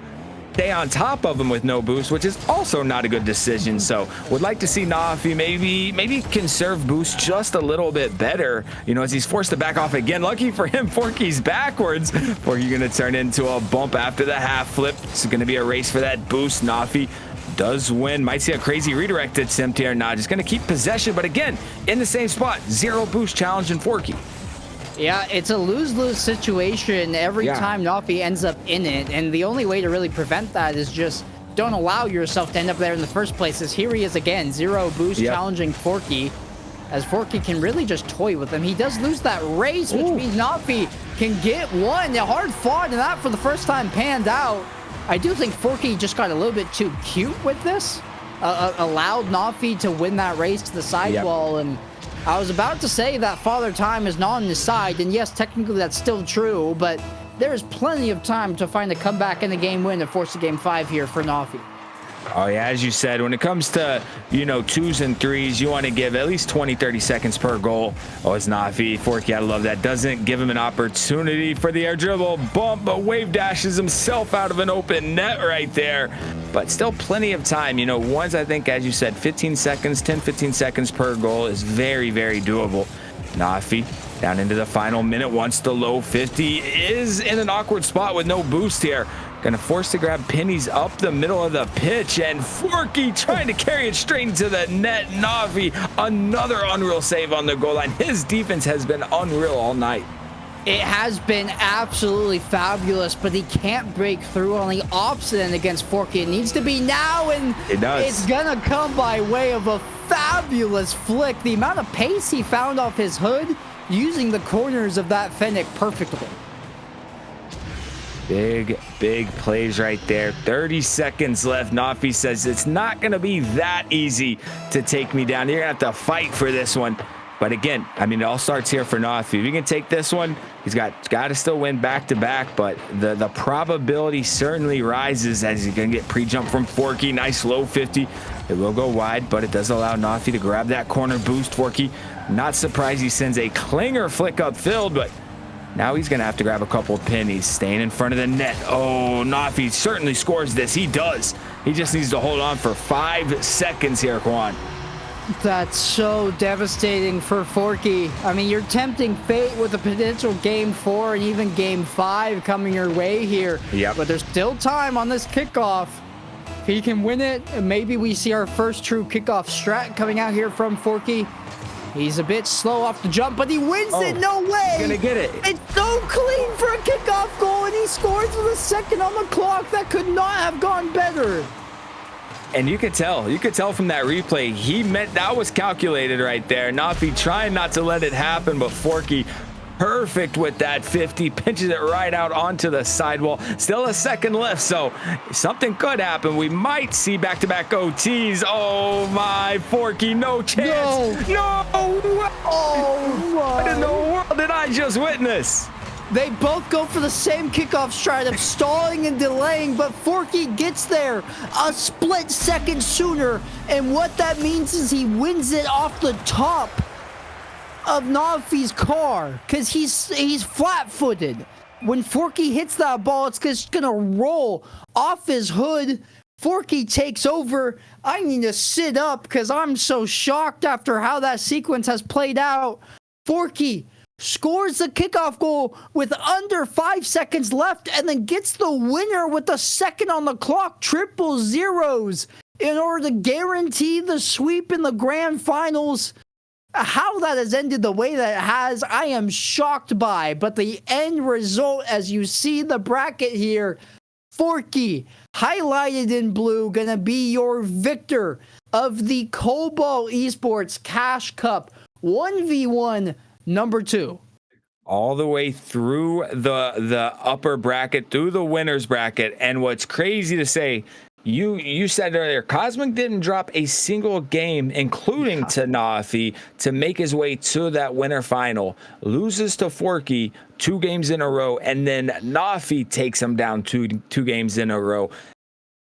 stay on top of him with no boost, which is also not a good decision. So would like to see Nafi maybe conserve boost just a little bit better, you know, as he's forced to back off again. Lucky for him, Forky's backwards. Forky gonna turn into a bump after the half flip. It's gonna be a race for that boost. Nafi does win. Might see a crazy redirect attempt here. Nah, just gonna keep possession, but again, in the same spot. Zero boost challenge in Forky. Yeah, it's a lose-lose situation every time Nafi ends up in it, and the only way to really prevent that is just don't allow yourself to end up there in the first place. As here he is again, zero boost challenging Forky, as Forky can really just toy with him. He does lose that race, which means Nafi can get one. A hard fought, and that for the first time panned out. I do think Forky just got a little bit too cute with this, allowed Nafi to win that race to the sidewall, and I was about to say that Father Time is not on his side, and yes, technically that's still true, but there's plenty of time to find a comeback and a game win to force a game 5 here for Nafi. Oh yeah, as you said, when it comes to, you know, 2s and 3s, you want to give at least 20-30 seconds per goal. Oh, it's Nafi. Forky, I love that. Doesn't give him an opportunity for the air dribble bump, but wave dashes himself out of an open net right there. But still plenty of time. You know, once I think, as you said, 15 seconds, 10-15 seconds per goal is very, very doable. Nafi down into the final minute. Once the low 50 is in an awkward spot with no boost here. Gonna force to grab pennies up the middle of the pitch, and Forky trying to carry it straight into the net. Nafi, another unreal save on the goal line. His defense has been unreal all night. It has been absolutely fabulous, but he can't break through on the opposite end against Forky. It needs to be now, and it does. It's gonna come by way of a fabulous flick. The amount of pace he found off his hood, using the corners of that Fennec perfectly. Big plays right there. 30 seconds left. Nafi says it's not going to be that easy to take me down. You're going to have to fight for this one. But again, I mean, it all starts here for Nafi. If he can take this one, he's got to still win back-to-back, but the probability certainly rises as he's going to get pre-jump from Forky. Nice low 50. It will go wide, but it does allow Nafi to grab that corner boost. Forky, not surprised he sends a clinger flick upfield, but now he's going to have to grab a couple of pennies, staying in front of the net. Oh, Nafi certainly scores this. He does. He just needs to hold on for 5 seconds here, Quan. That's so devastating for Forky. I mean, you're tempting fate with a potential game 4 and even game 5 coming your way here. Yep. But there's still time on this kickoff. If he can win it, and maybe we see our first true kickoff strat coming out here from Forky. He's a bit slow off the jump, but he wins it. No way. He's gonna get it. It's so clean for a kickoff goal, and he scores with a second on the clock. That could not have gone better. And you could tell from that replay, he meant that was calculated right there. Nafi trying not to let it happen, but Forky perfect with that 50, pinches it right out onto the sidewall. Still a second left, so something could happen. We might see back-to-back OTs. Oh my, Forky, no chance. No. Oh, What in the world did I just witness? They both go for the same kickoff stride of stalling and delaying, but Forky gets there a split second sooner, and what that means is he wins it off the top of Nafi's car, because he's flat-footed. When Forky hits that ball, it's just gonna roll off his hood. Forky takes over. I need to sit up because I'm so shocked after how that sequence has played out. Forky scores the kickoff goal with under 5 seconds left and then gets the winner with a second on the clock. Triple zeros in order to guarantee the sweep in the grand finals. How that has ended the way that it has, I am shocked by. But the end result, as you see the bracket here, Forky, highlighted in blue, gonna be your victor of the Cobalt Esports Cash Cup 1v1 number 2. All the way through the upper bracket, through the winners bracket. And what's crazy to say, you said earlier, Cosmic didn't drop a single game, including to Nafi, to make his way to that winner final. Loses to Forky 2 games in a row, and then Nafi takes him down two games in a row.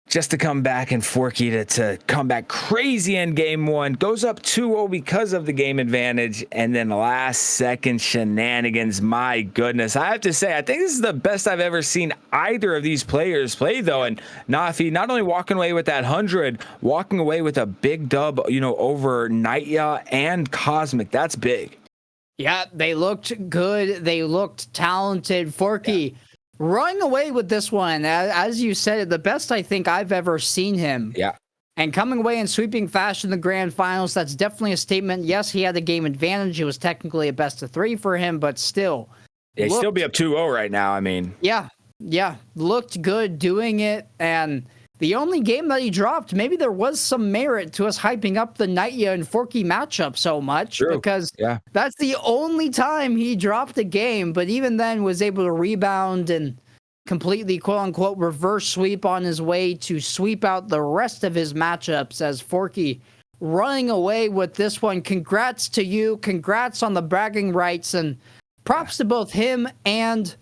Just to come back, and Forky to come back crazy in game 1. Goes up 2-0 because of the game advantage, and then last second shenanigans. My goodness. I have to say, I think this is the best I've ever seen either of these players play, though. And Nafi not only walking away with that 100, walking away with a big dub, over Nightya and Cosmic. That's big. Yeah, they looked good. They looked talented. Forky running away with this one, as you said, the best I think I've ever seen him. Yeah. And coming away in sweeping fashion in the grand finals, that's definitely a statement. Yes, he had the game advantage. It was technically a best of 3 for him, but still. They'd still be up 2-0 right now, I mean. Yeah. Looked good doing it. And the only game that he dropped, maybe there was some merit to us hyping up the Nightya and Forky matchup so much. True. Because Yeah. that's the only time he dropped a game, but even then was able to rebound and completely quote-unquote reverse sweep on his way to sweep out the rest of his matchups as Forky running away with this one. Congrats to you. Congrats on the bragging rights, and props to both him and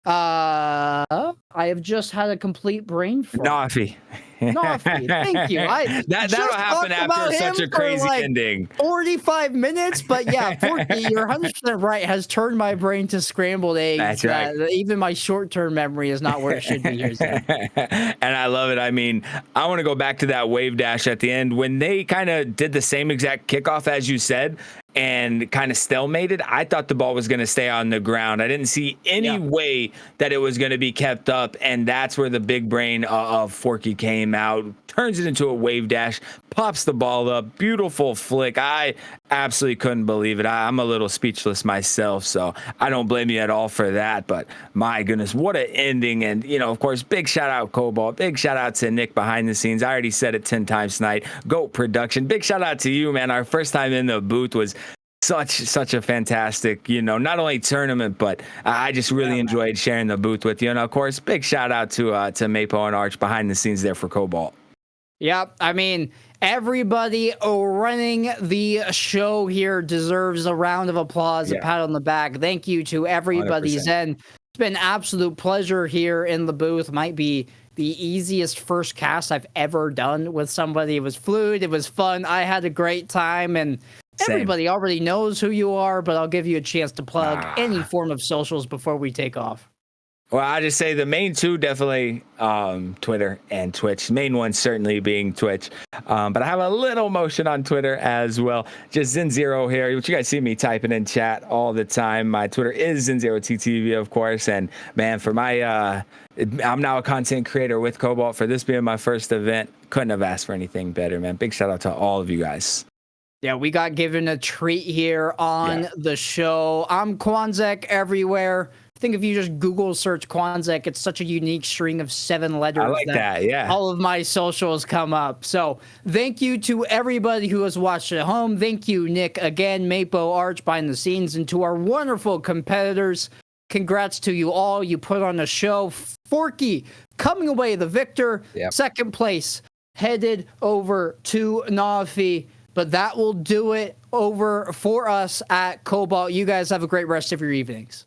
I have just had a complete brain fart. Nafi. Nafi, thank you. That'll happen after such a crazy ending. 45 minutes, but yeah, Forky, you're 100% right, has turned my brain to scrambled eggs. That's right. Even my short-term memory is not where it should be here. And I love it. I mean, I want to go back to that wave dash at the end when they kind of did the same exact kickoff as you said and kind of stalemated. I thought the ball was going to stay on the ground. I didn't see any way that it was going to be kept up, and that's where the big brain of Forky came out, turns it into a wave dash, pops the ball up, beautiful flick. I absolutely couldn't believe it. I'm a little speechless myself, so I don't blame you at all for that, but my goodness, what an ending. And, of course, big shout out Cobalt, big shout out to Nick behind the scenes. I already said it 10 times tonight. GOAT production. Big shout out to you, man. Our first time in the booth was such a fantastic, not only tournament, but I just really enjoyed sharing the booth with you. And of course, big shout out to Mapo and Arch behind the scenes there for Cobalt. Yep. I mean, everybody running the show here deserves a round of applause, a pat on the back. Thank you to everybody. 100%. Zen. It's been an absolute pleasure here in the booth. Might be the easiest first cast I've ever done with somebody. It was fluid. It was fun. I had a great time, and everybody already knows who you are, but I'll give you a chance to plug any form of socials before we take off. Well, I just say the main two, definitely Twitter and Twitch. Main one certainly being Twitch. But I have a little motion on Twitter as well. Just Zen0 here, which you guys see me typing in chat all the time. My Twitter is Zen0TTV, of course. And man, for my, I'm now a content creator with Cobalt. For this being my first event, couldn't have asked for anything better, man. Big shout out to all of you guys. Yeah, we got given a treat here on the show. I'm Kwanzek everywhere. I think if you just Google search Kwanzek, it's such a unique string of 7 letters. I like that, yeah. All of my socials come up. So thank you to everybody who has watched at home. Thank you, Nick, again, Mapo, Arch, behind the scenes, and to our wonderful competitors. Congrats to you all. You put on a show. Forky coming away the victor. Second place headed over to Nafi. But that will do it over for us at Cobalt. You guys have a great rest of your evenings.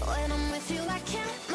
When I'm with you, I can't